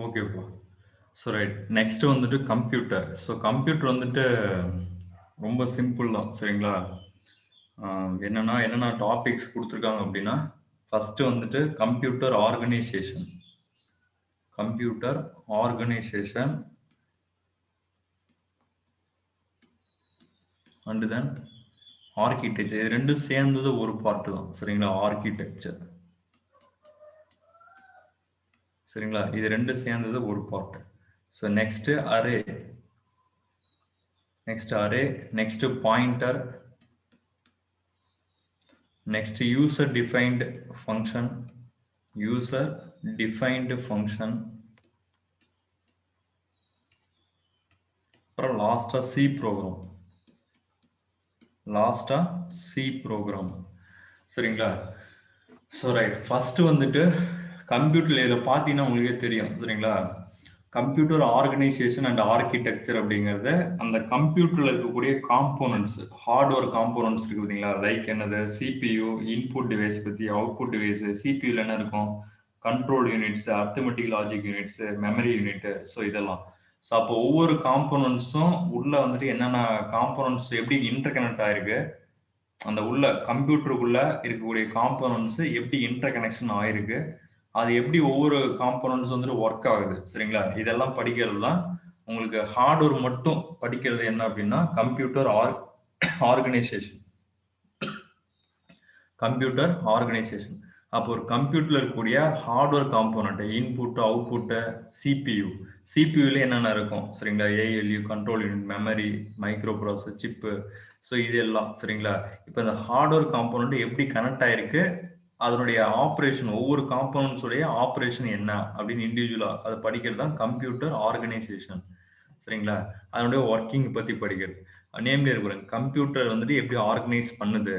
ஓகேப்பா. So right. Next வந்துட்டு computer. So computer வந்துட்டு ரொம்ப சிம்பிள் தான். சரிங்களா? என்னென்ன டாபிக்ஸ் குடுத்துருக்காங்க அப்படின்னா, ஃபர்ஸ்ட்டு வந்துட்டு computer organization. Computer organization and then architecture. இது 2ம் சேர்ந்தது ஒரு பார்ட் தான். சரிங்களா? ஆர்க்கிடெக்சர். சரிங்களா? இது 2ம் சேர்ந்தது ஒரு part. So next array. Next pointer. Next user defined function. User defined function. அப்புறம் லாஸ்டா சி ப்ரோக்ராம். சரிங்களா? So right. ஃபர்ஸ்ட் வந்துட்டு கம்ப்யூட்டர்ல இதில் பார்த்தீங்கன்னா உங்களுக்கே தெரியும். சரிங்களா? கம்ப்யூட்டர் ஆர்கனைசேஷன் அண்ட் ஆர்கிடெக்சர் அப்படிங்கிறது அந்த கம்ப்யூட்டர்ல இருக்கக்கூடிய காம்போனன்ட்ஸ், ஹார்ட்வேர் காம்போனன்ட்ஸ் இருக்கு பார்த்தீங்களா? லைக் என்னது, சிபியு, இன்புட் டிவைஸ் பற்றி, அவுட்புட் டிவைஸ், சிபியூல என்ன இருக்கும், control units, arithmetic logic units, memory unit. So இதெல்லாம். ஸோ அப்போ ஒவ்வொரு காம்போனன்ட்ஸும் உள்ள வந்துட்டு என்னென்ன காம்போனன்ட்ஸ் எப்படி இன்டர் கனெக்ட் ஆயிருக்கு, அந்த உள்ள கம்ப்யூட்டருக்குள்ள இருக்கக்கூடிய காம்போனன்ட்ஸ் எப்படி இன்டர் கனெக்ஷன் ஆயிருக்கு, அது எப்படி ஒவ்வொரு காம்போனன்ட்ஸ் வந்துட்டு ஒர்க் ஆகுது. சரிங்களா? இதெல்லாம் படிக்கிறது தான். உங்களுக்கு ஹார்ட்வேர் மட்டும் படிக்கிறது என்ன அப்படின்னா கம்ப்யூட்டர் ஆர்கனைசேஷன். Computer organisation. அப்போ ஒரு கம்ப்யூட்டர்ல இருக்கக்கூடிய hardware component, input, output, CPU. சிபியூல என்னென்ன இருக்கும்? சரிங்களா? ALU, control unit, memory, micro processor, chip. So இது எல்லாம். சரிங்களா? இப்போ இந்த ஹார்ட்வேர் காம்போனன்ட் எப்படி கனெக்ட் ஆயிருக்கு, அதனுடைய ஆப்ரேஷன், ஒவ்வொரு காம்போனன்ட்ஸ் உடைய ஆப்ரேஷன் என்ன அப்படின்னு இண்டிவிஜுவலா அதை படிக்கிறது தான் கம்ப்யூட்டர் ஆர்கனைசேஷன். சரிங்களா? அதனுடைய ஒர்க்கிங் பத்தி படிக்கிறது. நேம்ல இருக்கிற கம்ப்யூட்டர் வந்துட்டு எப்படி ஆர்கனைஸ் பண்ணுது,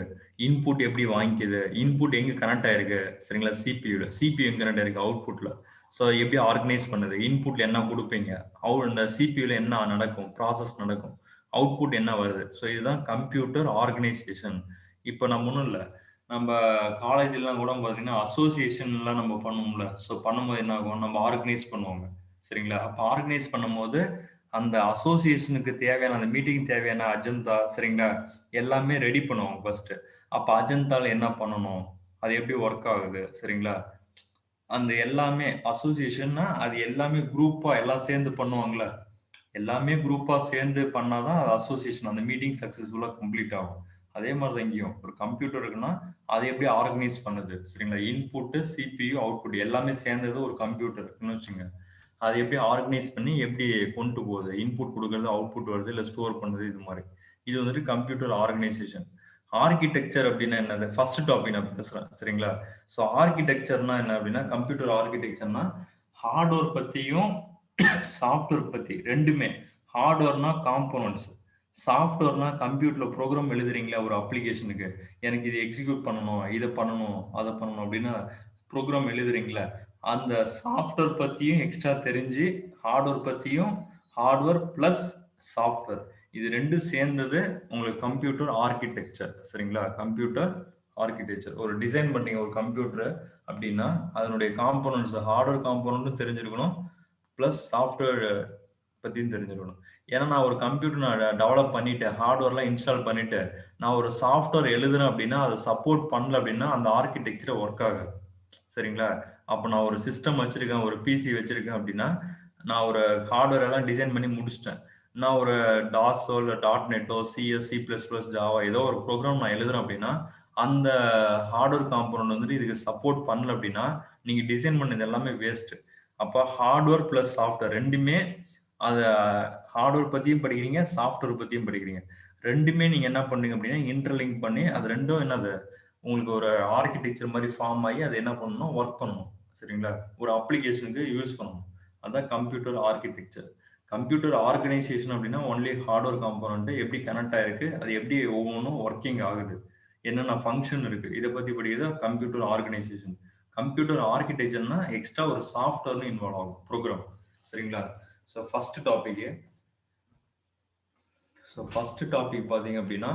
இன்புட் எப்படி வாங்கிக்குது, இன்புட் எங்க கனெக்ட் ஆயிருக்கு. சரிங்களா? சிபியூல. சிபியூ எங்க கனெக்ட் ஆயிருக்கு, அவுட்புட்ல. ஸோ எப்படி ஆர்கனைஸ் பண்ணுது, இன்புட்ல என்ன கொடுப்பீங்க, இந்த சிபியூல என்ன நடக்கும், ப்ராசஸ் நடக்கும், அவுட்புட் என்ன வருது. ஸோ இதுதான் கம்ப்யூட்டர் ஆர்கனைசேஷன். இப்போ நம்ம ஒன்றும் இல்லை, நம்ம காலேஜ்லாம் கூட பார்த்தீங்கன்னா அசோசியேஷன்லாம் நம்ம பண்ணுவோம்ல. ஸோ பண்ணும்போது என்ன ஆகும், நம்ம ஆர்கனைஸ் பண்ணுவாங்க. சரிங்களா? அப்போ ஆர்கனைஸ் பண்ணும்போது அந்த அசோசியேஷனுக்கு தேவையான, அந்த மீட்டிங் தேவையான அஜெண்டா, சரிங்களா, எல்லாமே ரெடி பண்ணுவாங்க ஃபர்ஸ்ட். அப்ப அஜந்தால என்ன பண்ணணும், அது எப்படி ஒர்க் ஆகுது. சரிங்களா? அந்த எல்லாமே அசோசியேஷன்னா அது எல்லாமே குரூப்பா எல்லாம் சேர்ந்து பண்ணுவாங்கல்ல. எல்லாமே குரூப்பா சேர்ந்து பண்ணாதான் அது அசோசியேஷன், அந்த மீட்டிங் சக்சஸ்ஃபுல்லா கம்ப்ளீட் ஆகும். அதே மாதிரி தான் இங்கேயும் ஒரு கம்ப்யூட்டர் இருக்குன்னா அதை எப்படி ஆர்கனைஸ் பண்ணுது. சரிங்களா? இன்புட், சிபியு, அவுட்புட் எல்லாமே சேர்ந்தது ஒரு கம்ப்யூட்டர் இருக்குன்னு வச்சுங்க. அதை எப்படி ஆர்கனைஸ் பண்ணி எப்படி கொண்டு போகுது, இன்புட் கொடுக்கறது, அவுட்புட் வருது, இல்லை ஸ்டோர் பண்ணுது, இது மாதிரி. இது வந்துட்டு கம்ப்யூட்டர் ஆர்கனைசேஷன். ஆர்கிடெக்சர் அப்படின்னா என்னது, ஃபர்ஸ்ட் டாபிக் நான் பேசுறேன். சரிங்களா? ஸோ ஆர்கிடெக்சர்னா என்ன அப்படின்னா, கம்ப்யூட்டர் ஆர்கிடெக்சர்னா ஹார்ட்வேர் பத்தியும் சாஃப்ட்வேர் பத்தி ரெண்டுமே. ஹார்ட்வேர்னா காம்போனன்ட்ஸ், சாஃப்ட்வேர்னா கம்ப்யூட்டர்ல ப்ரோக்ராம் எழுதுறீங்களா ஒரு அப்ளிகேஷனுக்கு, எனக்கு இது எக்ஸிக்யூட் பண்ணணும், இதை பண்ணணும், அதை பண்ணணும் அப்படின்னா ப்ரோக்ராம் எழுதுறீங்களா, அந்த சாஃப்ட்வேர் பத்தியும் எக்ஸ்ட்ரா தெரிஞ்சு, ஹார்ட்வேர் பத்தியும், ஹார்ட்வேர் பிளஸ் சாஃப்ட்வேர் இது ரெண்டும் சேர்ந்தது உங்களுக்கு கம்ப்யூட்டர் ஆர்கிடெக்சர். சரிங்களா? Computer architecture. ஒரு டிசைன் பண்ணீங்க ஒரு கம்ப்யூட்டர் அப்படின்னா அதனுடைய காம்போனன்ட்ஸ், ஹார்ட்வேர் காம்போனன்ட்டும் தெரிஞ்சிருக்கணும், பிளஸ் சாஃப்ட்வேர் பத்தியும் தெரிஞ்சிருக்கணும். ஏன்னா நான் ஒரு கம்ப்யூட்டர் நான் டெவலப் பண்ணிட்டு, ஹார்ட்வேர்லாம் இன்ஸ்டால் பண்ணிட்டு, நான் ஒரு சாஃப்ட்வேர் எழுதுறேன் அப்படின்னா, அதை சப்போர்ட் பண்ணல அப்படின்னா அந்த ஆர்கிடெக்சர் ஒர்க் ஆகாது. சரிங்களா? அப்போ நான் ஒரு சிஸ்டம் வச்சிருக்கேன், ஒரு பிசி வச்சிருக்கேன் அப்படின்னா, நான் ஒரு ஹார்ட்வேர் எல்லாம் டிசைன் பண்ணி முடிச்சிட்டேன். நான் ஒரு டாஸோ இல்லை டாட் நெட்டோ, CS, C plus plus, Java ஏதோ ஒரு ப்ரோக்ராம் நான் எழுதுறேன் அப்படின்னா, அந்த ஹார்ட்வேர் காம்போனன்ட் வந்துட்டு இதுக்கு சப்போர்ட் பண்ணல அப்படின்னா நீங்க டிசைன் பண்ணது எல்லாமே வேஸ்ட். அப்போ ஹார்ட்வேர் பிளஸ் சாஃப்ட்வேர் ரெண்டுமே, அதை ஹார்ட்வேர் பத்தியும் படிக்கிறீங்க, சாஃப்ட்வேர் பத்தியும் படிக்கிறீங்க. ரெண்டுமே நீங்க என்ன பண்ணுங்க அப்படின்னா இன்டர்லிங்க் பண்ணி அது ரெண்டும் என்னது உங்களுக்கு ஒரு ஆர்கிடெக்சர் மாதிரி ஃபார்ம் ஆகி அது என்ன பண்ணணும், ஒர்க் பண்ணணும். சரிங்களா? ஒரு அப்ளிகேஷனுக்கு யூஸ் பண்ணணும். அதான் கம்ப்யூட்டர் ஆர்கிடெக்சர். கம்ப்யூட்டர் ஆர்கனைசேஷன் அப்படின்னா ஒன்லி ஹார்ட்வேர் காம்போனன்ட் எப்படி கனெக்ட் ஆயிருக்கு, அது எப்படி ஒவ்வொன்றும் ஒர்க்கிங் ஆகுது, என்னென்ன ஃபங்க்ஷன் இருக்கு, இதை பத்தி படிக்கிறது கம்ப்யூட்டர் ஆர்கனைசேஷன். கம்ப்யூட்டர் ஆர்கிடெக்சர்னா எக்ஸ்ட்ரா ஒரு சாஃப்ட்வேர்னு இன்வால்வ் ஆகும், ப்ரோக்ராம். சரிங்களா? So first topic. பார்த்தீங்க அப்படின்னா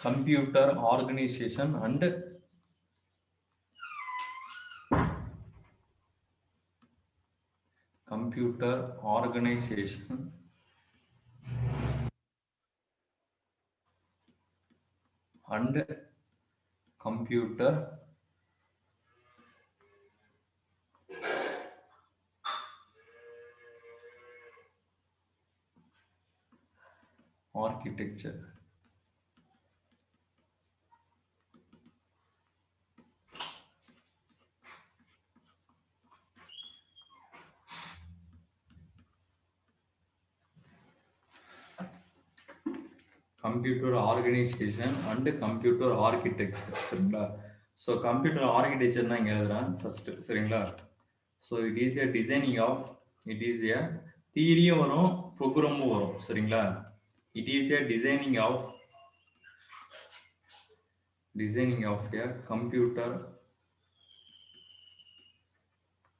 computer organization and computer organization and computer architecture. Computer organization and computer architecture. சரிங்களா? ஸோ கம்ப்யூட்டர் ஆர்கிடெக்சர்னா இங்கே எழுதுறேன் ஃபர்ஸ்ட். சரிங்களா? So it is a designing of, it is a தியரியும் வரும் ப்ரோக்ராமும் வரும். சரிங்களா? It is a designing of a computer,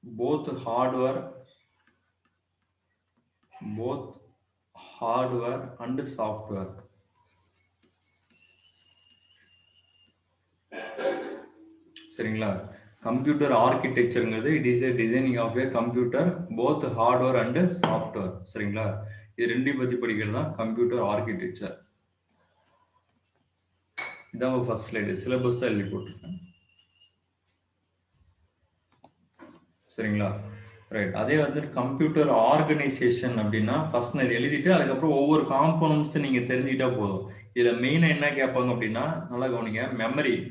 both hardware and software. சரிங்களா? கம்ப்யூட்டர் ஆர்கிடெக்சர்ங்கிறது it is a designing of a computer both hardware and software. சரிங்களா? இது ரெண்டையும் பத்தி படிக்கிறது தான் கம்ப்யூட்டர் ஆர்கிடெக்சர். இதான் ஃபர்ஸ்ட் ஸ்லைடு, சிலபஸ் தான் எழுதி போட்டிருக்கேன். சரிங்களா? ரைட். அதே வந்து கம்ப்யூட்டர் ஆர்கனைசேஷன் அப்படின்னா ஃபர்ஸ்ட் நான் இது எழுதிட்டு அதுக்கப்புறம் ஒவ்வொரு காம்போனன்ட்ஸ் நீங்க தெரிஞ்சுக்கிட்டா போதும். இதுல மெயினா என்ன கேட்பாங்க அப்படின்னா, நல்லா கவனிங்க,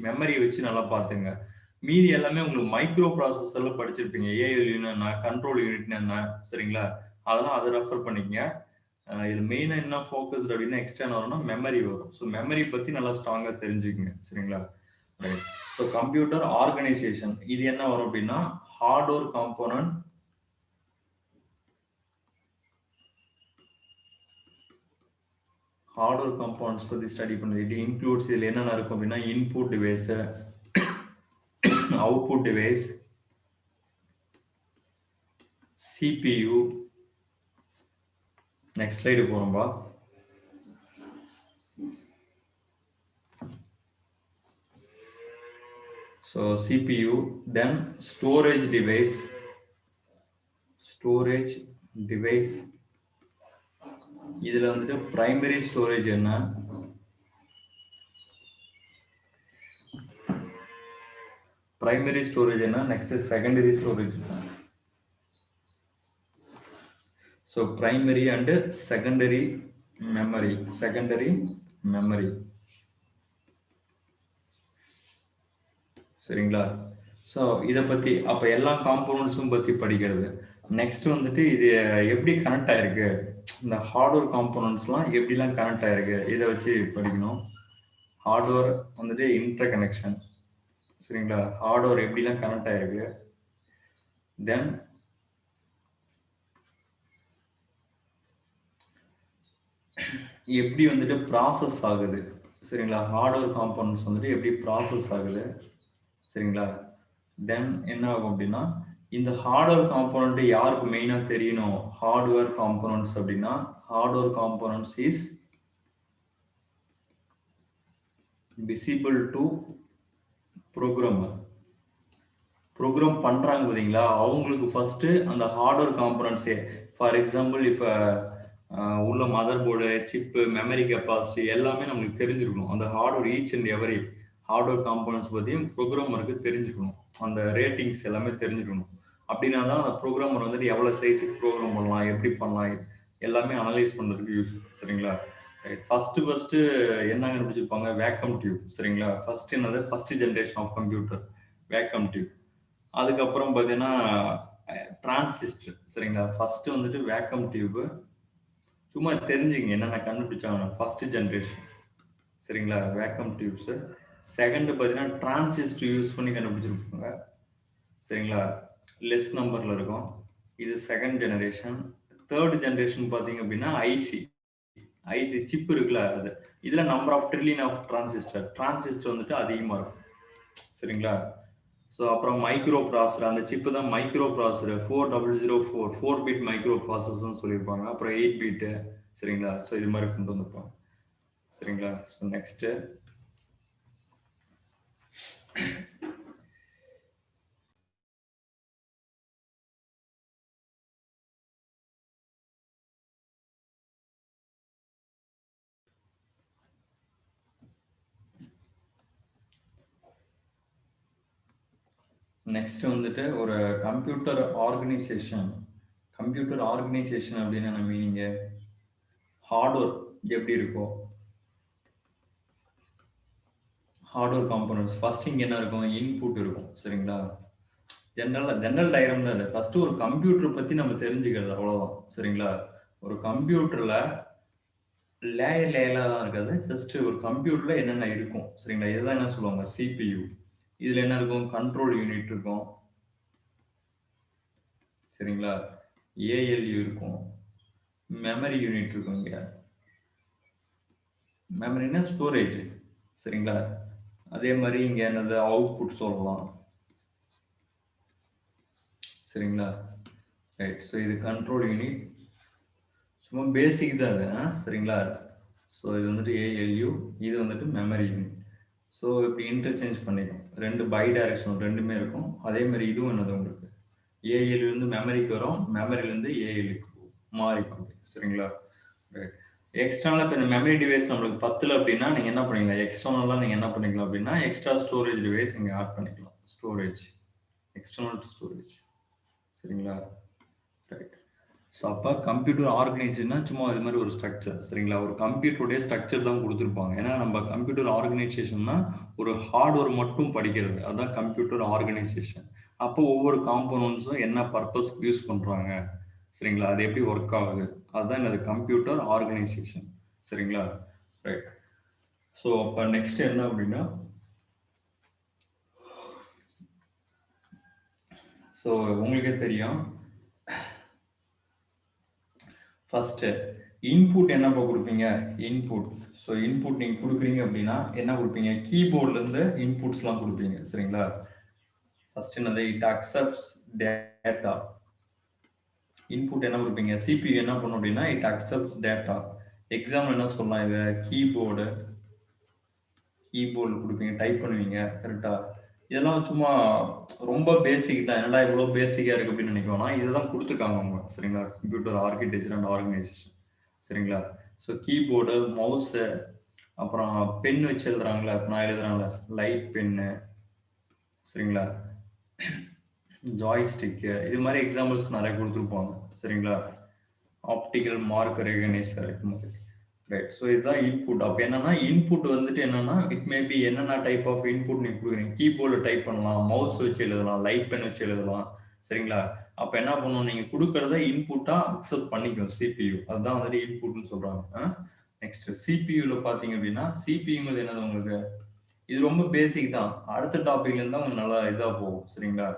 மெமரியை வச்சு நல்லா பாத்துங்க. மீதி எல்லாமே உங்களுக்கு மைக்ரோ ப்ராசஸர்ல படிச்சிருப்பீங்க. ஏஎல்யூன்னு என்ன, கண்ட்ரோல் யூனிட்னு என்ன. சரிங்களா? அதெல்லாம் அதை ரெஃபர் பண்ணிக்கங்க. இது மெயினா என்ன ஃபோக்கஸ்ட் அப்படின்னா எக்ஸ்டர்ன் வரும்னா மெமரி வரும். ஸோ மெமரி பத்தி நல்லா ஸ்ட்ராங்கா தெரிஞ்சுக்கங்க. சரிங்களா? ரைட். ஸோ கம்ப்யூட்டர் ஆர்கனைசேஷன் இது என்ன வரும் அப்படின்னா ஹார்ட்வேர் காம்போனன்ட், ஹார்ட்வேர் காம்போனன்ட்ஸ் பத்தி ஸ்டடி பண்ணுது. இட் இன்க்ளூட்ஸ், இதில் என்னென்ன இருக்கும் அப்படின்னா input device, output device, CPU. Next slide போறோம்பா. So CPU, then storage device, இதுல வந்துட்டு பிரைமரி ஸ்டோரேஜ் என்ன, next secondary storage. So primary and secondary memory. சரிங்களா? ஸோ இதை பத்தி அப்ப எல்லா காம்போனன்ட்ஸும் பத்தி படிக்கிறது. நெக்ஸ்ட் வந்துட்டு இது எப்படி கனெக்ட் ஆயிருக்கு, இந்த ஹார்ட்வேர் காம்போனன்ட்ஸ்லாம் எப்படிலாம் கனெக்ட் ஆயிருக்கு இதை வச்சு படிக்கணும். ஹார்ட்வேர் வந்துட்டு இன்டர் கனெக்ஷன். சரிங்களா? ஹார்ட்வேர் எப்படிலாம் கனெக்ட் ஆயிருக்கு, தென் எப்படி வந்துட்டு ப்ராசஸ் ஆகுது. சரிங்களா? ஹார்ட்வேர் காம்போனன்ட்ஸ் வந்துட்டு எப்படி ப்ராசஸ் ஆகுது. சரிங்களா? தென் என்ன ஆகும் அப்படின்னா இந்த ஹார்ட்வேர் காம்போனன்ட் யாருக்கு மெயினா தெரியணும். ஹார்ட்வேர் காம்போனன்ட்ஸ் அப்படின்னா hardware components is visible to programmer. Program பண்றாங்க பார்த்தீங்களா, அவங்களுக்கு ஃபர்ஸ்ட் அந்த ஹார்ட்வேர் காம்போனன்ட்ஸே, ஃபார் எக்ஸாம்பிள் இப்போ உள்ள motherboard, chip, memory capacity எல்லாமே நம்மளுக்கு தெரிஞ்சிருக்கணும். அந்த hardware each and every hardware components பற்றியும் ப்ரோக்ராமருக்கு தெரிஞ்சுக்கணும். அந்த ரேட்டிங்ஸ் எல்லாமே தெரிஞ்சுக்கணும். அப்படின்னா தான் அந்த ப்ரோக்ராமர் வந்துட்டு எவ்வளோ சைஸுக்கு ப்ரோக்ராம் பண்ணலாம், எப்படி பண்ணலாம், எல்லாமே அனலைஸ் பண்ணுறதுக்கு யூஸ். சரிங்களா? ஃபர்ஸ்ட் என்ன கண்டுபிடிச்சிருப்பாங்க, வேக்கம் டியூப். சரிங்களா? ஃபர்ஸ்ட் என்னது, first generation of computer vacuum tube. அதுக்கப்புறம் பார்த்தீங்கன்னா டிரான்சிஸ்டர். சரிங்களா? ஃபர்ஸ்ட் வந்துட்டு வேக்கம் டியூப். சும்மா தெரிஞ்சுங்க என்னென்ன கண்டுபிடிச்சாங்க. First generation. சரிங்களா? Vacuum tubes. செகண்ட் பார்த்தீங்கன்னா டிரான்சிஸ்டர் யூஸ் பண்ணி கண்டுபிடிச்சிருப்பாங்க. சரிங்களா? லெஸ் நம்பர்ல இருக்கும். இது செகண்ட் ஜெனரேஷன். தேர்ட் ஜெனரேஷன் பார்த்தீங்க அப்படின்னா ஐசி சிப் இருக்குல்ல அது. இதுல number of trillion of transistor வந்துட்டு அதிகமா இருக்கும். சரிங்களா? ஸோ அப்புறம் மைக்ரோ ப்ராசர், அந்த சிப்பு தான் மைக்ரோ ப்ராசர். 4004 4 பிட் மைக்ரோ ப்ராசஸ்ன்னு சொல்லியிருப்பாங்க. அப்புறம் 8 பிட்டு. சரிங்களா? ஸோ இது மாதிரி கொண்டு வந்திருப்பாங்க. சரிங்களா? ஸோ நெக்ஸ்ட் நெக்ஸ்ட் வந்துட்டு ஒரு கம்ப்யூட்டர் ஆர்கனைசேஷன். கம்ப்யூட்டர் ஆர்கனைசேஷன் அப்படின்னு என்ன மீனிங்கு? ஹார்ட்வேர் எப்படி இருக்கோ, ஹார்ட்வேர் காம்போனன்ட்ஸ் ஃபர்ஸ்ட் இங்க என்ன இருக்கும்? இன்புட் இருக்கும். சரிங்களா? ஜெனரல் டயக்ராம் தான் இது. ஃபர்ஸ்ட் ஒரு கம்ப்யூட்டர் பத்தி நம்ம தெரிஞ்சுக்கிறது அவ்வளவுதான். சரிங்களா? ஒரு கம்ப்யூட்டர்ல லேயர்லாம் இருக்காது. ஜஸ்ட் ஒரு கம்ப்யூட்டர்ல என்னென்ன இருக்கும். சரிங்களா? இதுதான் என்ன சொல்லுவாங்க? CPU. இதுல என்ன இருக்கும்? கண்ட்ரோல் யூனிட் இருக்கும். சரிங்களா? ALU இருக்கும். மெமரி யூனிட் இருக்கும் இங்க. மெமரினா ஸ்டோரேஜ். சரிங்களா? அதே மாதிரி இங்க என்னது? அவுட்புட் சொல்லலாம். சரிங்களா? ரைட். ஸோ இது கண்ட்ரோல் யூனிட். சும்மா பேசிக் தான் அது. சரிங்களா? ஸோ இது வந்துட்டு ALU, இது வந்துட்டு மெமரி யூனிட். ஸோ இப்படி இன்டர்சேஞ்ச் பண்ணிக்கும். ரெண்டு பை டைரக்ஷனல் ரெண்டுமே இருக்கும். அதே மாதிரி இதுவும் என்னது உங்களுக்கு ஏஎல்லேருந்து மெமரிக்கு வரும், மெமரிலேருந்து ஏஎலுக்கு மாறிக்கும். சரிங்களா? ரைட். எக்ஸ்டர்னலாக இப்போ இந்த மெமரி டிவைஸ் நம்மளுக்கு பத்தில் அப்படின்னா நீங்கள் என்ன பண்ணிக்கலாம்? எக்ஸ்டர்னலாக நீங்கள் என்ன பண்ணிக்கலாம் அப்படின்னா எக்ஸ்ட்ரா ஸ்டோரேஜ் டிவைஸ் இங்கே ஆட் பண்ணிக்கலாம். Storage, external storage. சரிங்களா? ரைட். ஸோ அப்போ கம்ப்யூட்டர் ஆர்கனைசேஷன்னா சும்மா இது மாதிரி ஒரு ஸ்ட்ரக்சர். சரிங்களா? ஒரு கம்ப்யூட்டருடைய ஸ்ட்ரக்சர் தான் கொடுத்துருப்பாங்க. ஏன்னா நம்ம கம்ப்யூட்டர் ஆர்கனைசேஷன்னா ஒரு ஹார்ட்வேர் மட்டும் படிக்கிறது, அதுதான் கம்ப்யூட்டர் ஆர்கனைசேஷன். அப்போ ஒவ்வொரு காம்போனன்ட்ஸும் என்ன பர்பஸ் யூஸ் பண்ணுறாங்க, சரிங்களா, அது எப்படி ஒர்க் ஆகுது, அதுதான் என்னது கம்ப்யூட்டர் ஆர்கனைசேஷன். சரிங்களா? ரைட். ஸோ அப்போ நெக்ஸ்ட் என்ன அப்படின்னா, ஸோ உங்களுக்கே தெரியும் ஃபர்ஸ்ட் இன்புட் என்னப்பா கொடுப்பீங்க? இன்புட். ஸோ இன்புட் நீங்கள் கொடுக்குறீங்க அப்படின்னா என்ன கொடுப்பீங்க? கீபோர்ட்லேருந்து இன்புட்ஸ்லாம் கொடுப்பீங்க. சரிங்களா? ஃபர்ஸ்ட் என்னது? It accepts data. இன்புட் என்ன கொடுப்பீங்க? CPU என்ன பண்ணும் அப்படின்னா இட் அக்செப்ட்ஸ் டேட்டா. எக்ஸாம்பிள் என்ன சொல்லலாம்? இது கீபோர்டு கொடுப்பீங்க, டைப் பண்ணுவீங்க. கரெக்டா? இதெல்லாம் சும்மா ரொம்ப பேசிக் தான். என்னடா இவ்வளோ பேசிக்காக இருக்குது அப்படின்னு நினைக்கணும். இதுதான் கொடுத்துருக்காங்க அவங்க. சரிங்களா? Computer architecture and organisation. சரிங்களா? ஸோ கீபோர்டு, மவுஸு, அப்புறம் பென் வச்சு எழுதுறாங்களே, நான் எழுதுறாங்களே லைட் பென்னு. சரிங்களா? ஜாய்ஸ்டிக்கு, இது மாதிரி எக்ஸாம்பிள்ஸ் நிறைய கொடுத்துருப்பாங்க. சரிங்களா? ஆப்டிக்கல் மார்க் ரெகனைசர் இது மாதிரி. ரைட். ஸோ இதுதான் இன்புட். அப்போ என்னன்னா இன்புட் வந்துட்டு என்னன்னா இட் மே பி என்னென்ன டைப் ஆஃப் இன்புட் நீங்க கொடுக்குறீங்க. கீபோர்டு டைப் பண்ணலாம், மவுஸ் வச்சு எழுதலாம், லைட் பென் வச்சு எழுதலாம். சரிங்களா? அப்போ என்ன பண்ணுவோம்? நீங்க கொடுக்கறத இன்புட்டா அக்செப்ட் பண்ணிக்கும் CPU. அதுதான் வந்துட்டு இன்புட்னு சொல்றாங்க. நெக்ஸ்ட் சிபியூல பாத்தீங்க அப்படின்னா சிபியூங்கிறது என்னது உங்களுக்கு? இது ரொம்ப பேசிக் தான். அடுத்த டாபிக்ல இருந்தா உங்களுக்கு நல்லா இதா போகும். சரிங்களா?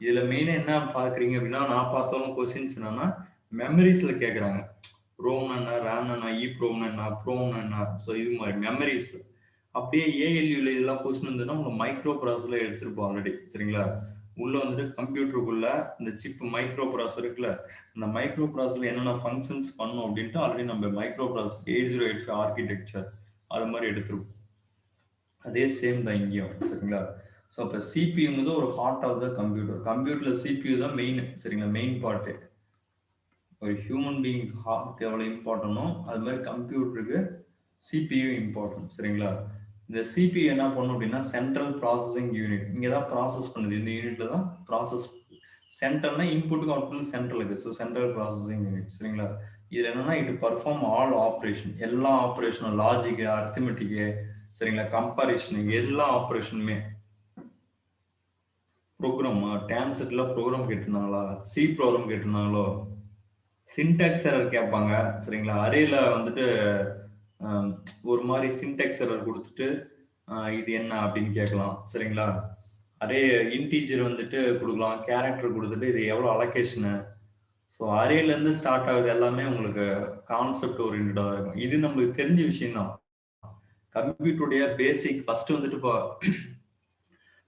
இதுல மெயினா என்ன பாக்குறீங்க அப்படின்னா, நான் பார்த்தாலும் கொஸ்டின்ஸ் என்னன்னா மெமரிஸ்ல கேக்குறாங்க. ரோம் என்ன, ரேம் என்ன, ப்ரோம் என்ன, ப்ரோம் என்ன. ஸோ இது மாதிரி மெமரிஸ். அப்படியே ஏஎல்யூல இதெல்லாம் கொஸ்டின் இருந்ததுன்னா உங்களுக்கு மைக்ரோ ப்ராசஸர்ல எடுத்திருப்போம் ஆல்ரெடி. சரிங்களா? உள்ள வந்துட்டு கம்ப்யூட்டருக்குள்ள இந்த சிப் மைக்ரோ ப்ராசஸர் இருக்குல்ல, இந்த மைக்ரோ ப்ராசஸர்ல என்னென்ன ஃபங்க்ஷன்ஸ் பண்ணும் அப்படின்ட்டு ஆல்ரெடி நம்ம மைக்ரோ ப்ராசஸர் 8085 ஆர்கிடெக்சர் அது மாதிரி எடுத்திருப்போம். அதே சேம் தான் இங்கேயும். சரிங்களா? ஸோ அப்போ சிபியுங்கிறது ஒரு பார்ட் ஆஃப் த கம்ப்யூட்டர். கம்ப்யூட்டர்ல CPU தான் மெயின். சரிங்களா? Main part. ஒரு ஹியூமன் பீயிங் ஹார்ட் எவ்வளோ இம்பார்ட்டனோ அது மாதிரி கம்ப்யூட்டருக்கு CPU இம்பார்ட்டன்ட். சரிங்களா? இந்த CPU என்ன பண்ணும் அப்படின்னா சென்ட்ரல் ப்ராசஸிங் யூனிட். இங்கே தான் ப்ராசஸ் பண்ணுது. இந்த யூனிட்ல தான் ப்ராசஸ். சென்ட்ரல்னா இன்புட்டுக்கு அவுட்புட் சென்ட்ரலுக்கு. So central processing unit. சரிங்களா? இது என்னன்னா இட் பர்ஃபார்ம் ஆல் ஆப்ரேஷன். எல்லா ஆப்ரேஷனும் லாஜிக்கு, அர்த்தமெட்டிக்கு, சரிங்களா, கம்பாரிஷன், எல்லா ஆப்ரேஷனுமே. ப்ரோக்ராம் டேம் செட்ல ப்ரோக்ராம் கேட்டிருந்தாங்களா, சி ப்ரோக்ராம் கேட்டிருந்தாங்களோ, சின்டாக்ஸ் எரர் கேட்பாங்க. சரிங்களா? அரேல வந்துட்டு ஒரு மாதிரி சின்டாக்ஸ் எரர் கொடுத்துட்டு இது என்ன அப்படின்னு கேட்கலாம். சரிங்களா? அரே இன்டீஜர் வந்துட்டு கொடுக்கலாம், கேரக்டர் கொடுத்துட்டு இது எவ்வளோ அலோகேஷனு. ஸோ அரேலேருந்து ஸ்டார்ட் ஆகுது எல்லாமே உங்களுக்கு கான்செப்ட் ஓரியன்டாக தான் இருக்கும். இது நம்மளுக்கு தெரிஞ்ச விஷயம் தான். கம்ப்யூட்டருடைய பேசிக்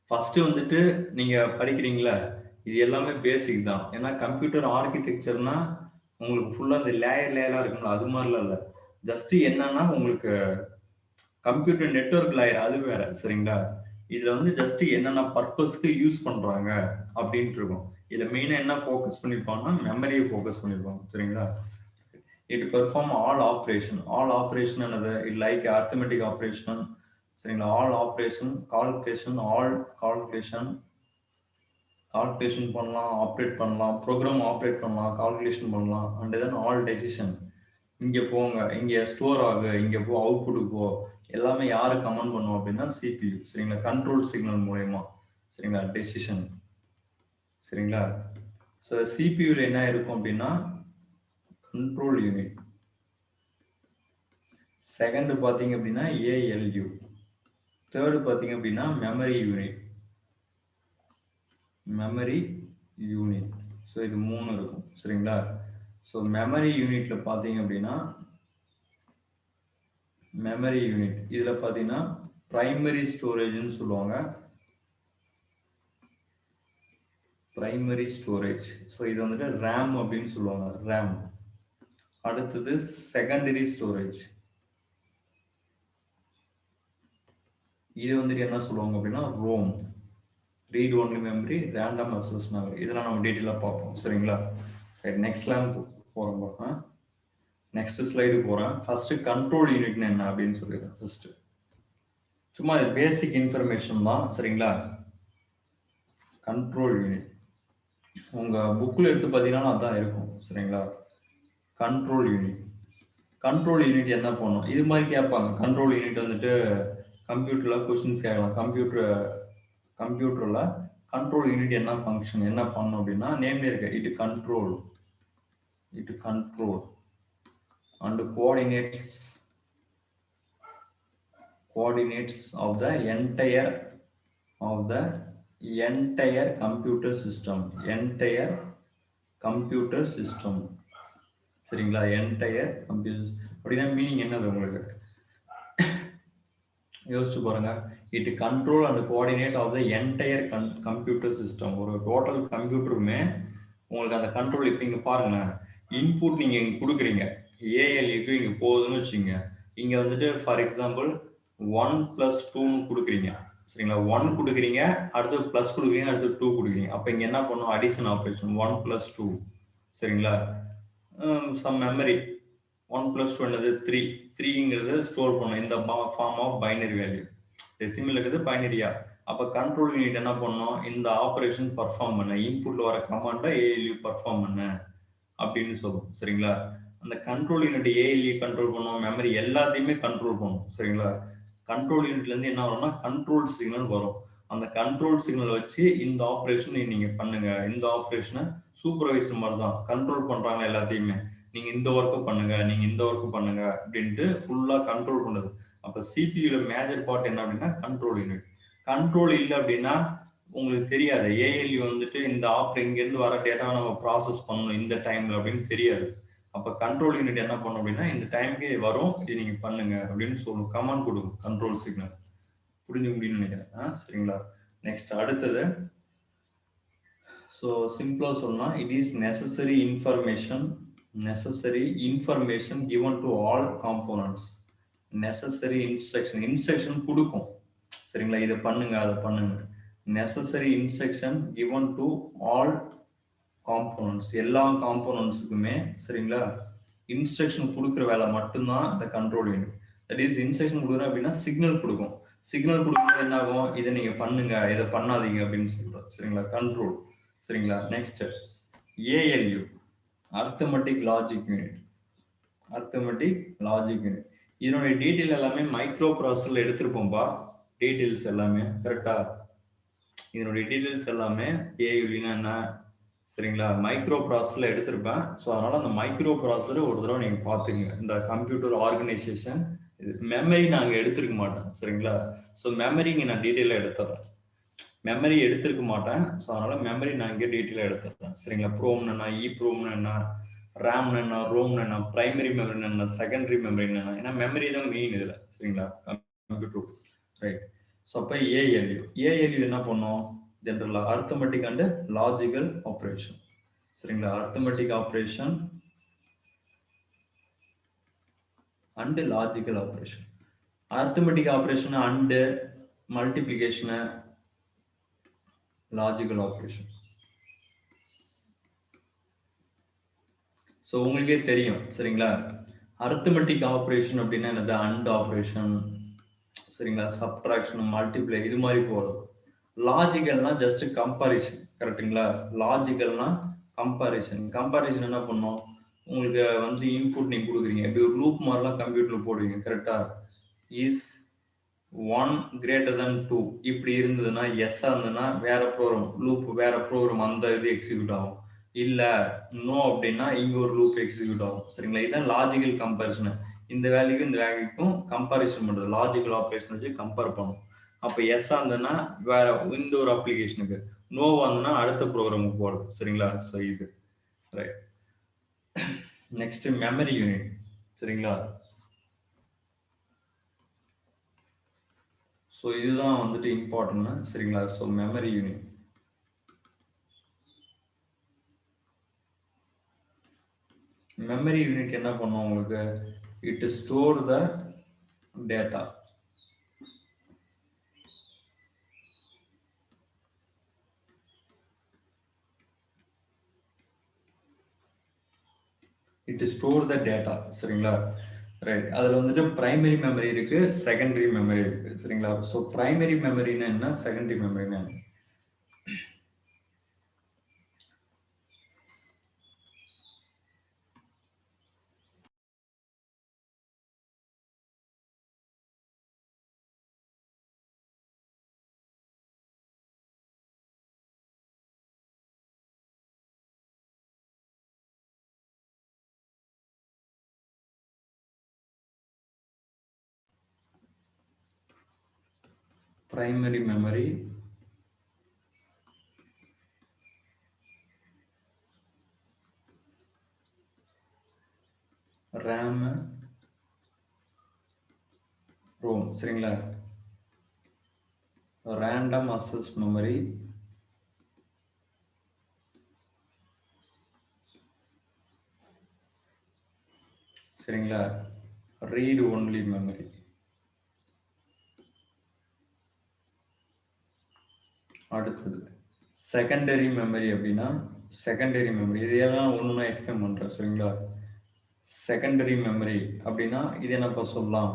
ஃபர்ஸ்ட் வந்துட்டு நீங்க படிக்கிறீங்களா, இது எல்லாமே பேசிக் தான். ஏன்னா கம்ப்யூட்டர் ஆர்கிடெக்சர்னா உங்களுக்கு ஃபுல்லா இந்த லேயரா இருக்கும்ல, அது மாதிரிலாம் இல்லை. ஜஸ்ட் என்னன்னா உங்களுக்கு கம்ப்யூட்டர் நெட்வொர்க் லேயர் அது வேற. சரிங்களா? இதுல வந்து ஜஸ்ட் என்னென்ன பர்பஸ்க்கு யூஸ் பண்றாங்க அப்படின்ட்டு இருக்கும். இதுல மெயினா என்ன ஃபோக்கஸ் பண்ணிருப்பாங்கன்னா மெமரியை ஃபோக்கஸ் பண்ணிருப்பாங்க. சரிங்களா? It perform all operation. All operation என்னது? It like arithmetic operation. சரிங்களா? All operation, calculation, all calculation, calculation பண்ணலாம், ஆப்ரேட் பண்ணலாம், ப்ரோக்ராம் ஆப்ரேட் பண்ணலாம், கால்குலேஷன் பண்ணலாம். And then all decision. இங்கே போங்க, இங்கே ஸ்டோர் ஆகு, இங்கே போ, அவுட்புட்டுக்கு போ, எல்லாமே யாரு கமெண்ட் பண்ணுவோம் அப்படின்னா சிபியு. சரிங்களா, கண்ட்ரோல் சிக்னல் மூலயமா. சரிங்களா, டெசிஷன். சரிங்களா. ஸோ சிபியூல என்ன இருக்கும் அப்படின்னா கண்ட்ரோல் யூனிட். செகண்ட் பார்த்தீங்க அப்படின்னா ஏஎல்யூ. தேர்டு பார்த்தீங்க அப்படின்னா memory unit. Memory unit. So இது 3 இருக்கும். சரிங்களா. ஸோ மெமரி யூனிட்ல பார்த்தீங்க அப்படின்னா மெமரி யூனிட் இதில் பார்த்தீங்கன்னா பிரைமரி ஸ்டோரேஜ்னு சொல்லுவாங்க. Primary storage. ஸோ இது வந்துட்டு ரேம் அப்படின்னு சொல்லுவாங்க, ரேம். அடுத்தது செகண்டரி ஸ்டோரேஜ். இது வந்துட்டு என்ன சொல்லுவாங்க அப்படின்னா ROM, read only memory, random access memory. இதெல்லாம் நம்ம டீட்டெயிலாக பார்ப்போம். சரிங்களா. நெக்ஸ்ட் லேம் போகிறோம். நெக்ஸ்ட் ஸ்லைடு போகிறேன். ஃபர்ஸ்ட் கண்ட்ரோல் யூனிட்னு என்ன அப்படின்னு சொல்லிடுறேன். ஃபர்ஸ்ட் சும்மா பேசிக் இன்ஃபர்மேஷன் தான். சரிங்களா. கண்ட்ரோல் யூனிட் உங்கள் புக்கில் எடுத்து பார்த்தீங்கன்னா அதான் இருக்கும். சரிங்களா. Control unit. கண்ட்ரோல் யூனிட் என்ன பண்ணும், இது மாதிரி கேட்பாங்க. கண்ட்ரோல் யூனிட் வந்துட்டு கம்ப்யூட்டரில் கொஸ்டின்ஸ் கேட்கலாம். கம்ப்யூட்டரில் கண்ட்ரோல் யூனிட் என்ன ஃபங்க்ஷன் என்ன பண்ணும் அப்படின்னா நேம்ல இருக்க it control and coordinates of the entire computer system. சரிங்களா. என்டையர் கம்ப்யூட்டர் அப்படின்னா மீனிங் என்னது உங்களுக்கு யோசிச்சு பாருங்க. It control and coordinate of the entire computer system. ஒரு டோட்டல் கம்ப்யூட்டருமே உங்களுக்கு அந்த கண்ட்ரோல். இப்போ இங்கே பாருங்க, இன்புட் நீங்கள் இங்கே கொடுக்குறீங்க, ஏஎல்யூக்கு இங்கே போகுதுன்னு வச்சுங்க. இங்கே வந்துட்டு ஃபார் எக்ஸாம்பிள் 1+2 கொடுக்குறீங்க. சரிங்களா. 1 கொடுக்குறீங்க, அடுத்து ப்ளஸ் கொடுக்குறீங்க, அடுத்து 2 கொடுக்குறீங்க. அப்போ இங்கே என்ன பண்ணும், அடிஷன் ஆப்ரேஷன் 1+2. சரிங்களா. சம் மெமரி 1+2 என்னது 3. 3ங்கிறது ஸ்டோர் பண்ணும் இந்த form of binary value. Decimal இருக்குது பைனரியா. அப்போ கண்ட்ரோல் யூனிட் என்ன பண்ணும், இந்த ஆப்ரேஷன் பர்ஃபார்ம் பண்ண, இன்புட்ல வர கமாண்டை ஏஎல்யூ பர்ஃபார்ம் பண்ண அப்படின்னு சொல்லும். சரிங்களா. அந்த கண்ட்ரோல் யூனிட் ஏஎல்யூ கண்ட்ரோல் பண்ணும், மெமரி எல்லாத்தையுமே கண்ட்ரோல் பண்ணும். சரிங்களா. கண்ட்ரோல் யூனிட்ல இருந்து என்ன வரும்னா கண்ட்ரோல் சிக்னல் வரும். அந்த கண்ட்ரோல் சிக்னல் வச்சு இந்த ஆப்ரேஷன் நீங்க பண்ணுங்க, இந்த ஆப்ரேஷனை சூப்பர்வைசர் மாதிரி தான் கண்ட்ரோல் பண்றாங்க எல்லாத்தையுமே. நீங்க இந்த ஒர்க்கு பண்ணுங்க, நீங்க இந்த ஒர்க்கு பண்ணுங்க அப்படின்ட்டு ஃபுல்லா கண்ட்ரோல் பண்ணுது. அப்ப சிபியூல மேஜர் பார்ட் என்ன அப்படின்னா கண்ட்ரோல் யூனிட். கண்ட்ரோல் இல்லை அப்படின்னா உங்களுக்கு தெரியாது. ஏஎல்யூ வந்துட்டு இந்த இங்க இருந்து வர டேட்டாவை நம்ம ப்ராசஸ் பண்ணணும் இந்த டைம்ல அப்படின்னு தெரியாது. அப்ப கண்ட்ரோல் யூனிட் என்ன பண்ணும் அப்படின்னா இந்த டைமுக்கு வரும், இது நீங்க பண்ணுங்க அப்படின்னு சொல்லும், கமாண்ட் கொடுக்கும் கண்ட்ரோல் சிக்னல். புரிஞ்சு முடியும்னு நினைக்கிறேன். சரிங்களா. நெக்ஸ்ட் அடுத்தது. ஸோ சிம்பிளா சொன்னா it is necessary information given to all components. Necessary instruction கொடுக்கும். சரிங்களா. இதை பண்ணுங்க அதை பண்ணுங்க. Necessary instruction given to all components, எல்லா காம்போனன்ட்ஸுக்குமே. சரிங்களா. இன்ஸ்ட்ரக்ஷன் கொடுக்குற வேலை மட்டும்தான் இந்த control unit. That is instruction கொடுக்குறேன் அப்படின்னா சிக்னல் கொடுக்கும். சிக்னல் கொடுக்குறது என்ன ஆகும், இதை நீங்க பண்ணுங்க, இதை பண்ணாதீங்க அப்படின்னு சொல்றோம். சரிங்களா. கண்ட்ரோல். சரிங்களா. Next ALU, arithmetic logic unit. இதனுடைய டீட்டெயில் எல்லாமே மைக்ரோ ப்ராசஸர்ல எடுத்திருப்போம்பா. டீட்டெயில்ஸ் எல்லாமே கரெக்டா. இதனுடைய டீட்டெயில்ஸ் எல்லாமே ஏஎல்யூனா என்ன, சரிங்களா, மைக்ரோ ப்ராசஸர்ல எடுத்திருப்பேன். ஸோ அதனால அந்த மைக்ரோ ப்ராசஸர் ஒரு தடவை நீங்க பாத்துங்க. இந்த கம்ப்யூட்டர் ஆர்கனைசேஷன் மெமரி நாங்க எடுத்திருக்க மாட்டேன். சரிங்களா. ஸோ மெமரி இங்க நான் டீட்டெயிலாக எடுத்துறேன். மெமரி எடுத்திருக்க மாட்டேன். ஸோ அதனால மெமரி நான் இங்கே டீட்டெயிலாக எடுத்துறேன். சரிங்களா. ப்ரோம்னு என்ன, ப்ரோம்னு என்ன, ரேம்னு என்ன, ரோம்னு என்ன, பிரைமரி மெமரி என்ன, செகண்டரி மெமரி என்ன. ஏன்னா மெமரி தான் மெயின் இதுல. சரிங்களா. கம்ப்யூட்டர். ரைட். ஸோ அப்போ ஏஎல்யூ என்ன பண்ணும், ஜென்ரலா அர்த்தமெட்டிக் அண்ட் லாஜிக்கல் ஆப்ரேஷன். சரிங்களா. Arithmetic operation and logical operation. Arithmetic operation and multiplication, logical operation. So உங்களுக்கே தெரியும். சரிங்களா. அர்த்தமெட்டிக் ஆப்ரேஷன் அப்படின்னா என்னது, அண்ட் ஆப்ரேஷன். சரிங்களா. சப்ட்ராக்ஷன், மல்டிப்ளை இது மாதிரி போறது. லாஜிக்கல்னா ஜஸ்ட் கம்பாரிசன். கரெக்டுங்களா? லாஜிக்கல்னா கம்பாரிசன். கம்பாரிசன் என்ன பண்ணும்? உங்களுக்கு வந்து இன்புட் நீங்க குடுக்குறீங்க. இப்படி ஒரு லூப் மாரிலாம் கம்ப்யூட்டர்ல போடுவீங்க. கரெக்ட்டா? இஸ் 1 கிரேட்டர் தென் 2 இப்படி இருந்ததுன்னா, எஸ்ஸா இருந்ததுன்னா வேற ப்ரோகிராம் லூப் வேற ப்ரோகிராம் அந்த இது எக்ஸிக்யூட் ஆகும். இல்ல நோ அப்படின்னா இங்க ஒரு லூப் எக்ஸிக்யூட் ஆகும். சரிங்களா? இதான் லாஜிக்கல் கம்பேரிசன். இந்த வேல்யூக்கும் இந்த வேல்யூக்கும் கம்பேரிசன் பண்றது. லாஜிக்கல் ஆப்பரேஷன் வச்சு கம்பேர் பண்ணும். அப்ப எஸ்ஸா இருந்ததுன்னா வேற இந்த ஒரு அப்ளிகேஷனுக்கு, நோவா இருந்ததுன்னா அடுத்த ப்ரோகிராமுக்கு போறது. சரிங்களா? ஸோ இது ரைட். Next memory unit. சரிங்களா? ஸோ இதுதான் வந்துட்டு இம்பார்ட்டன்ட். சரிங்களா? So memory unit. Memory unit என்ன பண்ணும் உங்களுக்கு? It store the data. It store the data. சரிங்களா? ரைட். அதில் வந்துட்டு பிரைமரி மெமரி இருக்கு, செகண்டரி மெமரி இருக்கு. சரிங்களா? ஸோ பிரைமரி மெமரினா என்ன, செகண்டரி மெமரினா என்ன? Primary memory, RAM, ROM. சரிங்களா? ரேண்டம் அக்சஸ் மெமரி, சரிங்களா? Read only memory. அடுத்தது செகண்டரி மெமரி. அப்படின்னா செகண்டரி மெமரி இதையெல்லாம் ஒன்று எக்ஸ்பிளைன் பண்றேன். சரிங்களா? செகண்டரி மெமரி அப்படின்னா இது என்னப்பா சொல்லலாம்?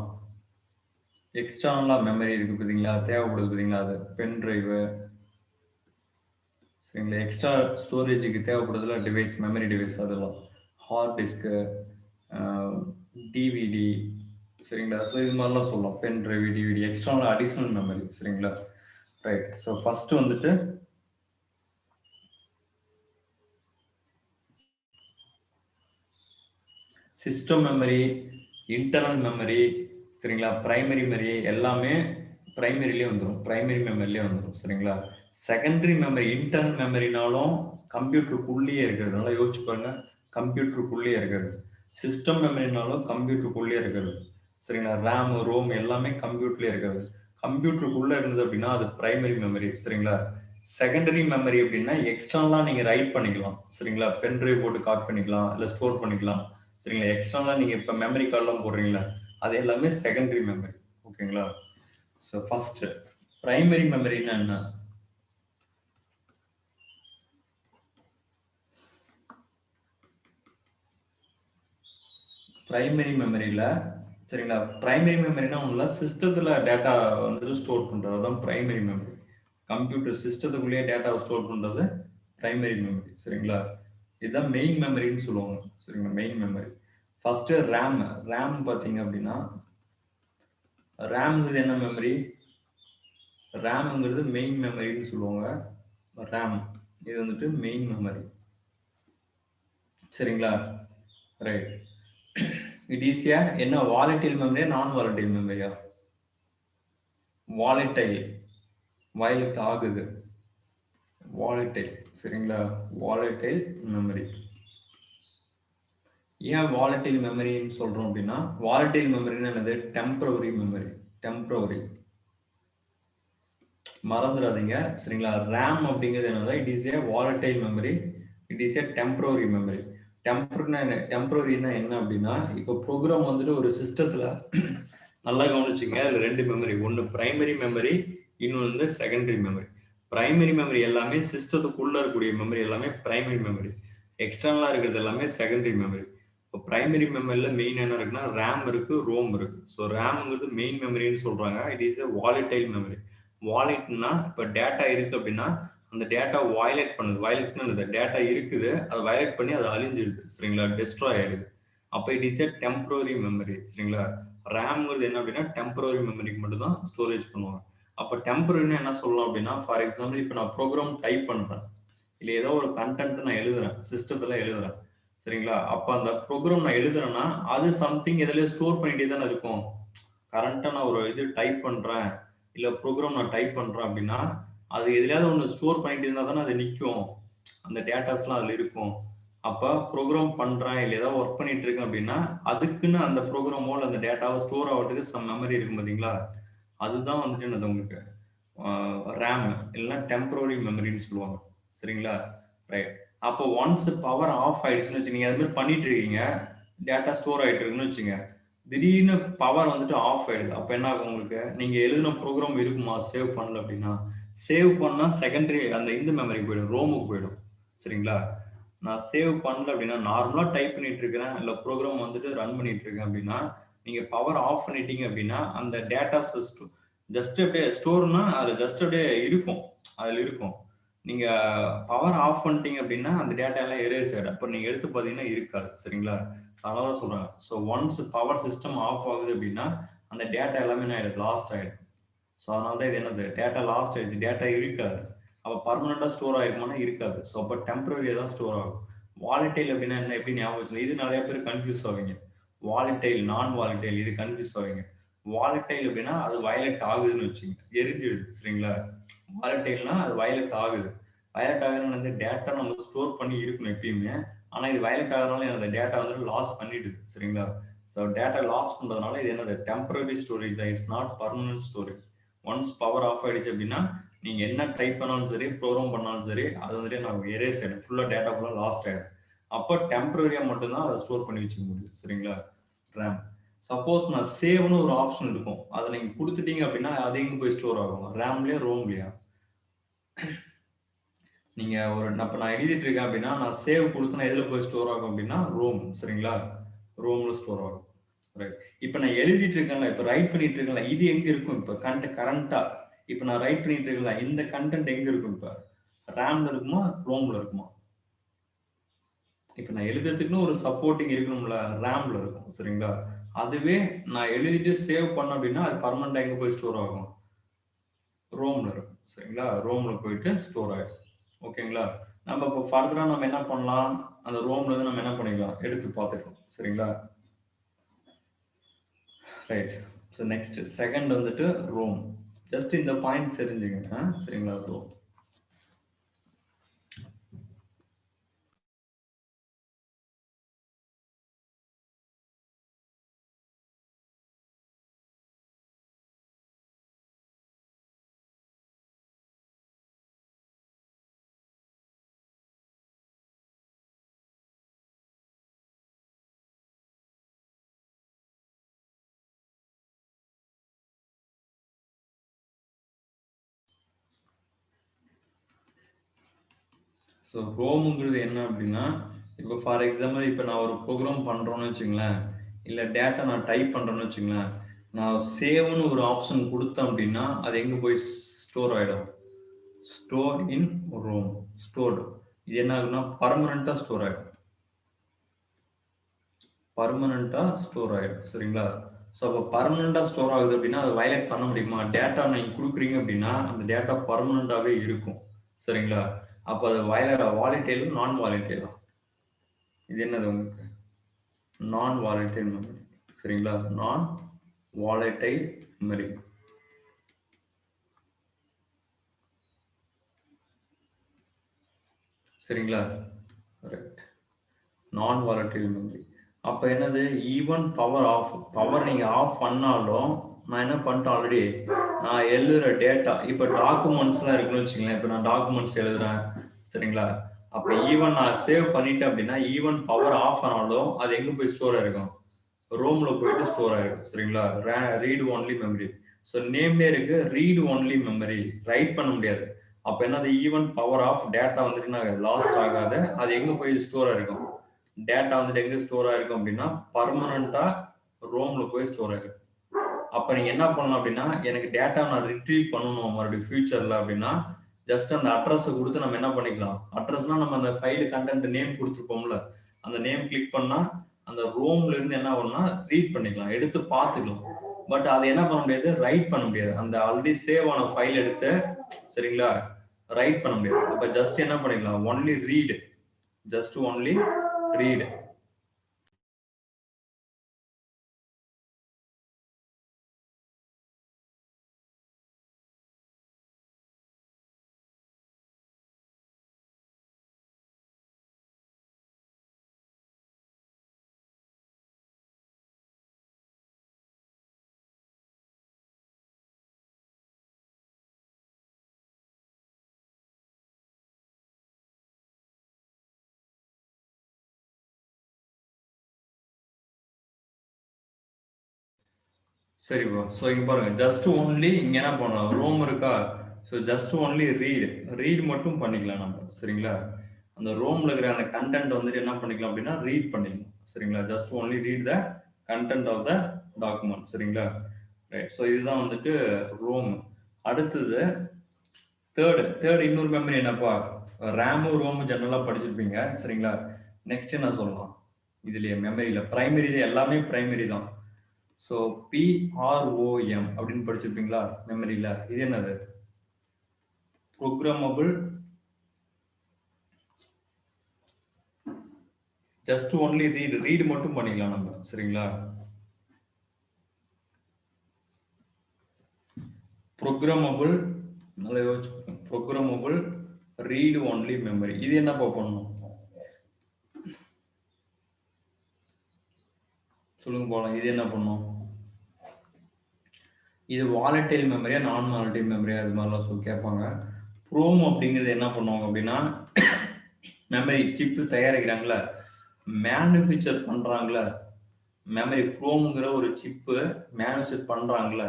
எக்ஸ்டர்னலா மெமரி இருக்கு பார்த்தீங்களா? தேவைப்படுது பார்த்தீங்களா? அது பென் டிரைவு, சரிங்களா? எக்ஸ்ட்ரா ஸ்டோரேஜுக்கு தேவைப்படுதுல டிவைஸ், மெமரி டிவைஸ் அதெல்லாம். ஹார்ட் டிஸ்க்கு, டிவிடி, சரிங்களா? ஸோ இது மாதிரிலாம் சொல்லலாம். Pen drive, DVD, external additional memory. சரிங்களா? ரைட். ஸோ ஃபர்ஸ்ட் வந்துட்டு சிஸ்டம் மெமரி, இன்டர்னல் மெமரி, சரிங்களா? பிரைமரி மெமரி எல்லாமே பிரைமரியிலே வந்துடும், பிரைமரி மெமரியிலே வந்துடும். சரிங்களா? செகண்டரி மெமரி, இன்டர்னல் மெமரினாலும் கம்ப்யூட்டருக்குள்ளேயே இருக்கிறது. நல்லா யோசிச்சு பாருங்க, கம்ப்யூட்டருக்குள்ளேயே இருக்கிறது. சிஸ்டம் மெமரினாலும் கம்ப்யூட்டருக்குள்ளேயே இருக்கிறது. சரிங்களா? ரேம், ரோம் எல்லாமே கம்ப்யூட்டர்லேயே இருக்கிறது. கம்ப்யூட்டருக்குள்ள இருந்தது அப்படின்னா அது பிரைமரி மெமரி. சரிங்களா? செகண்டரி மெமரி அப்படின்னா எக்ஸ்டர்னலா நீங்க ரைட் பண்ணிக்கலாம். சரிங்களா? பென் டிரைவ் போட்டு காப்பி பண்ணிக்கலாம், இல்லை ஸ்டோர் பண்ணிக்கலாம். சரிங்களா? எக்ஸ்டர்னலா நீங்க இப்ப மெமரி கார்டெல்லாம் போடுறீங்களா, அது எல்லாமே செகண்டரி மெமரி. ஓகேங்களா? ஸோ ஃபர்ஸ்ட் பிரைமரி மெமரினா என்ன? பிரைமரி மெமரியில, சரிங்களா? பிரைமரி மெமரினா உள்ள சிஸ்டத்துல டேட்டா வந்து ஸ்டோர் பண்றது தான் பிரைமரி மெமரி. கம்ப்யூட்டர் சிஸ்டத்துக்குள்ளேயே டேட்டாவை ஸ்டோர் பண்றது பிரைமரி மெமரி. சரிங்களா? இதுதான் மெயின் மெமரின்னு சொல்லுவாங்க. சரிங்களா? Main memory. First RAM. RAM பாத்தீங்க அப்படின்னா, ரேம்ங்கிறது என்ன மெமரி? ரேம்ங்கிறது மெயின் மெமரின்னு சொல்லுவாங்க. ரேம் இது வந்துட்டு மெயின் மெமரி. சரிங்களா? ரைட். இட் இஸ் ஏ என்ன, வாலட்டைல் மெமரியா, நான் வாலட்டைல் மெமரியா? வாலட்டைல். வயலட் ஆகுது. வாலட்டைல். சரிங்களா? Volatile memory. ஏன் வாலட்டைல் மெமரின்னு சொல்றோம் அப்படின்னா, வாலட்டைல் மெமரின்னா என்னது? Temporary memory. டெம்பரவரி. மறந்துடாதீங்க. சரிங்களா? ரேம் அப்படிங்கிறது என்னது? It is a volatile memory. It is a temporary memory. டெம்பரரினா என்ன அப்படின்னா, இப்போ ப்ரோக்ராம் வந்துட்டு ஒரு சிஸ்டத்துல நல்லா கவனிச்சுங்க. அதுல ரெண்டு மெமரி, ஒன்னு பிரைமரி மெமரி, இன்னொன்று வந்து செகண்டரி மெமரி. பிரைமரி மெமரி எல்லாமே சிஸ்டத்துக்குள்ள இருக்கக்கூடிய மெமரி எல்லாமே பிரைமரி மெமரி. எக்ஸ்டர்னலா இருக்கிறது எல்லாமே செகண்டரி மெமரி. இப்போ பிரைமரி மெமரியில மெயின் என்ன இருக்குன்னா, ரேம் இருக்கு, ரோம் இருக்கு. ஸோ ரேம்ங்கிறது மெயின் மெமரின்னு சொல்றாங்க. It is a volatile memory. வாலெட்னா இப்போ டேட்டா இருக்கு அப்படின்னா அந்த டேட்டா வயலேட் பண்ணுது. வயலேட்னா இந்த டேட்டா இருக்குது, அது வயலேட் பண்ணி அது அழிஞ்சிடுது. சரிங்களா? டெஸ்ட்ராய் ஆயிடுது. அப்ப it is a temporary memory. சரிங்களா? ரேம்ங்கிறது என்ன அப்படின்னா, டெம்பரரி மெமரிக்கு மட்டும் தான் ஸ்டோரேஜ் பண்ணுவாங்க. அப்ப டெம்பரரின்னா என்ன சொல்லலாம் அப்படின்னா, ஃபார் எக்ஸாம்பிள் இப்ப நான் ப்ரோகிராம் டைப் பண்றேன். இல்ல ஏதோ ஒரு கன்டென்ட் நான் எழுதுறேன். சிஸ்டத்துல எழுதுறேன். சரிங்களா? அப்ப அந்த ப்ரோகிராம் நான் எழுதுறேன்னா, அது சம்திங் எதுலயோ ஸ்டோர் பண்ணிட்டே தானே இருக்கும். கரண்ட்டா நான் ஒரு இது டைப் பண்றேன், இல்ல ப்ரோகிராம் நான் டைப் பண்றேன் அப்படின்னா, அது எதுலயாவது ஒண்ணு ஸ்டோர் பண்ணிட்டு இருந்தா தானே அது நிக்கும். அந்த டேட்டாஸ்லாம் அதுல இருக்கும். அப்ப ப்ரோகிராம் பண்றேன், இல்ல ஏதாவது ஒர்க் பண்ணிட்டு இருக்கேன் அப்படின்னா, அதுக்குன்னு அந்த ப்ரோகிராமோ இல்ல அந்த டேட்டாவோ ஸ்டோர் ஆவறதுக்கு சம் மெமரி இருக்கும் பார்த்தீங்களா? அதுதான் வந்துட்டு என்னது உங்களுக்கு ரேம் இல்லைன்னா டெம்பரரி மெமரின்னு சொல்லுவாங்க. சரிங்களா? ரைட். அப்போ ஒன்ஸ் பவர் ஆஃப் ஆயிடுச்சுன்னு வச்சு நீங்க அது மாதிரி பண்ணிட்டு இருக்கீங்க, டேட்டா ஸ்டோர் ஆயிட்டு இருக்குன்னு வச்சுங்க. திடீர்னு பவர் வந்துட்டு ஆஃப் ஆயிடுது. அப்ப என்ன ஆகும் உங்களுக்கு? நீங்க எழுதின ப்ரோகிராம் இருக்குமா? சேவ் பண்ணல அப்படின்னா, சேவ் பண்ணா செகண்டரி அந்த இந்த மெமரிக்கு போயிடும். ரோமுக்கு போயிடும். சரிங்களா? நான் சேவ் பண்ணல அப்படின்னா, நார்மலா டைப் பண்ணிட்டு இருக்கிறேன், இல்ல ப்ரோகிராம் வந்துட்டு ரன் பண்ணிட்டு இருக்கேன் அப்படின்னா, நீங்க பவர் ஆஃப் பண்ணிட்டீங்க அப்படின்னா, அந்த டேட்டாஸ் ஜஸ்ட் அப்படியே ஸ்டோர்னா அது ஜஸ்ட் அப்படியே இருக்கும். அதுல இருக்கும். நீங்க பவர் ஆஃப் பண்ணிட்டீங்க அப்படின்னா, அந்த டேட்டா எல்லாம் எரேஸ் ஆயிடும். அப்ப நீங்க எடுத்து பார்த்தீங்கன்னா இருக்காது. சரிங்களா? அதனால தான் சொல்றேன். So once power system off ஆகுது அப்படின்னா, அந்த டேட்டா எல்லாமே என்ன ஆயிடும்? லாஸ்ட் ஆயிடும். ஸோ அதனால தான் இது என்னது? டேட்டா லாஸ்ட் ஆயிடுச்சு. டேட்டா இருக்காது. அப்ப பெர்மனன்ட்டா ஸ்டோர் ஆயிருக்குமானா இருக்காது. ஸோ அப்ப டெம்பரரியா தான் ஸ்டோர் ஆகும். வாலடைல் அப்படின்னா என்ன? எப்படி ஞாபகம் வச்சுக்கணும்? இது நெறைய பேர் கன்ஃப்யூஸ் ஆவீங்க. வாலடைல், நான் வாலடைல் இது கன்ஃப்யூஸ் ஆவீங்க. வாலடைல் அப்படின்னா அது வயலட் ஆகுதுன்னு வச்சுக்கங்க. எரிஞ்சிடுது. சரிங்களா? வாலடைல்னா அது வயலட் ஆகுது. வயலட் ஆகுதுன்னா வந்து டேட்டா நம்ம ஸ்டோர் பண்ணி இருக்கணும் எப்பயுமே. ஆனா இது வயலட் ஆகுறதுனால அந்த டேட்டா வந்து லாஸ் பண்ணிடுது. சரிங்களா? ஸோ டேட்டா லாஸ் பண்றதுனால இது என்னது? டெம்பரரி ஸ்டோரேஜ் தான். It's not permanent storage. Once power off ஆயிடுச்சு அப்படின்னா, நீங்க என்ன டைப் பண்ணாலும் சரி, ப்ரோகிராம் பண்ணாலும் சரி, அது வந்துட்டு நமக்கு எரேஸ் ஆயிடும். ஃபுல்லா டேட்டா ஃபுல்லா லாஸ்ட் ஆயிடும். அப்ப டெம்பரரியா மட்டும் தான் அத ஸ்டோர் பண்ணி வச்சுக்க முடியும். சரிங்களா? ரேம். சப்போஸ் நான் சேவ்ன்னு ஒரு ஆப்ஷன் இருக்கும். அத நீங்க குடுத்துட்டீங்க அப்படின்னா, அது எங்க போய் ஸ்டோர் ஆகும்? ரேம்லயா? ரோம்லயா? நீங்க இப்ப நான் எழுதிட்டு இருக்கேன் அப்படின்னா, நான் சேவ் குடுத்தேன்னா எதுல போய் ஸ்டோர் ஆகும் அப்படின்னா, ரோம். சரிங்களா? ரோம்ல ஸ்டோர் ஆகும். ரைட். இப்ப நான் எழுதிட்டு இருக்கேன்ல, இப்ப ரைட் பண்ணிட்டு இருக்கேன்ல, இது எங்க இருக்கும் இப்ப? கரண்ட்டா இப்ப நான் ரைட் பண்ணிட்டு இருக்கேன்ல, இந்த கன்டென்ட் எங்க இருக்கும் இப்ப? ரேம்ல இருக்குமா? ரோம்ல இருக்குமா? இப்ப நான் எழுதுறதுக்குன்னு ஒரு சப்போர்ட்டிங் இருக்கணும்ல, ரேம்ல இருக்கும். சரிங்களா? அதுவே நான் எழுதிட்டு சேவ் பண்ணேன் அப்படின்னா, அது பெர்மனன்ட்டா எங்க போய் ஸ்டோர் ஆகும்? ரோம்ல இருக்கும். சரிங்களா? ரோம்ல போயிட்டு ஸ்டோர் ஆயிடும். ஓகேங்களா? நம்ம இப்போ ஃபர்தரா நம்ம என்ன பண்ணலாம்? அந்த ரோம்ல இருந்து நம்ம என்ன பண்ணிக்கலாம்? எடுத்து பார்த்துக்கலாம். சரிங்களா? ரைட். ஸோ நெக்ஸ்ட் செகண்ட் வந்துட்டு ரோம். ஜஸ்ட் இந்த பாயிண்ட் தெரிஞ்சுக்கங்க. சரிங்களா? ரோம். ஸோ ரோமுங்கிறது என்ன அப்படின்னா, இப்போ ஃபார் எக்ஸாம்பிள் இப்போ நான் ஒரு ப்ரோக்ராம் பண்றோம்னு வச்சுங்களேன், இல்ல டேட்டா நான் டைப் பண்றேன்னு வச்சுங்களேன், நான் சேவ்ன்னு ஒரு ஆப்ஷன் குடுத்தேன் அப்படின்னா, அது எங்க போய் ஸ்டோர் ஆயிடும்? Store in ROM. ஸ்டோர்டு. இது என்ன ஆகும்னா பெர்மனன்ட்டா ஸ்டோர் ஆயிடும். பெர்மனன்ட்டா ஸ்டோர் ஆயிடும். சரிங்களா? ஸோ அப்போ பெர்மனன்ட்டா ஸ்டோர் ஆகுது அப்படின்னா, அத வயலேட் பண்ண முடியுமா? டேட்டா நீங்க குடுக்குறீங்க அப்படின்னா, அந்த டேட்டா பெர்மனன்ட்டாவே இருக்கும். சரிங்களா? அப்ப அது வாலடைலும், நான் வாலடைலா? இது என்னது உங்களுக்கு? நான் வாலடைல் மெமரி. சரிங்களா? Non volatile memory. சரிங்களா? கரெக்ட். Non volatile memory. அப்ப என்னது? Even power off. பவர் நீங்க ஆஃப் பண்ணாலும், நான் என்ன பண்ணிட்டேன் ஆல்ரெடி, நான் எழுதுற டேட்டா இப்ப டாக்குமெண்ட்ஸ்லாம் இருக்குன்னு வச்சுக்கங்களேன். இப்ப நான் டாக்குமெண்ட்ஸ் எழுதுறேன். சரிங்களா? அப்ப ஈவன் நான் சேவ் பண்ணிட்டேன் அப்படின்னா, ஈவன் பவர் ஆஃப் ஆனாலும், அது எங்க போய் ஸ்டோர் ஆயிருக்கும்? ரோம்ல போயிட்டு ஸ்டோர் ஆயிடும். சரிங்களா? Read only memory. ஸோ நேம்லயே இருக்கு ரீட் ஒன்லி மெமரி. ரைட் பண்ண முடியாது. அப்ப என்னது? ஈவன் பவர் ஆஃப் டேட்டா வந்துட்டு நான் லாஸ்ட் ஆகாத அது எங்க போய் ஸ்டோர் ஆயிருக்கும்? டேட்டா வந்துட்டு எங்க ஸ்டோர் ஆயிருக்கும் அப்படின்னா, பர்மனண்டா ரோம்ல போய் ஸ்டோர் ஆயிருக்கும். அப்ப நீங்க என்ன பண்ணலாம் அப்படின்னா, எனக்கு டேட்டா நான் ரிட்ரீவ் பண்ணணும் மறுபடியும் ஃபியூச்சர்ல அப்படின்னா, ஜஸ்ட் அந்த அட்ரஸை கொடுத்து நம்ம என்ன பண்ணிக்கலாம், அட்ரஸ்னா நம்ம அந்த ஃபைல் கண்டென்ட் நேம் கொடுத்துருப்போம்ல, அந்த நேம் கிளிக் பண்ணா அந்த ரோம்ல இருந்து என்ன பண்ணா ரீட் பண்ணிக்கலாம், எடுத்து பார்த்துக்கலாம். பட் அது என்ன பண்ண முடியாது, ரைட் பண்ண முடியாது. அந்த ஆல்ரெடி சேவ் ஆன ஃபைல் எடுத்து சரிங்களா ரைட் பண்ண முடியாது. அப்ப ஜஸ்ட் என்ன பண்ணிக்கலாம், only read, just only read. சரிப்பா. ஸோ இங்க பாருங்க, ஜஸ்ட் ஒன்லி இங்க என்ன பண்ணலாம், ரோம் இருக்கா, so just only read, read மட்டும் பண்ணிக்கலாம் நம்ம சரிங்களா. அந்த ரோம்ல இருக்கிற அந்த கண்டென்ட் வந்துட்டு என்ன பண்ணிக்கலாம் அப்படின்னா ரீட் பண்ணிக்கலாம் சரிங்களா. Just only read the content of the document சரிங்களா. ரைட். ஸோ இதுதான் வந்துட்டு ரோம். அடுத்தது தேர்ட் இன்னொரு மெமரி என்னப்பா, ரேமும் ரோமும் ஜெனரலா படிச்சிருப்பீங்க சரிங்களா. நெக்ஸ்ட் என்ன சொல்லலாம், இதுலயே மெமரியில பிரைமரி எல்லாமே பிரைமரி தான். ஸோ பிஆர்ஓஎம் அப்படின்னு படிச்சிருப்பீங்களா மெமரியில. இது என்னது, programmable, just only read, read மட்டும் பண்ணிக்கலாம் நம்ம சரிங்களா. ப்ரோக்ராமபிள், நல்லா யோசிச்சு, ப்ரோக்ராமபிள் ரீட் ஒன்லி மெமரி. இது என்னப்பா பண்ணணும் சொல்லுங்க போலாம், இது என்ன பண்ணும், இது வாலட்டைல் மெமரியா நான் வாலட்டைல் மெமரியா அது மாதிரிலாம் சொல்லி கேட்பாங்க. ப்ரோம் அப்படிங்கிறது என்ன பண்ணுவாங்க அப்படின்னா, மெமரி சிப்பு தயாரிக்கிறாங்களா, மேனுஃபேக்சர் பண்றாங்களா, மெமரி ப்ரோம்ங்கிற ஒரு சிப்பு மேனுஃபேக்சர் பண்றாங்களா,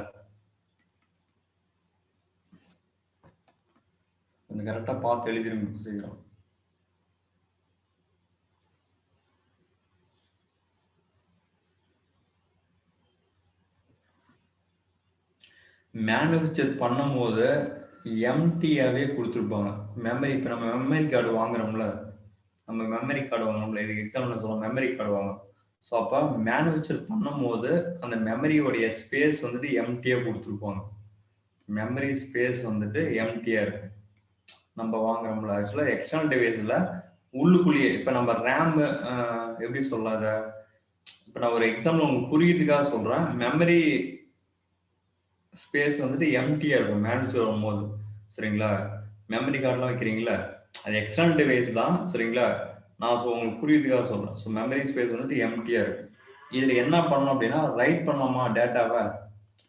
கொஞ்சம் கரெக்டா பார்த்து எழுதிருங்க சீக்கிரம். மேனுஃபேக்சர் பண்ணும் போது எம்டியாவே கொடுத்துருப்பாங்க மெமரி. இப்போ நம்ம மெமரி கார்டு வாங்குறோம்ல, நம்ம மெமரி கார்டு வாங்குறோம்ல, இதுக்கு எக்ஸாம்பிள் சொல்லலாம், மெமரி கார்டு வாங்குறோம். ஸோ அப்போ மேனுஃபேக்சர் பண்ணும் போது அந்த மெமரியோடைய ஸ்பேஸ் வந்துட்டு எம்டியா கொடுத்துருப்பாங்க. மெமரி ஸ்பேஸ் வந்துட்டு எம்டியா இருக்கு நம்ம வாங்குறோம்ல. ஆக்சுவலாக எக்ஸ்டர்னல் டிவைஸில் உள்ளுக்குள்ளேயே இப்போ நம்ம ரேம் எப்படி சொல்லாத, இப்போ நான் ஒரு எக்ஸாம்பிள் உங்களுக்கு புரியுறதுக்காக சொல்கிறேன். மெமரி ஸ்பேஸ் வந்துட்டு எம்டியா இருக்கும் மேனுஃபேக்சர் வரும்போது சரிங்களா. மெமரி கார்டெலாம் வைக்கிறீங்களா, அது எக்ஸ்டர்னல் டிவைஸ் தான் சரிங்களா. நான் உங்களுக்கு புரியுறதுக்காக சொல்கிறேன். ஸோ மெமரி ஸ்பேஸ் வந்துட்டு எம்டியா இருக்கு. இதில் என்ன பண்ணணும் அப்படின்னா ரைட் பண்ணலாமா டேட்டாவை.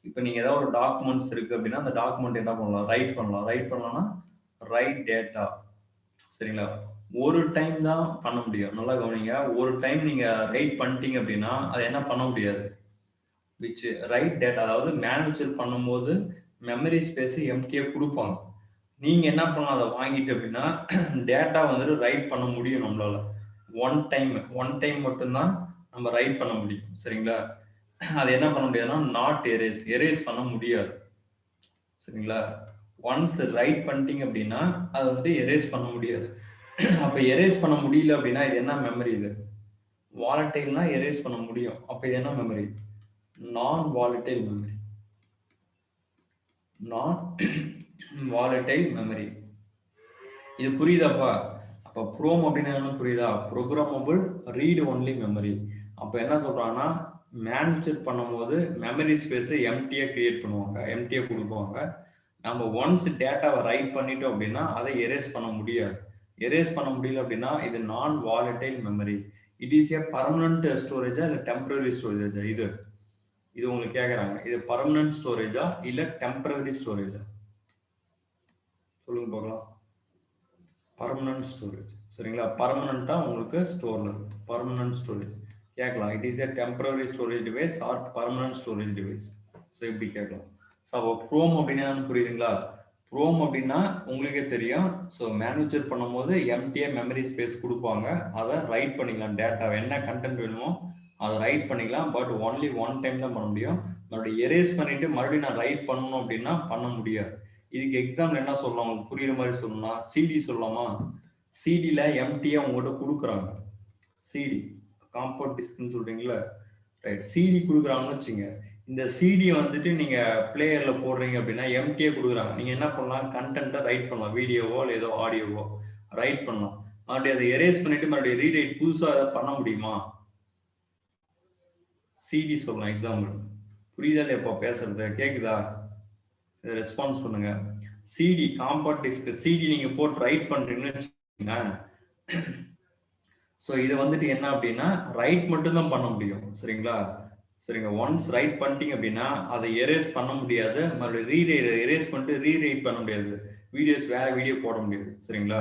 இப்போ நீங்கள் ஏதாவது ஒரு டாக்குமெண்ட்ஸ் இருக்குது அப்படின்னா அந்த டாக்குமெண்ட் என்ன பண்ணலாம், ரைட் பண்ணலாம். ரைட் பண்ணலாம்னா ரைட் டேட்டா சரிங்களா. ஒரு டைம் தான் பண்ண முடியும், நல்லா கவனிங்க. ஒரு டைம் நீங்கள் ரைட் பண்ணிட்டீங்க அப்படின்னா அதை என்ன பண்ண முடியாது, விச் ரைட் டேட்டா, அதாவது மேனுஃபேக்சர் பண்ணும்போது மெமரி ஸ்பேஸ் எம்டியா கொடுப்பாங்க. நீங்க என்ன பண்ணலாம், அதை வாங்கிட்டு அப்படின்னா டேட்டா வந்துட்டு ரைட் பண்ண முடியும் நம்மளால. ஒன் டைம் மட்டும்தான் நம்ம ரைட் பண்ண முடியும் சரிங்களா. அது என்ன பண்ண முடியாதுன்னா நாட் எரேஸ் பண்ண முடியாது சரிங்களா. ஒன்ஸ் ரைட் பண்ணிட்டீங்க அப்படின்னா அதை வந்துட்டு எரேஸ் பண்ண முடியாது. அப்ப எரேஸ் பண்ண முடியல அப்படின்னா இது என்ன மெமரி, இது வாலட்டைல்னா எரேஸ் பண்ண முடியும். அப்ப இது என்ன மெமரி, நான் வாலட்டைல் மெமரி. நான் வாலட்டைல் மெமரி. இது புரியுதாப்பா. அப்ப ப்ரோம் அப்படின்னா என்ன புரியுதா, ப்ரோக்ராமபிள் ரீட் ஒன்லி மெமரி. அப்ப என்ன சொல்றாங்கன்னா மேனுஃபேக்சர் பண்ணும்போது மெமரி ஸ்பேஸ் எம்டியா கிரியேட் பண்ணுவாங்க, எம்டியா கொடுப்பாங்க. நம்ம ஒன்ஸ் டேட்டாவை ரைட் பண்ணிட்டோம் அப்படின்னா அதை எரேஸ் பண்ண முடியாது. எரேஸ் பண்ண முடியல அப்படின்னா இது non volatile memory. It is a permanent ஸ்டோரேஜா இல்லை டெம்பரரி ஸ்டோரேஜா, இது உங்களுக்கு கேட்குறாங்க. இது பர்மனன்ட் ஸ்டோரேஜா இல்லை டெம்பரரி ஸ்டோரேஜா சொல்லுங்க பார்க்கலாம். பர்மனன்ட் ஸ்டோரேஜ் சரிங்களா. பர்மனண்டா உங்களுக்கு ஸ்டோர்ல இருக்கு, பர்மனன்ட் ஸ்டோரேஜ் கேட்கலாம். It is a temporary storage device or permanent storage device. So இப்படி கேட்கலாம். ஸோ அப்போ ப்ரோம் அப்படின்னா புரியுதுங்களா. ப்ரோம் அப்படின்னா உங்களுக்கே தெரியும். ஸோ மேனுஃபேக்சர் பண்ணும்போது எம்டிஏ மெமரி ஸ்பேஸ் கொடுப்பாங்க, அதை ரைட் பண்ணிக்கலாம். டேட்டாவை என்ன கண்டென்ட் வேணுமோ அதை ரைட் பண்ணிக்கலாம். பட் ஒன்லி ஒன் டைம் தான் பண்ண முடியும். மறுபடியும் எரேஸ் பண்ணிட்டு மறுபடியும் நான் ரைட் பண்ணணும் அப்படின்னா பண்ண முடியாது. இதுக்கு எக்ஸாம்பிள் என்ன சொல்லலாம் உங்களுக்கு புரியுற மாதிரி சொல்லணும்னா சிடி சொல்லலாமா? சிடியில் எம்டியாக உங்கள்கிட்ட கொடுக்குறாங்க. சிடி காம்பவுண்ட் டிஸ்க்னு சொல்கிறீங்களா? ரைட், சிடி கொடுக்குறாங்கன்னு வச்சுங்க. இந்த சிடி வந்துட்டு நீங்கள் பிளேயரில் போடுறீங்க அப்படின்னா எம்டியே கொடுக்குறாங்க. நீங்கள் என்ன பண்ணலாம், கண்டென்ட்டை ரைட் பண்ணலாம், வீடியோவோ இல்லை ஏதோ ஆடியோவோ ரைட் பண்ணலாம். மறுபடியும் அதை எரேஸ் பண்ணிட்டு மறுபடியும் ரீரைட் புதுசாக அதை பண்ண முடியுமா? சிடி சொல்லலாம் எக்ஸாம்பிள். புரியுதா இல்லையாப்பா பேசுறது? கேட்குதா? ரெஸ்பான்ஸ் பண்ணுங்க. சிடி காம்பவுண்ட் டிஸ்க் சிடி நீங்கள் போட்டு ரைட் பண்ணுறீங்கன்னு வச்சுக்கோங்க. ஸோ இது வந்துட்டு என்ன அப்படின்னா ரைட் மட்டும்தான் பண்ண முடியும். சரிங்களா? சரிங்க. ஒன்ஸ் ரைட் பண்ணிட்டீங்க அப்படின்னா அதை எரேஸ் பண்ண முடியாது. மறுபடியும் எரேஸ் பண்ணிட்டு ரீரைட் பண்ண முடியாது. வீடியோஸ் வேற வீடியோ போட முடியாது. சரிங்களா?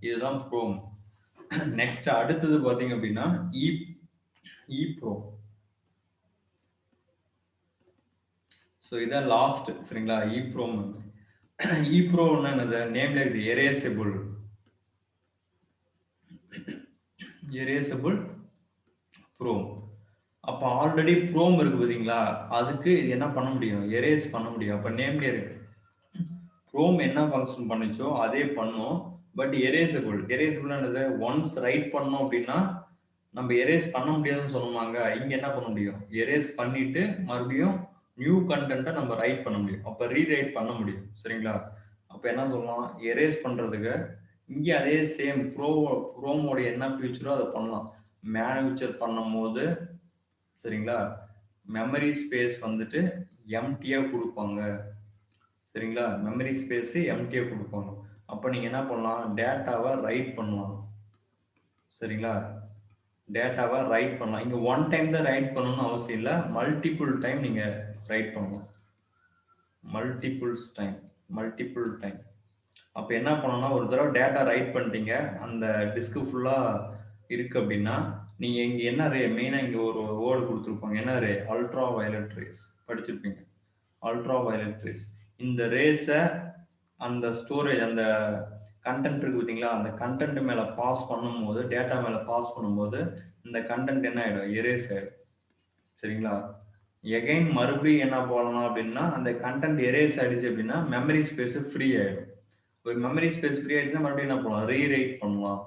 இதுதான் ப்ரோம். நெக்ஸ்ட் அடுத்தது பார்த்தீங்க அப்படின்னா இ ப்ரோ. ஸோ இதான் லாஸ்ட். சரிங்களா? இ ப்ரோம். இ ப்ரோன்னா என்னது? நேம்ல இருக்குது எரேசபிள். Erasable from. அப்போ ஆல்ரெடி ப்ரோம் இருக்கு பார்த்தீங்களா, அதுக்கு இது என்ன பண்ண முடியும், எரேஸ் பண்ண முடியும். அப்போ நேம்லேயே இருக்கு ப்ரோம் என்ன ஃபங்க்ஷன் பண்ணிச்சோ அதே பண்ணும். But erasable. எரேசபிள்ன்றது ஒன்ஸ் ரைட் பண்ணோம் அப்படின்னா நம்ம எரேஸ் பண்ண முடியாதுன்னு சொன்னாங்க. இங்க என்ன பண்ண முடியும், எரேஸ் பண்ணிட்டு மறுபடியும் நியூ கண்டென்ட்டை நம்ம ரைட் பண்ண முடியும். அப்போ ரீரைட் பண்ண முடியும். சரிங்களா? அப்போ என்ன சொல்லலாம், எரேஸ் பண்றதுக்கு இங்கே அதே சேம் ப்ரோமோட என்ன ஃபியூச்சரோ அதை பண்ணலாம். மேனுஃபேக்சர் பண்ணும் போது சரிங்களா, மெமரி ஸ்பேஸ் வந்துட்டு எம்டியா கொடுப்பாங்க. சரிங்களா? மெமரி ஸ்பேஸ் எம்டியா கொடுப்பாங்க. அப்போ நீங்க என்ன பண்ணலாம், டேட்டாவை ரைட் பண்ணலாம். சரிங்களா? டேட்டாவை ரைட் பண்ணலாம். இங்க ஒன் டைம் தான் ரைட் பண்ணணும்னு அவசியம் இல்லை, மல்டிபிள் டைம் நீங்க ரைட் பண்ணலாம். Multiple time. அப்போ என்ன பண்ணணும்னா, ஒரு தடவை டேட்டா ரைட் பண்ணிட்டீங்க, அந்த டிஸ்க் ஃபுல்லா இருக்கு அப்படின்னா நீங்க இங்க என்ன ரே மெயினா இங்க ஒரு வேர்டு கொடுத்துருப்பாங்க. என்ன ரே? Ultra violet rays. படிச்சிருப்பீங்க, அல்ட்ரா வயலட் ரேஸ். இந்த ரேஸை அந்த ஸ்டோரேஜ் அந்த கண்டென்ட் இருக்கு பார்த்தீங்களா, அந்த கண்டென்ட் மேல பாஸ் பண்ணும்போது, டேட்டா மேல பாஸ் பண்ணும்போது இந்த கண்டென்ட் என்ன ஆயிடும், எரேஸ் ஆயிடும். சரிங்களா? எகைன் மறுபடியும் என்ன போடலாம் அப்படின்னா, அந்த கண்டென்ட் எரேஸ் ஆயிடுச்சு அப்படின்னா மெமரி ஸ்பேஸ் ஃப்ரீ ஆயிடும். ஒரு மெமரி ஸ்பேஸ் ஃப்ரீ ஆயிடுச்சுன்னா மறுபடியும் என்ன பண்ணலாம், ரீரைட் பண்ணலாம்.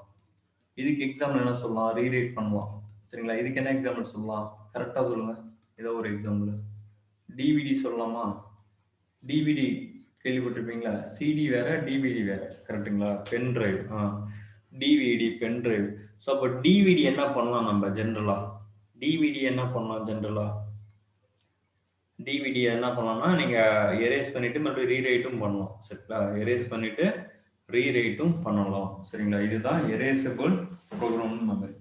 இதுக்கு எக்ஸாம்பிள் என்ன சொல்லலாம், ரீரைட் பண்ணலாம். சரிங்களா? இதுக்கு என்ன எக்ஸாம்பிள் சொல்லலாம், கரெக்டா சொல்லுங்க. ஏதோ ஒரு எக்ஸாம்பிள். டிவிடி சொல்லலாமா? டிவிடி கேள்விப்பட்டிருப்பீங்களா? சிடி வேற, டிவிடி வேற. கரெக்டுங்களா? Pen drive. DVD pen drive. So அப்போ டிவிடி என்ன பண்ணலாம் நம்ம ஜென்ரலா? டிவிடி என்ன பண்ணலாம் ஜென்ரலா? டிவிடி என்ன பண்ணலாம்னா நீங்க எரேஸ் பண்ணிட்டு மறுபடியும் ரீரைட்டும் பண்ணலாம். சரிங்களா? எரேஸ் பண்ணிட்டு ரீரைட்டும் பண்ணலாம். சரிங்களா? இதுதான் எரேசபிள் ப்ரோக்ராம் மெமரி.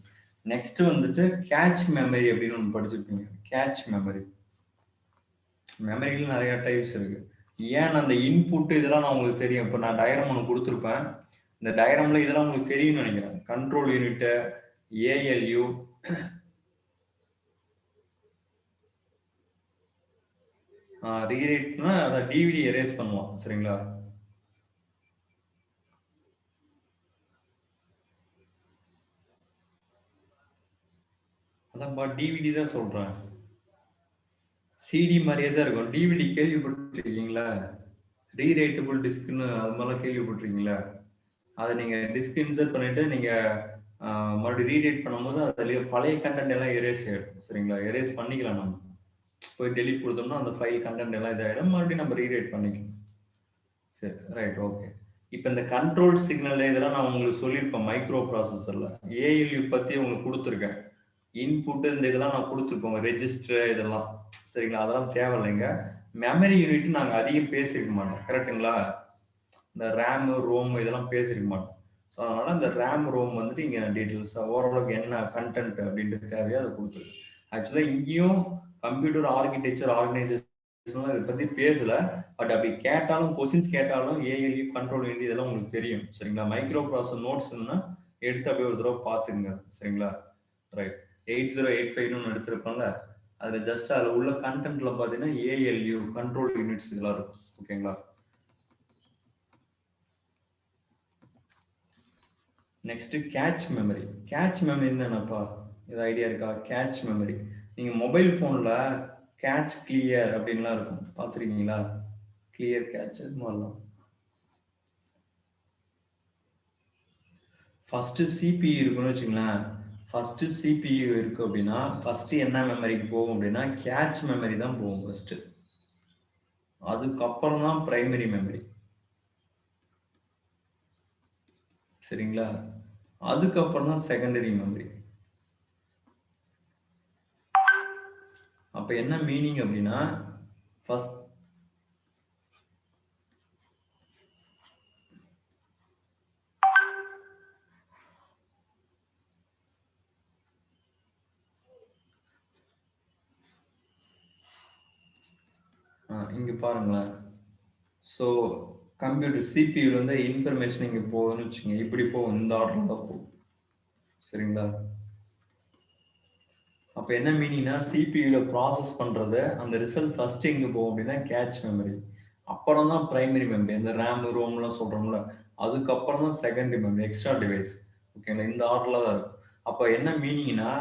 நெக்ஸ்ட் வந்துட்டு கேட்ச் மெமரி அப்படின்னு ஒன்று படிச்சிருப்பீங்க. Cache memory. மெமரியில் நிறைய டைப்ஸ் இருக்கு. ஏன் அந்த இன்புட் இதெல்லாம் நான் உங்களுக்கு தெரியும். இப்போ நான் டயக்ராம் ஒன்று கொடுத்துருப்பேன். இந்த டயக்ராம்ல இதெல்லாம் உங்களுக்கு தெரியும்னு நினைக்கிறேன். கண்ட்ரோல் யூனிட், ஏஎல்யூ, ரீரைட்னா அதை டிவிடி எரேஸ் பண்ணுவோம். சரிங்களா? அதான்ப்பா டிவிடி தான் சொல்றேன். சிடி மாதிரியே தான் இருக்கும். டிவிடி கேள்விப்பட்டிருக்கீங்களா? ரீரைட்டபிள் டிஸ்க்னு அது மாதிரிலாம் கேள்விப்பட்டிருக்கீங்களா? அதை நீங்க டிஸ்க் இன்சர்ட் பண்ணிட்டு நீங்க மறுபடியும் ரீரைட் பண்ணும்போது அதுல பழைய கண்டென்ட் எல்லாம் எரேஸ் ஆயிடும். சரிங்களா? எரேஸ் பண்ணிக்கலாம். நம்ம போய் டெலிட் கொடுத்தோம்னா அந்த ஃபைல் கண்டென்ட் எல்லாம் இதாயிடும். மறுபடியும் நம்ம ரீரைட் பண்ணிக்கலாம். சரி, ரைட், ஓகே. இப்போ இந்த கண்ட்ரோல் சிக்னல் இதெல்லாம் நான் உங்களுக்கு சொல்லியிருப்பேன் மைக்ரோ ப்ராசஸர்ல. ஏஎல்யூ பத்தி உங்களுக்கு கொடுத்துருக்கேன். இன்புட் இந்த இதெல்லாம் நான் கொடுத்துருப்போங்க, ரெஜிஸ்டர் இதெல்லாம். சரிங்களா? அதெல்லாம் தேவையில்லைங்க. மெமரி யூனிட் நாங்கள் அதிகம் பேசியிருக்க மாட்டோம். கரெக்டுங்களா? இந்த ரேமு ரோம் இதெல்லாம் பேசியிருக்க மாட்டோம். ஸோ அதனால இந்த ரேம் ரோம் வந்துட்டு இங்கே டீட்டெயில்ஸ் ஓரளவுக்கு என்ன கண்டென்ட் அப்படின்ட்டு தேவையோ அதை கொடுத்துருக்கு. ஆக்சுவலாக இங்கேயும் கம்ப்யூட்டர் ஆர்கிடெக்சர் ஆர்கனைசேஷன் இதை பற்றி பேசல. பட் அப்படி கேட்டாலும் கொஸ்டின்ஸ் கேட்டாலும் ஏஎல்யூ கண்ட்ரோல் யூனிட் இதெல்லாம் உங்களுக்கு தெரியும். சரிங்களா? மைக்ரோ ப்ராசஸர் நோட்ஸ் எடுத்து அப்படியே ஒரு தடவை பார்த்துங்க. சரிங்களா? ரைட். 8085 எடுத்திருக்கோம்ல, அது ஜஸ்ட் அதில் உள்ள கண்டென்ட்ல பார்த்தீங்கன்னா ஏஎல்யூ கண்ட்ரோல் யூனிட்ஸ் இதெல்லாம் இருக்கும். ஓகேங்களா? Next cache memory. Cache memory என்னப்பா, இது ஐடியா இருக்கா? கேட்ச் மெமரி நீங்க மொபைல் போன்ல கேட்ச் கிளியர் அப்படின்லாம் இருக்கும், பார்த்துருக்கீங்களா? கிளியர் கேட்ச் இது மாதிரிலாம். ஃபர்ஸ்ட் சிபியு இருக்குன்னு வச்சுங்களேன். ஃபர்ஸ்ட் சிபியு இருக்கு அப்படின்னா ஃபர்ஸ்ட் என்ன மெமரிக்கு போகும் அப்படின்னா கேட்ச் மெமரி தான் போகும் ஃபர்ஸ்ட். அதுக்கப்புறம் தான் பிரைமரி மெமரி. சரிங்களா? அதுக்கப்புறம் தான் செகண்டரி மெமரி. அப்ப என்ன மீனிங் அப்படின்னா ஃபர்ஸ்ட் இங்க பாருங்களேன். ஸோ கம்ப்யூட்டர் சிபியூல வந்து இன்ஃபர்மேஷன் இங்க போகுதுன்னு வச்சுக்கோங்க. இப்படி போகும், இந்த ஆர்டர்ல தான் போகும். சரிங்களா? அப்ப என்ன மீனிங்னா சிபியூல ப்ராசஸ் பண்றது அந்த ரிசல்ட் ஃபர்ஸ்ட் எங்க போகும் அப்படின்னா கேட்ச் மெமரி. அப்புறம் தான் பிரைமரி மெமரி, இந்த ரேம் ரோம்லாம் சொல்றோம்ல, அதுக்கப்புறம் தான் செகண்டரி மெமரி, எக்ஸ்ட்ரா டிவைஸ். ஓகேங்களா? இந்த ஆர்டர்ல தான் இருக்கும். அப்ப என்ன மீனிங்னா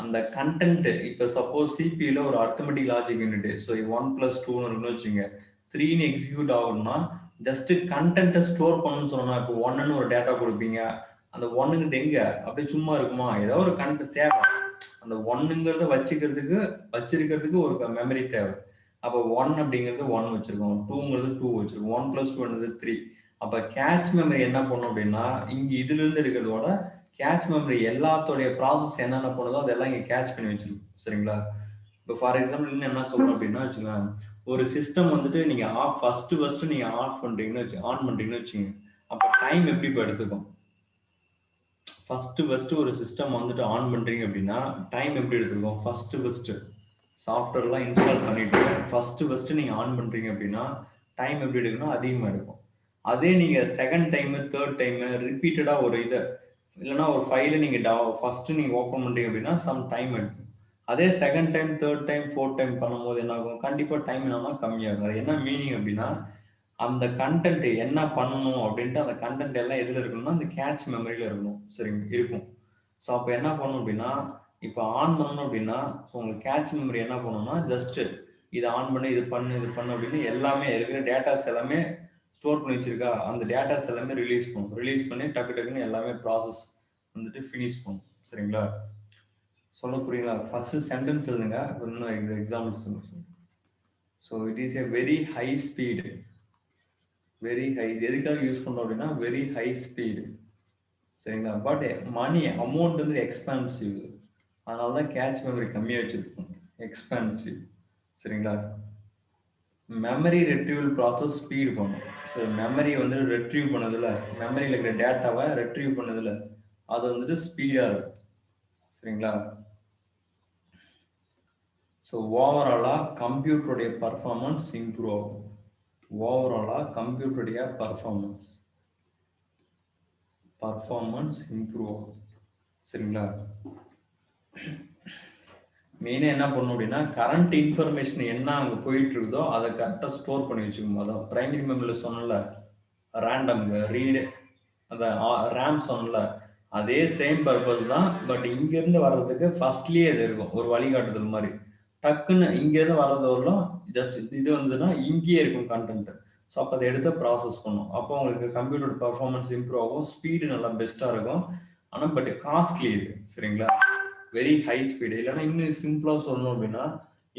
அந்த கண்டென்ட் இப்ப சப்போஸ் சிபியூல ஒரு அரித்மெட்டிக் லாஜிக் யூனிட், ஸோ 1+2 இருக்குன்னு வச்சுங்க, 3ன்னு எக்ஸிக்யூட் ஆகணும்னா ஜஸ்ட் கண்டென்ட்டை ஸ்டோர் பண்ணணும்னு சொன்னா, இப்போ 1ன்னு ஒரு டேட்டா கொடுப்பீங்க, அந்த 1ங்கிறது எங்க அப்படியே சும்மா இருக்குமா? ஏதோ ஒரு கண்டென்ட் தேவை. அந்த ஒன்னுங்கிறத வச்சிருக்கிறதுக்கு ஒரு மெமரி தேவை. அப்போ ஒன் அப்படிங்கிறது ஒன் வச்சிருக்கோம், டூங்கிறது டூ வச்சிருக்கோம், 1+2 என்னது 3. அப்ப கேட்ச் மெமரி என்ன பண்ணும் அப்படின்னா இங்க இதுல இருந்து எடுக்கிறதோட கேட்ச் மெமரி எல்லாத்தோடைய ப்ராசஸ் என்னென்ன பண்ணுதோ அதெல்லாம் இங்க கேட்ச் பண்ணி வச்சிருக்கும். சரிங்களா? இப்போ ஃபார் எக்ஸாம்பிள் இன்னும் என்ன சொல்றோம் அப்படின்னா வச்சுக்கோங்க, ஒரு சிஸ்டம் வந்துட்டு நீங்க ஃபர்ஸ்ட் நீங்க ஆன் பண்றீங்கன்னு வச்சுங்க, அப்ப டைம் எப்படி இப்போ எடுத்துக்கும்? ஃபர்ஸ்ட் ஒரு சிஸ்டம் வந்துட்டு ஆன் பண்றீங்க அப்படின்னா டைம் எப்படி எடுத்துக்கும்? ஃபர்ஸ்ட் சாஃப்ட்வேர்லாம் இன்ஸ்டால் பண்ணிட்டு ஃபர்ஸ்ட் நீங்க ஆன் பண்றீங்க அப்படின்னா டைம் எப்படி எடுக்கணும்? அதிகமா எடுக்கும். அதே நீங்க செகண்ட் டைம், தேர்ட் டைம் ரிப்பீட்டடா ஒரு இதை இல்லைன்னா ஒரு ஃபைலை நீங்க ஃபர்ஸ்ட் நீங்க ஓப்பன் பண்றீங்க அப்படின்னா சம் டைம் எடுக்கும். அதே second time, third time, fourth time பண்ணும்போது என்ன ஆகும்? கண்டிப்பா டைம் என்னன்னா கம்மியாகும். அது என்ன மீனிங் அப்படின்னா அந்த கண்டென்ட் என்ன பண்ணணும் அப்படின்ட்டு அந்த கண்டென்ட் எல்லாம் எதுல இருக்கணும்னா அந்த கேட்ச் மெமரியில இருக்கணும். சரிங்க, இருக்கும். ஸோ அப்போ என்ன பண்ணும் அப்படின்னா இப்போ ஆன் பண்ணணும் அப்படின்னா ஸோ உங்களுக்கு கேட்ச் மெமரி என்ன பண்ணணும்னா ஜஸ்ட் இதை ஆன் பண்ணி இது பண்ணு அப்படின்னு எல்லாமே இருக்கிற டேட்டாஸ் எல்லாமே ஸ்டோர் பண்ணி வச்சிருக்கா, அந்த டேட்டாஸ் எல்லாமே ரிலீஸ் பண்ணும். ரிலீஸ் பண்ணி டக்கு டக்குன்னு எல்லாமே ப்ராசஸ் வந்துட்டு ஃபினிஷ் பண்ணும். சரிங்களா? சொல்ல புரியுங்களா? ஃபர்ஸ்ட் சென்டென்ஸ் எழுதுங்க, இன்னும் எக்ஸாம்பிள் சொல்லுங்க. So it is a very high speed. Very high எதுக்காக யூஸ் பண்ணோம் அப்படின்னா வெரி ஹை ஸ்பீடு. சரிங்களா? பட் மணி அமௌண்ட் வந்து எக்ஸ்பென்சிவ், அதனால தான் கேட்ச் மெமரி கம்மியாக வச்சிருக்கோம். எக்ஸ்பென்சிவ். சரிங்களா? மெமரி ரெட்ரீவல் ப்ராசஸ் ஸ்பீடு பண்ணும். ஸோ மெமரி வந்து ரெட்ரீவ் பண்ணதில், மெமரியில் இருக்கிற டேட்டாவை ரெட்ரீவ் பண்ணதில் அது வந்துட்டு ஸ்பீடாக இருக்கும். சரிங்களா? ஸோ ஓவராலாக கம்ப்யூட்டருடைய பர்ஃபார்மன்ஸ் இம்ப்ரூவ் ஆகும். ஓவராலாக கம்ப்யூட்டருடைய பர்ஃபார்மன்ஸ் இம்ப்ரூவ் ஆகும். சரிங்களா? மெயினாக என்ன பண்ணும் அப்படின்னா கரண்ட் இன்ஃபர்மேஷன் என்ன அங்கே போயிட்டு இருக்குதோ அதை கரெக்டாக ஸ்டோர் பண்ணி வச்சுக்கோங்க. அதான் பிரைமரி மெமரியில் சொன்னல ரேண்டம் ரீடு, அதான் ரேம் சொன்னல, அதே சேம் பர்பஸ் தான். பட் இங்கேருந்து வர்றதுக்கு ஃபர்ஸ்ட்லேயே அது இருக்கும் ஒரு வழிகாட்டுதல் மாதிரி. டக்குன்னு இங்கேருந்து வர்றது வரலாம் ஜஸ்ட் இது வந்ததுன்னா இங்கேயே இருக்கும் கண்டென்ட். ஸோ அப்போ அதை எடுத்து ப்ராசஸ் பண்ணும். அப்போ உங்களுக்கு கம்ப்யூட்டர் பர்ஃபார்மன்ஸ் இம்ப்ரூவ் ஆகும், ஸ்பீடு நல்லா பெஸ்ட்டாக இருக்கும். ஆனால் பட் காஸ்ட்லி இது. சரிங்களா? Very high speed. இல்லைன்னா இன்னும் சிம்பிளா சொல்லணும் அப்படின்னா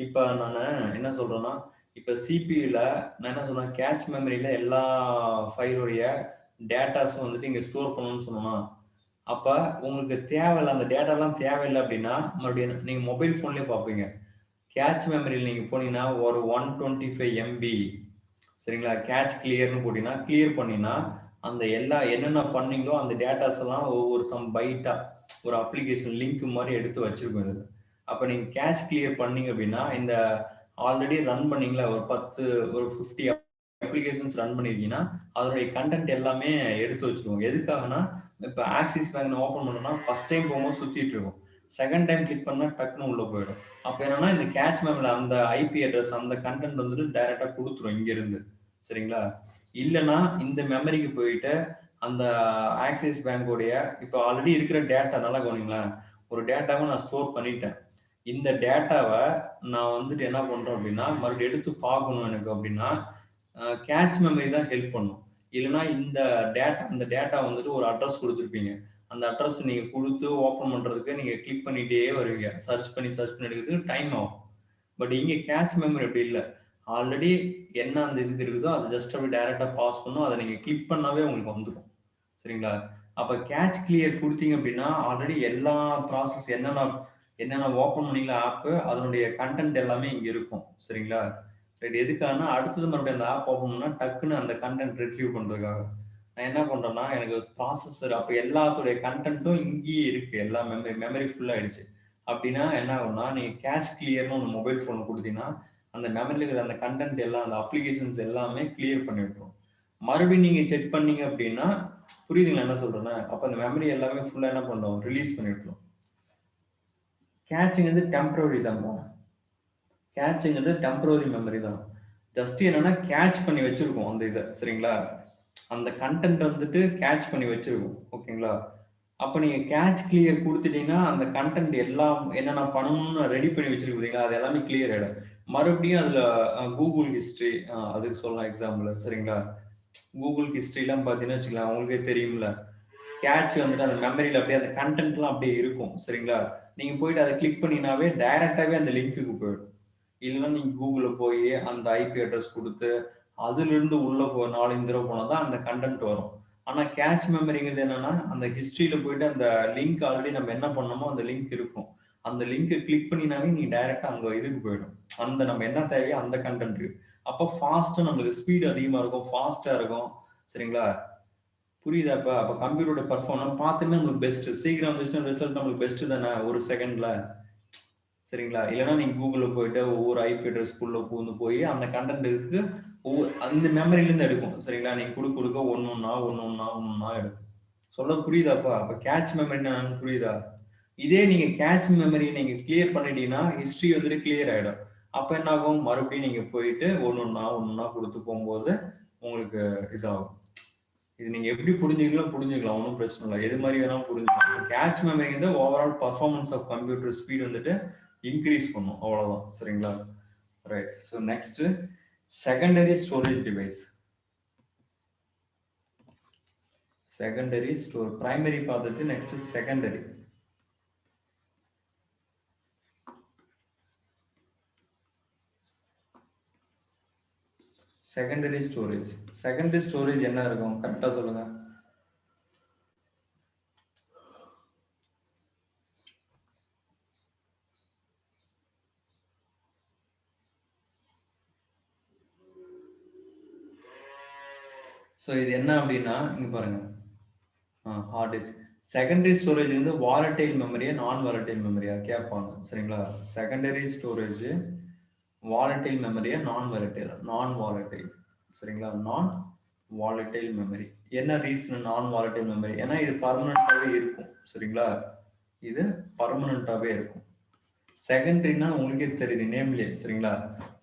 இப்ப நான் என்ன சொல்றேன்னா இப்ப சிபியூல நான் என்ன சொல்றேன், கேட்ச் மெமரியில எல்லா ஃபைலுடைய டேட்டாஸும் வந்துட்டு இங்க ஸ்டோர் பண்ணணும்னு சொன்னோம்னா அப்ப உங்களுக்கு தேவையில்லை, அந்த டேட்டாலாம் தேவையில்லை அப்படின்னா மறுபடியும் நீங்க மொபைல் போன்லயே பார்ப்பீங்க. கேட்ச் மெமரியில் நீங்க போனீங்கன்னா ஒரு 125 MB, சரிங்களா, கேட்ச் கிளியர்னு போட்டீங்கன்னா கிளியர் பண்ணினா அந்த எல்லா என்னென்ன பண்ணீங்களோ அந்த டேட்டாஸ் எல்லாம் ஒவ்வொரு சம் பைட்டா ஒரு அப்ளிகேஷன் லிங்க் மாதிரி எடுத்து வச்சிருக்கும் இது. அப்ப நீங்க கேட்ச் கிளியர் பண்ணீங்க அப்படின்னா இந்த ஆல்ரெடி ரன் பண்ணீங்களா ஒரு 10 ஒரு 50 அப்ளிகேஷன்ஸ் ரன் பண்ணிருக்கீங்கன்னா அதனுடைய கண்டென்ட் எல்லாமே எடுத்து வச்சிருவோம். எதுக்காகனா இப்ப ஆக்சிஸ் பேங்க் ஓபன் பண்ணோம்னா ஃபர்ஸ்ட் டைம் போகும்போது சுத்திட்டு இருக்கும், செகண்ட் டைம் கிளிக் பண்ணா டக்குன்னு உள்ள போயிடும். அப்ப என்னன்னா இந்த கேட்ச் மெமரியில் அந்த ஐபி அட்ரஸ் அந்த கண்டென்ட் வந்துட்டு டைரக்டா கொடுத்துரும் இங்க இருந்து. சரிங்களா? இல்லைன்னா இந்த மெமரிக்கு போயிட்டு அந்த ஆக்சிஸ் பேங்கோடைய இப்போ ஆல்ரெடி இருக்கிற டேட்டா நல்லா கவனிங்களேன், ஒரு டேட்டாவை நான் ஸ்டோர் பண்ணிட்டேன். இந்த டேட்டாவை நான் வந்துட்டு என்ன பண்றேன் அப்படின்னா மறுபடியும் எடுத்து பார்க்கணும் எனக்கு அப்படின்னா கேட்ச் மெமரி தான் ஹெல்ப் பண்ணும். இல்லைன்னா இந்த டேட்டா வந்துட்டு ஒரு அட்ரஸ் கொடுத்துருப்பீங்க, அந்த அட்ரஸ் நீங்க கொடுத்து ஓப்பன் பண்றதுக்கு நீங்க கிளிக் பண்ணிட்டே வருவீங்க. சர்ச் பண்ணி எடுக்கிறதுக்கு டைம் ஆகும். பட் இங்க கேட்ச் மெமரி அப்படி இல்ல. ஆல்ரெடி என்ன அந்த இது இருக்குதோ அதை ஜஸ்ட் அப்படி டைரக்டா பாஸ் பண்ணும். அதை நீங்க கிளிக் பண்ணாவே உங்களுக்கு வந்துடும். சரிங்களா? அப்ப கேட்ச் கிளியர் கொடுத்தீங்க அப்படின்னா ஆல்ரெடி எல்லா ப்ராசஸ் என்னென்ன என்னென்ன ஓப்பன் பண்ணீங்களா ஆப் அதனுடைய கண்டென்ட் எல்லாமே இங்க இருக்கும். சரிங்களா? ரைட். எதுக்காகனா அடுத்தது மறுபடியும் அந்த ஆப் ஓப்பன் பண்ணா டக்குன்னு அந்த கண்டென்ட் ரிட்ரீவ் பண்றதுக்காக. நான் என்ன பண்றேன்னா எனக்கு ப்ராசஸர் அப்ப எல்லாத்துடைய கண்டென்ட்டும் இங்கேயே இருக்கு. எல்லா மெமரி ஃபுல் ஆயிடுச்சு. அப்படின்னா என்ன ஆகும்னா நீங்க கேட்ச் கிளியர்னு ஒரு மொபைல் போன் கொடுத்தீங்கன்னா அந்த மெமரியில் இருக்கிற அந்த கண்டென்ட் எல்லாம் அந்த அப்ளிகேஷன்ஸ் எல்லாமே கிளியர் பண்ணி விட்டுரும். மறுபடியும் நீங்க செக் பண்ணீங்க அப்படின்னா புரியுதுங்களா என்ன சொல்றேன்னா? அப்ப அந்த மெமரி எல்லாமே ஃபுல்லா என்ன பண்ணும்? ரிலீஸ் பண்ணி விட்டுரும். கேட்சிங் வந்து டெம்பரரி தான். கேட்ச்ங்கிறது டெம்பரரி மெமரி தான். ஜஸ்ட் என்னன்னா கேட்ச் பண்ணி வச்சிருக்கோம் அந்த இதை. சரிங்களா? அந்த கண்டென்ட் வந்துட்டு கேட்ச் பண்ணி வச்சிருக்கோம். ஓகேங்களா? அப்ப நீங்க கேட்ச் கிளியர் குடுத்துட்டீங்கன்னா, அந்த கன்டென்ட் எல்லாம் என்னென்ன பண்ணணும்னு ரெடி பண்ணி வச்சிருக்கு பார்த்தீங்களா? அது எல்லாமே கிளியர் ஆயிடும். மறுபடியும் அதுல கூகுள் ஹிஸ்டரி அதுக்கு சொல்லலாம் எக்ஸாம்பிள். சரிங்களா? கூகுள் ஹிஸ்டரிலாம் பார்த்தீங்கன்னு வச்சுக்கோங்களேன், உங்களுக்கே தெரியும்ல. கேட்ச் வந்துட்டு அந்த மெமரியில அப்படியே அந்த கன்டென்ட்லாம் அப்படியே இருக்கும். சரிங்களா? நீங்க போயிட்டு அத கிளிக் பண்ணீங்கனாவே டைரக்ட்டாவே அந்த லிங்க்குக்கு போயிடும். இல்லன்னா நீங்க கூகுள்ல போயி அந்த ஐபி அட்ரஸ் குடுத்து, அதிலிருந்து உள்ள 4 தடவ போனா தான் அந்த கன்டென்ட் வரும். ஆனா கேட்ச் மெமரிங்கிறது என்னன்னா, அந்த ஹிஸ்டரியில போயிட்டு அந்த லிங்க் ஆல்ரெடி நம்ம என்ன பண்ணோமோ அந்த லிங்க் இருக்கும். அந்த லிங்க்க கிளிக் பண்ணினாவே நீங்க டைரக்ட்டா அங்க இதுக்கு போயிடும். அந்த நம்ம என்ன தேவையோ அந்த கன்டென்ட்க்கு. அப்ப ஃபாஸ்ட்டா நம்மளுக்கு ஸ்பீட் அதிகமா இருக்கும். ஃபாஸ்ட்டா இருக்கும். சரிங்களா? புரியுதா இப்ப? அப்ப கம்ப்யூட்டரோட பெர்ஃபார்மன்ஸ் பார்த்துமே நம்மளுக்கு பெஸ்ட். சீக்கிரம் வந்துச்சுன்னா ரிசல்ட் நம்மளுக்கு பெஸ்ட் தானே! 1 செகண்ட்ல. சரிங்களா? இல்லன்னா நீங்க கூகுள்ல போயிட்டு ஒவ்வொரு ஐபி அட்ரஸ்க்குள்ள பூந்து போய் அந்த கன்டென்ட் எடுத்து அந்த மெமரியிலருந்து எடுக்கும். சரிங்களா? நீங்க குடுக்க ஒண்ணொண்ணா எடுக்கும். சொல்றது புரியுதாப்பா? அப்ப கேட்ச் மெமரின்னா என்னன்னு புரியுதா? இதே நீங்க கேட்ச் மெமரிய நீங்க கிளியர் பண்ணிட்டீங்கன்னா, ஹிஸ்டரி வந்துட்டு கிளியர் ஆயிடும். அப்ப என்ன ஆகும்? மறுபடியும் நீங்க போயிட்டு ஒண்ணொண்ணா குடுத்து போம்போது, உங்களுக்கு இதாகும். இது நீங்க எப்படி புரிஞ்சுக்கலாம். ஒண்ணும் பிரச்சனை இல்ல. எது மாரி வேணாலும் புரிஞ்சுக்கலாம். கேட்ச் மெமரிங்கிறது overall performance of computer speed வந்துட்டு இன்கிரீஸ் பண்ணும். அவ்வளவுதான். சரிங்களா? Right. So next secondary storage device. Secondary store primary பார்த்துச்சு. Next secondary. Secondary storage. Secondary storage என்ன இருக்கும்? கரெக்டா சொல்லுங்க. ஸோ இது என்ன அப்படின்னா இங்க பாருங்க. Hard disk. செகண்டரி ஸ்டோரேஜ் வந்து வாலட்டைல் மெமரியா நான் வாலட்டைல் மெமரியா கேட்பாங்க. சரிங்களா? செகண்டரி ஸ்டோரேஜ் வாலட்டைல் மெமரியா நான் வாலட்டைல். சரிங்களா? Non volatile memory. என்ன ரீசன் நான் வாலட்டைல் மெமரி? ஏன்னா இது பர்மனண்டாவே இருக்கும். சரிங்களா? இது பர்மனண்டாவே இருக்கும். செகண்டரினா உங்களுக்கே தெரியுது நேம்லயே. சரிங்களா?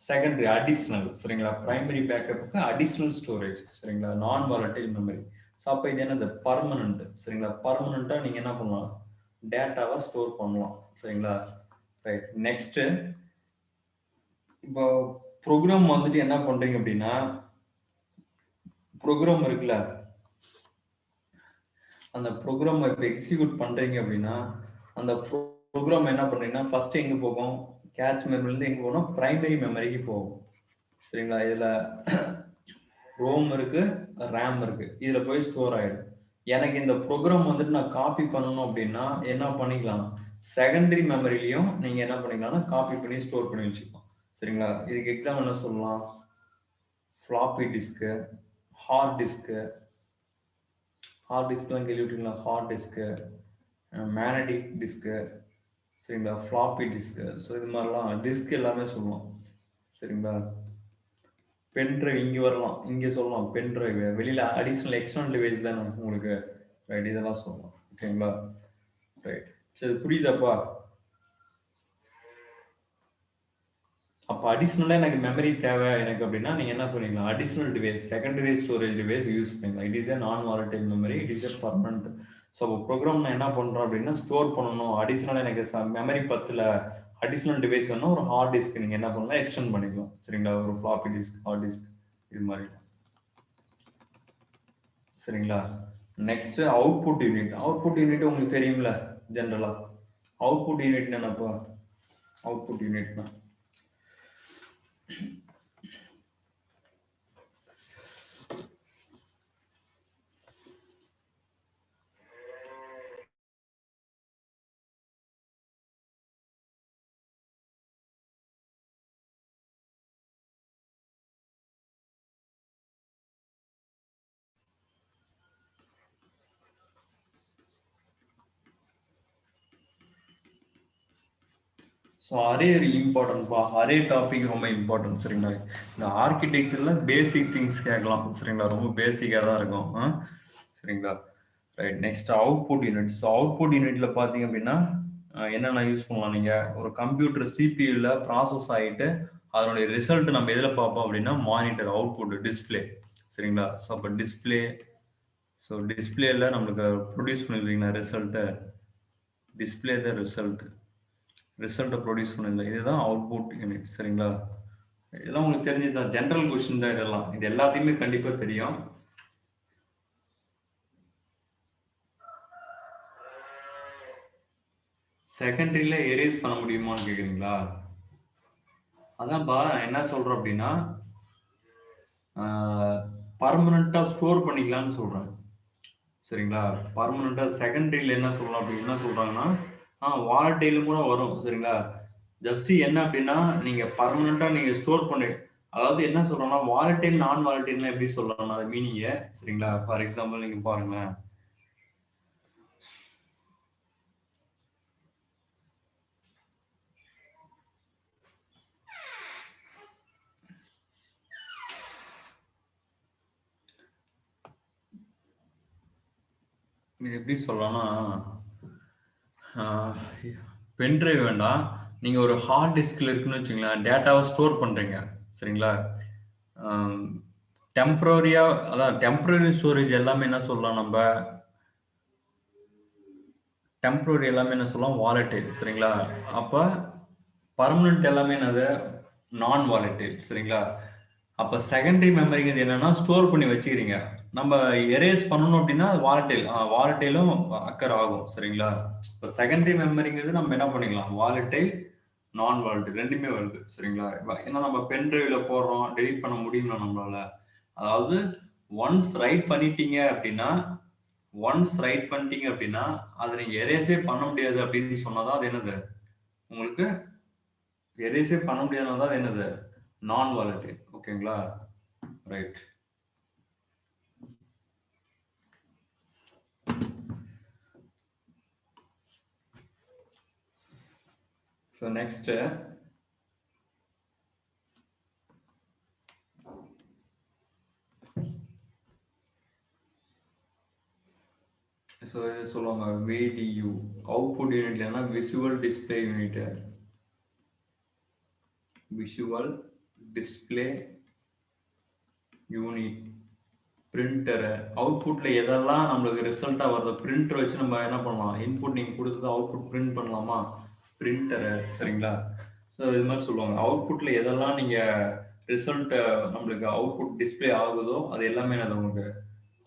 Secondary additional. சரிங்களா? பிரைமரி பேக்கப்புக்கு அடிஷனல் ஸ்டோரேஜ். சரிங்களா? Non volatile memory. ஸோ அப்ப இது என்னது? பர்மனன்ட். சரிங்களா? பர்மனன்ட்டா நீங்க என்ன பண்ணலாம்? டேட்டாவை ஸ்டோர் பண்ணலாம். சரிங்களா? ரைட். நெக்ஸ்ட் இப்போ ப்ரோக்ராம் வந்துட்டு என்ன பண்றீங்க அப்படின்னா, ப்ரோக்ராம் இருக்குல்ல, அந்த ப்ரோக்ராம் இப்ப எக்ஸிக்யூட் பண்றீங்க அப்படின்னா, அந்த ப்ரோக்ராம் என்ன பண்றீங்கன்னா, ஃபர்ஸ்ட் எங்க போகும்? கேட்ச் மெமரியிலிருந்து எங்க போகும்? பிரைமரி மெமரிக்கு போகும். சரிங்களா? இதுல ரோம் இருக்கு, ரேம் இருக்கு. இதுல போய் ஸ்டோர் ஆயிடும். எனக்கு இந்த ப்ரோக்ராம் வந்துட்டு நான் காப்பி பண்ணணும் அப்படின்னா என்ன பண்ணிக்கலாம்? செகண்டரி மெமரியிலையும் நீங்க என்ன பண்ணிக்கலாம்னா காப்பி பண்ணி ஸ்டோர் பண்ணி வச்சுக்கலாம். சரிங்களா? இதுக்கு எக்ஸாம் என்ன சொல்லலாம்? Floppy disk, hard disk. Hard டிஸ்க்லாம் கேள்விப்பட்டீங்களா? Hard disk, magnetic disk. சரிங்களா? Floppy disk. ஸோ இது மாதிரிலாம் டிஸ்க் எல்லாமே சொல்லலாம். சரிங்களா? பென் டிரைவ் இங்க வரலாம். இங்க சொல்லலாம் பென் டிரைவ். வெளியில அடிஷனல் எக்ஸ்டர்னல் டிவைஸ் தானே உங்களுக்கு. ரைட். இதெல்லாம் சொல்லலாம். ஓகேங்களா? ரைட். சரி புரியுதாப்பா? அப்ப அடிஷனலா எனக்கு மெமரி தேவை எனக்கு அப்படின்னா நீங்க என்ன பண்ணிக்கலாம்? Additional device secondary storage device use பண்ணிக்கலாம். It is a non volatile memory. It is a permanent. So program நான் என்ன பண்றேன் அப்படின்னா ஸ்டோர் பண்ணணும். அடிஷனலா எனக்கு மெமரி பத்தல. அடிஷனல் டிவைஸ் வேணும். ஒரு ஹார்ட் டிஸ்க் நீங்க என்ன பண்ணலாம்? எக்ஸ்டெண்ட் பண்ணிக்கலாம். சரிங்களா? ஒரு ஃப்ளாப்பி டிஸ்க், ஹார்ட் டிஸ்க் இது மாதிரி. சரிங்களா? Next output unit. Output unit உங்களுக்கு தெரியும்ல ஜென்ரலா. அவுட்புட் யூனிட் என்னப்பா? அவுட்புட் யூனிட்னா ஸோ அரே இம்பார்ட்டன்ட்பா. அரே டாபிக் ரொம்ப இம்பார்ட்டன்ட் சரிங்களா. இந்த ஆர்கிடெக்சர்ல பேசிக் திங்ஸ் கேட்கலாம் சரிங்களா. ரொம்ப பேசிக்காக தான் இருக்கும் சரிங்களா. Right. Next output unit. So output யூனிட்ல பார்த்தீங்க அப்படின்னா என்னென்ன யூஸ் பண்ணலாம் நீங்கள்? ஒரு கம்ப்யூட்டர் சிபியூவில் ப்ராசஸ் ஆகிட்டு அதனுடைய ரிசல்ட் நம்ம எதில் பார்ப்போம் அப்படின்னா மானிட்டர், அவுட்புட், டிஸ்பிளே சரிங்களா. ஸோ அப்போ டிஸ்பிளே, ஸோ டிஸ்பிளேல நம்மளுக்கு ப்ரொடியூஸ் பண்ணிருக்கீங்களா ரிசல்ட்டை, டிஸ்பிளே த ரிசல்ட்டை ப்ரொடியூஸ் பண்ணல. இதுதான் அவுட்புட் யூனிட் சரிங்களா. இதெல்லாம் உங்களுக்கு தெரிஞ்சதுதான், ஜென்ரல் கொஸ்டின் தான் இதெல்லாம். இது எல்லாத்தையுமே கண்டிப்பா தெரியும். செகண்டரியில எரேஸ் பண்ண முடியுமான்னு கேக்குறீங்களா? அதான்ப்பா என்ன சொல்றேன் அப்படின்னா பர்மனண்டா ஸ்டோர் பண்ணிக்கலாம்னு சொல்றேன் சரிங்களா. பர்மனண்டா செகண்டரியில என்ன சொல்லலாம் அப்படி என்ன சொல்றாங்கன்னா வாலட்டைலும் கூட வரும் சரிங்களா. ஜஸ்ட் என்ன அப்படின்னா நீங்க பர்மனண்டா நீங்க ஸ்டோர் பண்ணு, அதாவது என்ன சொல்றோம்னா வாலட்டைல் நான் வாலட்டைல் எப்படி சொல்லலாம் அது மீனிங்க சரிங்களா. ஃபார் எக்ஸாம்பிள் நீங்க பாருங்க, இது எப்படி சொல்லலாம்னா பென்ட்ரைவ் வேண்டாம், நீங்க ஒரு ஹார்ட் டிஸ்க்ல இருக்குன்னு வச்சுங்களேன், டேட்டாவை ஸ்டோர் பண்றீங்க சரிங்களா. டெம்பரரியா, அதான் டெம்பரரி ஸ்டோரேஜ் எல்லாமே என்ன சொல்லலாம் நம்ம, டெம்பரரி எல்லாமே என்ன சொல்லலாம் வாலட்டைல் சரிங்களா. அப்ப பர்மனன்ட் எல்லாமே என்னது நான் வாலட்டைல் சரிங்களா. அப்ப செகண்டரி மெமரிங்கிறது என்னன்னா ஸ்டோர் பண்ணி வச்சுக்கிறீங்க. நம்ம எரேஸ் பண்ணணும் அப்படின்னா வாலட்டைல், வாலட்டைலும் அக்கர் ஆகும் சரிங்களா. இப்போ செகண்டரி மெமரிங்கிறது நம்ம என்ன பண்ணிக்கலாம், வாலட்டைல் நான் வாலட்டைல் ரெண்டுமே வருது சரிங்களா. ஏன்னா நம்ம பென் டிரைவ்ல போடுறோம், டெலிட் பண்ண முடியுமா நம்மளால. அதாவது ஒன்ஸ் ரைட் பண்ணிட்டீங்க அப்படின்னா, அதை நீங்க எரேஸே பண்ண முடியாது அப்படின்னு சொன்னாதான் அது என்னது உங்களுக்கு, எரேஸே பண்ண முடியாதுன்னா தான் என்னது நான் வாலட்டைல். ஓகேங்களா. ரைட். ஸோ நெக்ஸ்ட் ஸோ இது சொல்லுவாங்க VDU, அவுட்புட் யூனிட்லன்னா visual display unit, visual display unit. Printer அவுட்புட்ல எதெல்லாம் நம்மளுக்கு ரிசல்ட்டா வருது, பிரிண்டர் வச்சு நம்ம என்ன பண்ணலாம், இன்புட் நீங்க கொடுத்தது அவுட்புட் பிரிண்ட் பண்ணலாமா, பிரிண்டரு சரிங்களா. ஸோ இது மாதிரி சொல்லுவாங்க அவுட்புட்ல எதெல்லாம் நீங்க ரிசல்ட் நம்மளுக்கு அவுட்புட் டிஸ்பிளே ஆகுதோ அது எல்லாமே அது உங்களுக்கு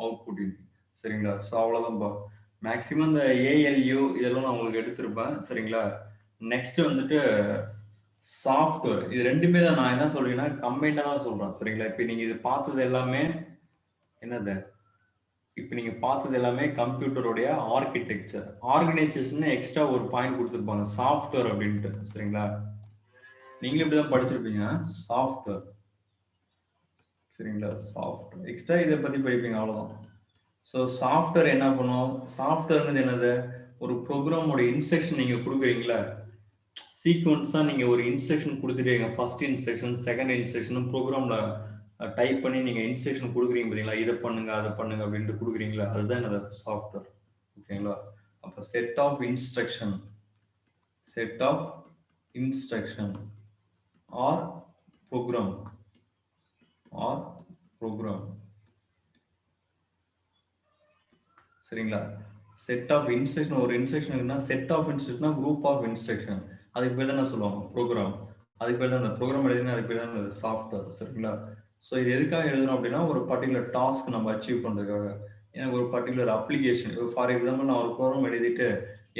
அவுட்புட் யூனிட் சரிங்களா. ஸோ அவ்வளோதான்ப்பா. மேக்ஸிமம் இந்த ALU இதெல்லாம் நான் உங்களுக்கு எடுத்திருப்பேன் சரிங்களா. நெக்ஸ்ட் வந்துட்டு சாஃப்ட்வேர். இது ரெண்டுமே தான் நான் என்ன சொல்றேன்னா கம்பைண்டா தான் சொல்றேன் சரிங்களா. இப்போ நீங்க இது பார்த்தது எல்லாமே என்னது, இப்போ நீங்க பார்த்தது எல்லாமே கம்ப்யூட்டருடைய ஆர்கிடெக்சர். ஆர்கனைசேஷன் எக்ஸ்ட்ரா ஒரு பாயிண்ட் கொடுத்துருப்பாங்க சாஃப்ட்வேர் அப்படின்ட்டு சரிங்களா. நீங்களும் இப்படிதான் படிச்சிருப்பீங்க சாஃப்ட்வேர் சரிங்களா. சாஃப்ட்வேர் எக்ஸ்ட்ரா இதை பத்தி படிப்பீங்க அவ்வளவுதான். ஸோ சாஃப்ட்வேர் என்ன பண்ணும், சாஃப்ட்வேர்னு என்னது, ஒரு ப்ரோக்ராமோட இன்ஸ்ட்ரக்ஷன் நீங்க கொடுக்குறீங்களா, சீக்வன்ஸா நீங்க ஒரு இன்ஸ்ட்ரக்ஷன் கொடுத்துட்டீங்க, ஃபர்ஸ்ட் இன்ஸ்ட்ரக்ஷன் செகண்ட் இன்ஸ்ட்ரக்ஷன் ப்ரோக்ராம்ல டைப் பண்ணி நீங்க இன்ஸ்ட்ரக்ஷன் கொடுக்குறீங்க பார்த்தீங்களா, இதை பண்ணுங்க அதை பண்ணுங்க அப்படின்ட்டு கொடுக்குறீங்களா, அதுதான் என்னது சாஃப்ட்வேர். ஓகேங்களா. அப்போ set of instruction, set of instruction or program, or program சரிங்களா. செட் ஆஃப் இன்ஸ்ட்ரக்ஷன், ஒரு இன்ஸ்ட்ரக்ஷன் இருக்குன்னா set of instruction group of instruction, அதுக்கு பேர் தான் சொல்லுவாங்க ப்ரோக்ராம். அதுக்கு பேர் தான் அந்த ப்ரோக்ராம் எழுதுனா அதுக்கு பேர் தான் சாஃப்ட்வேர் சரிங்களா. ஸோ இது எதுக்காக எழுதுறோம் அப்படின்னா ஒரு பர்டிகுலர் டாஸ்க் நம்ம அச்சீவ் பண்றதுக்காக. எனக்கு ஒரு பர்டிகுலர் அப்ளிகேஷன், ஃபார் எக்ஸாம்பிள் நான் ஒரு ப்ரோக்ராம் எழுதிட்டு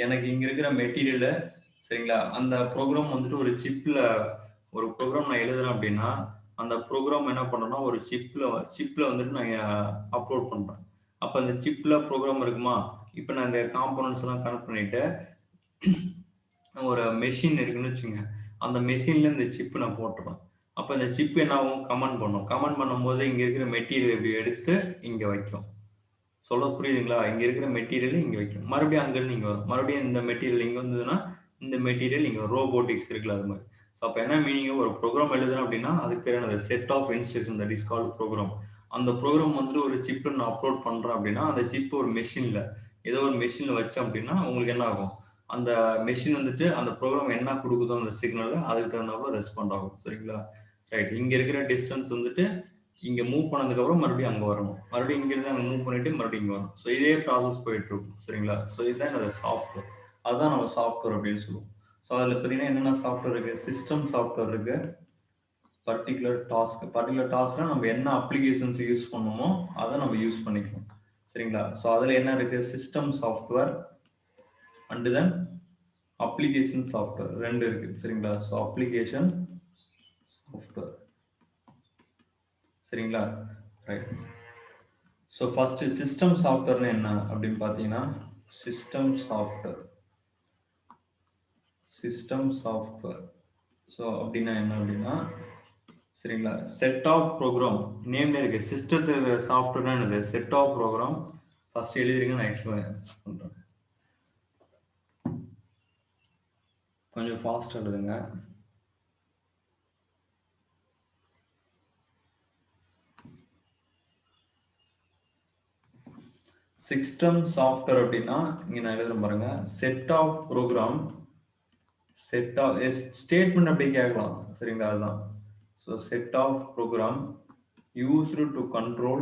எனக்கு இங்க இருக்கிற மெட்டீரியல சரிங்களா, அந்த ப்ரோக்ராம் வந்துட்டு ஒரு சிப்ல ஒரு ப்ரோக்ராம் நான் எழுதுறேன் அப்படின்னா, அந்த ப்ரோக்ராம் என்ன பண்ணணும்னா ஒரு சிப்ல வந்துட்டு நான் அப்லோட் பண்றேன். அப்ப அந்த சிப்ல ப்ரோக்ராம் இருக்குமா? இப்ப நான் இந்த காம்போனன்ட்ஸ் எல்லாம் கனெக்ட் பண்ணிட்டு ஒரு மெஷின் இருக்குன்னு வச்சுங்க. அந்த மெஷின்ல இந்த சிப் நான் போட்டுருவேன். அப்ப இந்த சிப் என்ன ஆகும்? கமெண்ட் பண்ணும். கமெண்ட் பண்ணும்போது இங்க இருக்கிற மெட்டீரியல் இப்படி எடுத்து இங்க வைக்கும். சொல்றது புரியுதுங்களா? இங்க இருக்கிற மெட்டீரியல் இங்க வைக்கும். மறுபடியும் அங்கிருந்து இங்க வரும். மறுபடியும் இந்த மெட்டீரியல் இங்க வந்ததுன்னா, இந்த மெட்டீரியல் இங்க ரோபோட்டிக்ஸ் இருக்குல்ல அது மாரி. ஸோ அப்ப என்ன மீனிங் ஒரு ப்ரோகிராம் எழுதுறேன் அப்படின்னா, அதுக்கு பேர் என்னது? Set of instruction that is called program. அந்த ப்ரோகிராம் வந்துட்டு ஒரு சிப்ல நான் அப்லோட் பண்றேன் அப்படின்னா, அந்த சிப் ஒரு மெஷின்ல ஏதோ ஒரு மெஷின்ல வச்சேன் அப்படின்னா, உங்களுக்கு என்ன ஆகும்? அந்த மெஷின் வந்துட்டு அந்த ப்ரோகிராம் என்ன குடுக்குதோ அந்த சிக்னல அதுக்கு தகுந்தாப்புல ரெஸ்பாண்ட் ஆகும். சரிங்களா? ரைட். இங்க இருக்கிற டிஸ்டன்ஸ் வந்துட்டு இங்க மூவ் பண்ணதுக்கு அப்புறம் மறுபடியும் அங்க வரணும். மறுபடியும் இங்க இருந்து அங்க மூவ் பண்ணிட்டு மறுபடியும் இங்க வரணும். ஸோ இதே ப்ராசஸ் போயிட்டு இருக்கும். சரிங்களா? ஸோ இதுதான் என்னது சாஃப்ட்வேர். அதுதான் நம்ம சாஃப்ட்வேர் அப்படின்னு சொல்லுவோம். ஸோ அதுல பார்த்தீங்கன்னா என்னென்ன சாஃப்ட்வேர் இருக்கு? சிஸ்டம் சாஃப்ட்வேர் இருக்கு. பர்டிகுலர் டாஸ்க்னா நம்ம என்ன அப்ளிகேஷன்ஸ் யூஸ் பண்ணுமோ அதை நம்ம யூஸ் பண்ணிக்கணும். சரிங்களா? ஸோ அதுல என்ன இருக்கு? System software and then application software 2 இருக்கு. சரிங்களா? So application software. சரிங்களா? ரைட். ஸோ ஃபர்ஸ்ட் சிஸ்டம் சாஃப்ட்வேர்னு என்ன அப்படின்னு பார்த்தீங்கன்னா, சிஸ்டம் சாஃப்ட்வேர் ஸோ அப்படின்னா என்ன அப்படின்னா, சரிங்களா, செட் ஆஃப் ப்ரோக்ராம் நேம்ல இருக்கு. சிஸ்டத்துக்கு சாஃப்ட்வேர்னா என்னது? Set of program. ஃபர்ஸ்ட் எழுதிருங்க, நான் எக்ஸ்பிளைன் பண்றேன். கொஞ்சம் ஃபாஸ்ட் எழுதுங்க. சிஸ்டம் சாஃப்ட்வேர் அப்படின்னா இங்க நான் எழுதுறேன் பாருங்க. Set of program, set of statement அப்படி கேட்கலாம். சரிங்களா? அதுதான். So set of program used to control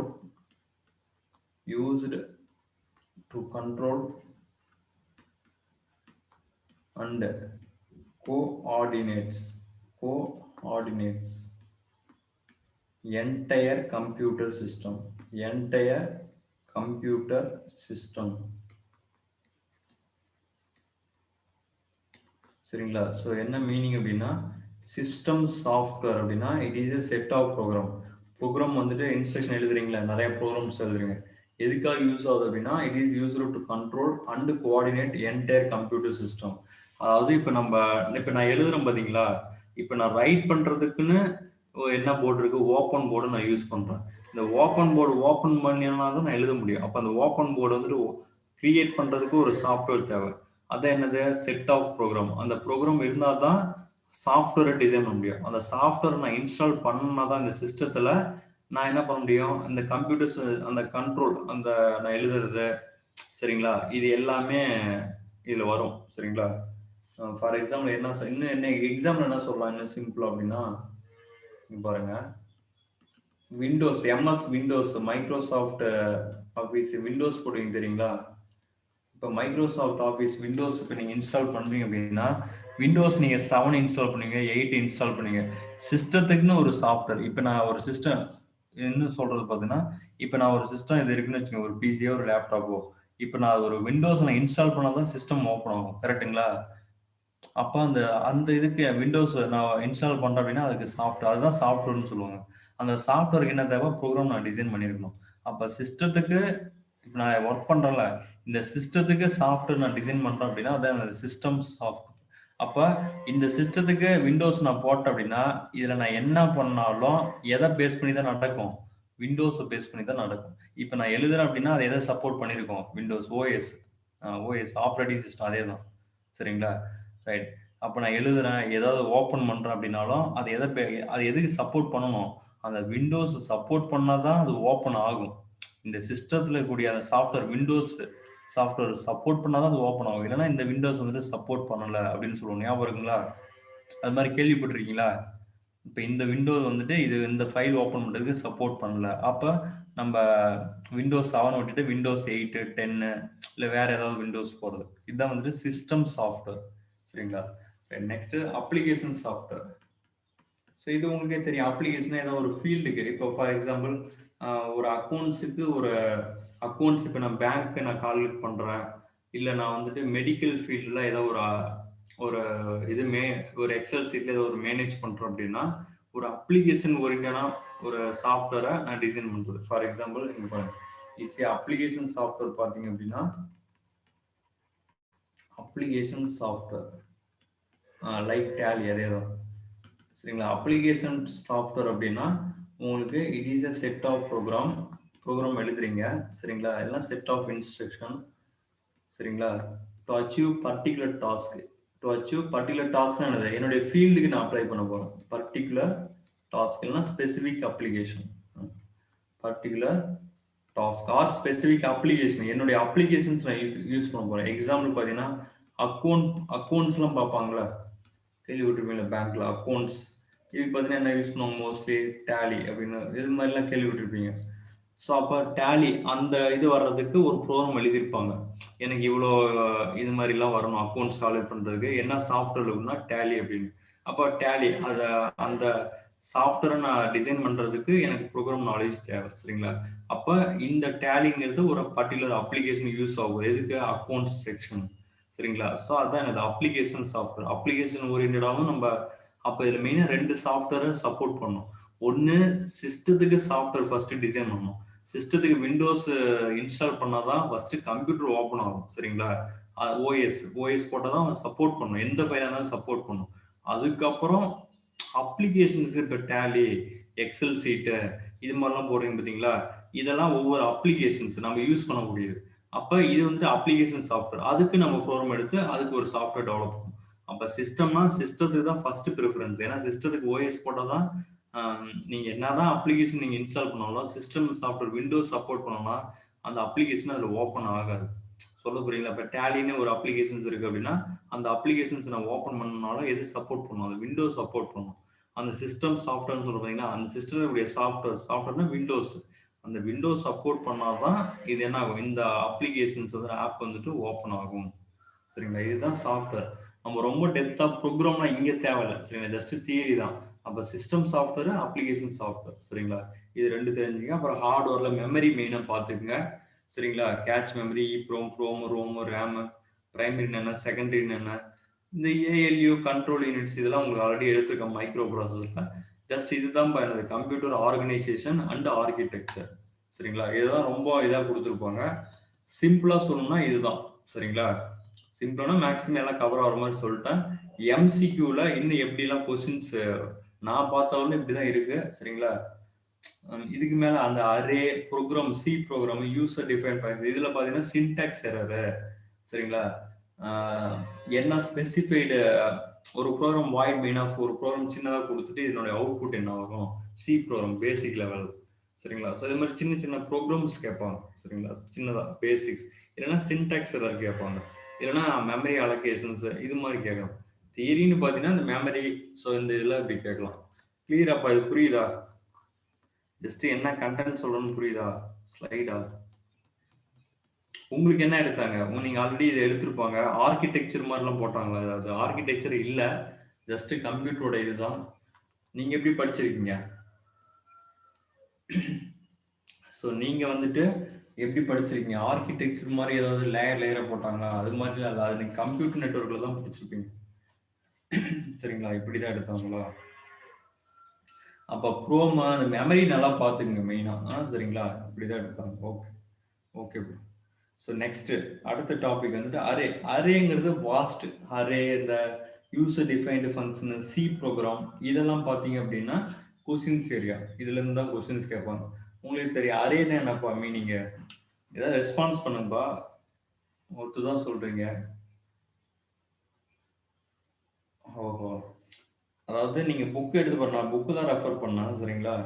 and coordinates entire computer system. சரிங்களா? ஸோ என்ன மீனிங் அப்படின்னா, சிஸ்டம் சாஃப்ட்வேர் அப்படின்னா it is a set of program வந்துட்டு இன்ஸ்ட்ரக்ஷன் எழுதுறீங்களா, நிறைய ப்ரோக்ராம்ஸ் எழுதுறீங்க. எதுக்காக யூஸ் ஆகுது அப்படின்னா, it is used to control and coordinate entire computer system. அதாவது இப்ப நான் எழுதுறேன் பாத்தீங்களா, இப்ப நான் ரைட் பண்றதுக்குன்னு என்ன போர்டு இருக்கு? ஓப்பன் போர்டு நான் யூஸ் பண்றேன். இந்த ஓப்பன் போர்டு ஓப்பன் பண்ணினா தான் நான் எழுத முடியும். அப்ப அந்த ஓப்பன் போர்டு வந்துட்டு கிரியேட் பண்றதுக்கு ஒரு சாஃப்ட்வேர் தேவை. அதான் என்னது? Set of program. அந்த ப்ரோக்ராம் இருந்தால் தான் சாஃப்ட்வேரை டிசைன் பண்ண முடியும். அந்த சாஃப்ட்வேர் நான் இன்ஸ்டால் பண்ணா தான் இந்த சிஸ்டத்துல நான் என்ன பண்ண முடியும்? இந்த கம்ப்யூட்டர்ஸ் அந்த கண்ட்ரோல் அந்த நான் எழுதுறது சரிங்களா? இது எல்லாமே இதுல வரும். சரிங்களா? ஃபார் எக்ஸாம்பிள் இன்னும் என்ன எக்ஸாம்பிள் என்ன சொல்லலாம் இன்னும் சிம்பிளா அப்படின்னா, இங்க பாருங்க. Windows, MS Windows, Microsoft office Windows போடுவீங்க தெரியுங்களா? இப்போ மைக்ரோசாஃப்ட் ஆஃபீஸ் விண்டோஸ் இப்போ நீங்கள் இன்ஸ்டால் பண்ணுறீங்க அப்படின்னா, விண்டோஸ் நீங்கள் 7 இன்ஸ்டால் பண்ணுவீங்க, 8 இன்ஸ்டால் பண்ணுவீங்க. சிஸ்டத்துக்குன்னு ஒரு சாஃப்ட்வேர். இப்போ நான் ஒரு சிஸ்டம் என்ன சொல்றது பார்த்தீங்கன்னா, இப்போ நான் ஒரு சிஸ்டம் இது இருக்குன்னு வச்சுக்கோங்க, ஒரு பிசியோ ஒரு லேப்டாப்போ. இப்போ நான் ஒரு விண்டோஸ் நான் இன்ஸ்டால் பண்ணால் தான் சிஸ்டம் ஓப்பன் ஆகும். கரெக்ட்டுங்களா? அப்போ அந்த அந்த இதுக்கு விண்டோஸ் நான் இன்ஸ்டால் பண்ணுறேன் அப்படின்னா அதுக்கு சாஃப்ட்வேர், அதுதான் சாஃப்ட்வேர்னு சொல்லுவாங்க. அந்த சாஃப்ட்வேருக்கு என்ன தேவை? ப்ரோக்ராம் நான் டிசைன் பண்ணியிருக்கணும். அப்போ சிஸ்டத்துக்கு இப்போ நான் ஒர்க் பண்றேன்ல, இந்த சிஸ்டத்துக்கு சாஃப்ட்வேர் நான் டிசைன் பண்றேன் அப்படின்னா அதான் சிஸ்டம் சாஃப்ட்வேர். அப்ப இந்த சிஸ்டத்துக்கு விண்டோஸ் நான் போட்டேன் அப்படின்னா இதுல நான் என்ன பண்ணாலும் எதை பேஸ் பண்ணி தான் நடக்கும்? விண்டோஸை பேஸ் பண்ணி தான் நடக்கும். இப்போ நான் எழுதுறேன் அப்படின்னா அதை எதை சப்போர்ட் பண்ணியிருக்கோம்? விண்டோஸ் ஓஎஸ் ஆப்ரேட்டிங் சிஸ்டம் அதே தான். சரிங்களா? ரைட். அப்போ நான் எழுதுறேன், ஏதாவது ஓப்பன் பண்றேன் அப்படின்னாலும் அது எதுக்கு சப்போர்ட் பண்ணணும்? அந்த விண்டோஸ் சப்போர்ட் பண்ணாதான் அது ஓப்பன் ஆகும். இந்த சிஸ்டத்துல இருக்கக்கூடிய அந்த சாஃப்ட்வேர் விண்டோஸ் சாஃப்ட்வேர் சப்போர்ட் பண்ணாதான் அது ஓப்பன் ஆகும். இல்லைன்னா இந்த விண்டோஸ் வந்துட்டு சப்போர்ட் பண்ணல அப்படின்னு சொல்லுவோம். ஞாபகம் இருக்குங்களா? அது மாதிரி கேள்விப்பட்டிருக்கீங்களா? இப்போ இந்த விண்டோ வந்துட்டு இந்த ஃபைல் ஓப்பன் பண்றதுக்கு சப்போர்ட் பண்ணல. அப்ப நம்ம விண்டோஸ் 7 விட்டுட்டு விண்டோஸ் 8, 10 இல்ல வேற ஏதாவது விண்டோஸ் போறது. இதுதான் வந்துட்டு சிஸ்டம் சாஃப்ட்வேர். சரிங்களா? Next application software. ஸோ இது உங்களுக்கே தெரியும். அப்ளிகேஷன் ஏதோ ஒரு ஃபீல்டுக்கு இப்போ ஃபார் எக்ஸாம்பிள் ஒரு அக்கௌண்ட்ஸுக்கு ஒரு அக்கௌண்ட்ஸ் இப்போ நான் பேங்க்கு நான் கால்குலேட் பண்ணுறேன், இல்லை நான் வந்துட்டு மெடிக்கல் ஃபீல்டில் ஏதோ ஒரு ஒரு இது ஒரு எக்ஸல் சீட்டில் ஏதோ ஒரு மேனேஜ் பண்ணுறோம் அப்படின்னா ஒரு அப்ளிகேஷன் ஓரியன்டான ஒரு சாஃப்ட்வேரை நான் டிசைன் பண்ணுறது. ஃபார் எக்ஸாம்பிள் இங்கே பாருங்க, ஈஸியாக அப்ளிகேஷன் சாஃப்ட்வேர் பார்த்தீங்க அப்படின்னா அப்ளிகேஷன் சாஃப்ட்வேர் லைக் டேலி அதே தான் சரிங்களா. அப்ளிகேஷன் சாஃப்ட்வேர் அப்படின்னா உங்களுக்கு it is a set of program எழுதுறீங்க சரிங்களா, எல்லாம் செட் ஆஃப் இன்ஸ்ட்ரக்ஷன் சரிங்களா. To achieve particular task, to achieve particular task என்னுடைய ஃபீல்டுக்கு நான் அப்ளை பண்ண போறேன். பர்டிகுலர் டாஸ்க் இல்லைன்னா specific application, particular task or specific application என்னுடைய அப்ளிகேஷன்ஸ் நான் யூஸ் பண்ண போறேன். எக்ஸாம்பிள் பார்த்தீங்கன்னா அக்கௌண்ட்ஸ்லாம் பார்ப்பாங்களா, கேள்விப்பட்டிருப்பீங்களா பேங்க்ல அக்கௌண்ட்ஸ், இதுக்கு பார்த்தீங்கன்னா என்ன யூஸ் பண்ணுவாங்க மோஸ்ட்லி டேலி அப்படின்னு இது மாதிரிலாம் கேள்விப்பட்டிருப்பீங்க. ஸோ அப்போ டேலி அந்த இது வர்றதுக்கு ஒரு ப்ரோக்ராம் எழுதியிருப்பாங்க, எனக்கு இவ்வளோ இது மாதிரிலாம் வரணும் அக்கௌண்ட்ஸ் கால்குலேட் பண்ணுறதுக்கு என்ன சாஃப்ட்வேர் இருக்குன்னா டேலி அப்படின்னு. அப்போ டேலி அதை அந்த சாஃப்ட்வேரை நான் டிசைன் பண்ணுறதுக்கு எனக்கு ப்ரோக்ராம் நாலேஜ் தேவை சரிங்களா. அப்போ இந்த டேலிங்கிறது ஒரு பர்டிகுலர் அப்ளிகேஷன் யூஸ் ஆகும், எதுக்கு அக்கௌண்ட்ஸ் செக்ஷன் சரிங்களா. ஸோ அதுதான் எனது அப்ளிகேஷன் சாஃப்ட்வேர். அப்ளிகேஷன் ஓரியன்டாகவும் நம்ம அப்போ இதில் மெயினாக 2 சாஃப்ட்வேரை சப்போர்ட் பண்ணணும். ஒன்று சிஸ்டத்துக்கு சாஃப்ட்வேர் ஃபர்ஸ்ட் டிசைன் பண்ணணும், சிஸ்டத்துக்கு விண்டோஸ் இன்ஸ்டால் பண்ணாதான் ஃபர்ஸ்ட் கம்ப்யூட்டர் ஓப்பன் ஆகும் சரிங்களா. ஓஎஸ் போட்டால் தான் சப்போர்ட் பண்ணும், எந்த ஃபைலாக இருந்தாலும் சப்போர்ட் பண்ணும். அதுக்கப்புறம் அப்ளிகேஷனுக்கு இப்போ டேலி எக்ஸல் சீட்டு இது மாதிரிலாம் போடுறீங்க பார்த்தீங்களா, இதெல்லாம் ஒவ்வொரு அப்ளிகேஷன்ஸ் நம்ம யூஸ் பண்ணக்கூடியது. அப்போ இது வந்துட்டு அப்ளிகேஷன் சாஃப்ட்வேர், அதுக்கு நம்ம ப்ரோக்ராம் எடுத்து அதுக்கு ஒரு சாஃப்ட்வேர் டெவலப் பண்ணணும். அப்போ சிஸ்டம்னா சிஸ்டத்துக்கு தான் ஃபர்ஸ்ட் ப்ரிஃபரன்ஸ், ஏன்னா சிஸ்டத்துக்கு ஓஎஸ் போட்டால் தான் நீங்க என்னதான் அப்ளிகேஷன் நீங்க இன்ஸ்டால் பண்ணாலும் சிஸ்டம் சாஃப்ட்வேர் விண்டோஸ் சப்போர்ட் பண்ணோம்னா அந்த அப்ளிகேஷன் அதில் ஓப்பன் ஆகாது. சொல்ல புரியுங்களா. இப்போ டேலின்னு ஒரு அப்ளிகேஷன்ஸ் இருக்கு அப்படின்னா அந்த அப்ளிகேஷன்ஸ் நான் ஓப்பன் பண்ணனாலும் எது சப்போர்ட் பண்ணும், அது விண்டோஸ் சப்போர்ட் பண்ணும். அந்த சிஸ்டம் சாஃப்ட்வேர்னு சொல்ல பார்த்தீங்கன்னா அந்த சிஸ்டத்துடைய சாஃப்ட்வேர்னா விண்டோஸ், அந்த விண்டோஸ் சப்போர்ட் பண்ணாதான் இது என்ன ஆகும், இந்த அப்ளிகேஷன்ஸ் வந்து ஆப் வந்துட்டு ஓப்பன் ஆகும் சரிங்களா. இதுதான் சாஃப்ட்வேர். நம்ம ரொம்ப டெப்தா ப்ரோக்ராம்லாம் இங்கே தேவையில்லை சரிங்களா, ஜஸ்ட் தியரி தான். அப்போ சிஸ்டம் சாஃப்ட்வேர் அப்ளிகேஷன் சாஃப்ட்வேர் சரிங்களா, இது 2 தெரிஞ்சுங்க. அப்புறம் ஹார்ட்வேர்ல மெமரி மெயினாக பார்த்துக்குங்க சரிங்களா. Cache memory, PROM, ROM, RAM, primary என்ன, செகண்டரி என்ன, இந்த ஏஎல்யூ கண்ட்ரோல் யூனிட்ஸ் இதெல்லாம் உங்களுக்கு ஆல்ரெடி எடுத்துருக்கோம் மைக்ரோ ப்ராசஸர்ல. ஜஸ்ட் இதுதான் எனது கம்ப்யூட்டர் ஆர்கனைசேஷன் அண்ட் ஆர்கிடெக்சர் சரிங்களா. இதுதான் ரொம்ப இதாக கொடுத்துருப்பாங்க. சிம்பிளா சொல்லணும்னா இதுதான் சரிங்களா. சிம்பிளானா மேக்ஸிமம் எல்லாம் கவர் ஆகிற மாதிரி சொல்லிட்டேன். எம்சிக்யூல இன்னும் எப்படிலாம் கொஸ்டின்ஸ் நான் பார்த்தவொடனே இப்படிதான் இருக்கு சரிங்களா. இதுக்கு மேல அந்த array program, C program, user define function, இதுல பாத்தீங்கன்னா சின்டாக்ஸ் எரர் சரிங்களா. என்ன ஸ்பெசிஃபைடு ஒரு ப்ரோக்ராம் வாய்ட் மெயின் ஆஃப் ஒரு ப்ரோக்ராம் சின்னதாக கொடுத்துட்டு இதனுடைய அவுட்புட் என்ன ஆகும், சி ப்ரோக்ராம் பேசிக் லெவல் சரிங்களா. ஸோ இது மாதிரி சின்ன சின்ன ப்ரோக்ராம்ஸ் கேட்பாங்க சரிங்களா, சின்னதாக பேசிக்ஸ். இல்லைன்னா சின்டாக்ஸ் எரர் கேட்பாங்க, இல்லைன்னா மெமரி அலோகேஷன்ஸ் இது மாதிரி கேட்கலாம். தியரின்னு பார்த்தீங்கன்னா இந்த மெமரி, ஸோ இந்த இதெல்லாம் இப்படி கேட்கலாம். கிளியராப்பா இது புரியுதா, ஜஸ்ட் என்ன கண்டென்ட் சொல்றேன்னு புரியுதா, ஸ்லைடா உங்களுக்கு என்ன எடுத்தாங்க, நீங்க ஆல்ரெடி இதை எடுத்திருப்பாங்க. ஆர்கிடெக்சர் மாதிரிலாம் போட்டாங்களா, அதாவது ஆர்கிடெக்சர் இல்ல, ஜஸ்ட் கம்ப்யூட்டரோட இதுதான். நீங்க எப்படி படிச்சிருக்கீங்க, ஸோ நீங்க வந்துட்டு எப்படி படிச்சிருக்கீங்க, ஆர்கிடெக்சர் மாதிரி ஏதாவது லேயரா போட்டாங்களா, அது மாதிரிலாம் இல்லை, அது நீங்க கம்ப்யூட்டர் நெட்வொர்க்ல தான் படிச்சிருப்பீங்க சரிங்களா. இப்படிதான் எடுத்தாங்களா. அப்ப ப்ரோமா அந்த மெமரி நல்லா பார்த்துங்க மெயினா சரிங்களா, இப்படிதான் எடுத்தாங்க. Okay okay. ஸோ நெக்ஸ்ட் அடுத்த டாபிக் வந்துட்டு அரே. அரேங்கிறது வாஸ்ட் அரே, இந்த user defined function, C program இதெல்லாம் பார்த்தீங்க அப்படின்னா கொஸ்டின்ஸ் ஏரியா, இதுல இருந்து தான் கொஸ்டின்ஸ் கேட்பாங்க. உங்களுக்கு தெரியும் அரேன்னா என்னப்பா மீனிங்க, ஏதாவது ரெஸ்பான்ஸ் பண்ணுங்கப்பா, ஒருத்தர் தான் சொல்றீங்க. ஓஹோ, அதாவது நீங்க புக் எடுத்து பண்ணா, புக்கு தான் ரெஃபர் பண்ணா சரிங்களா.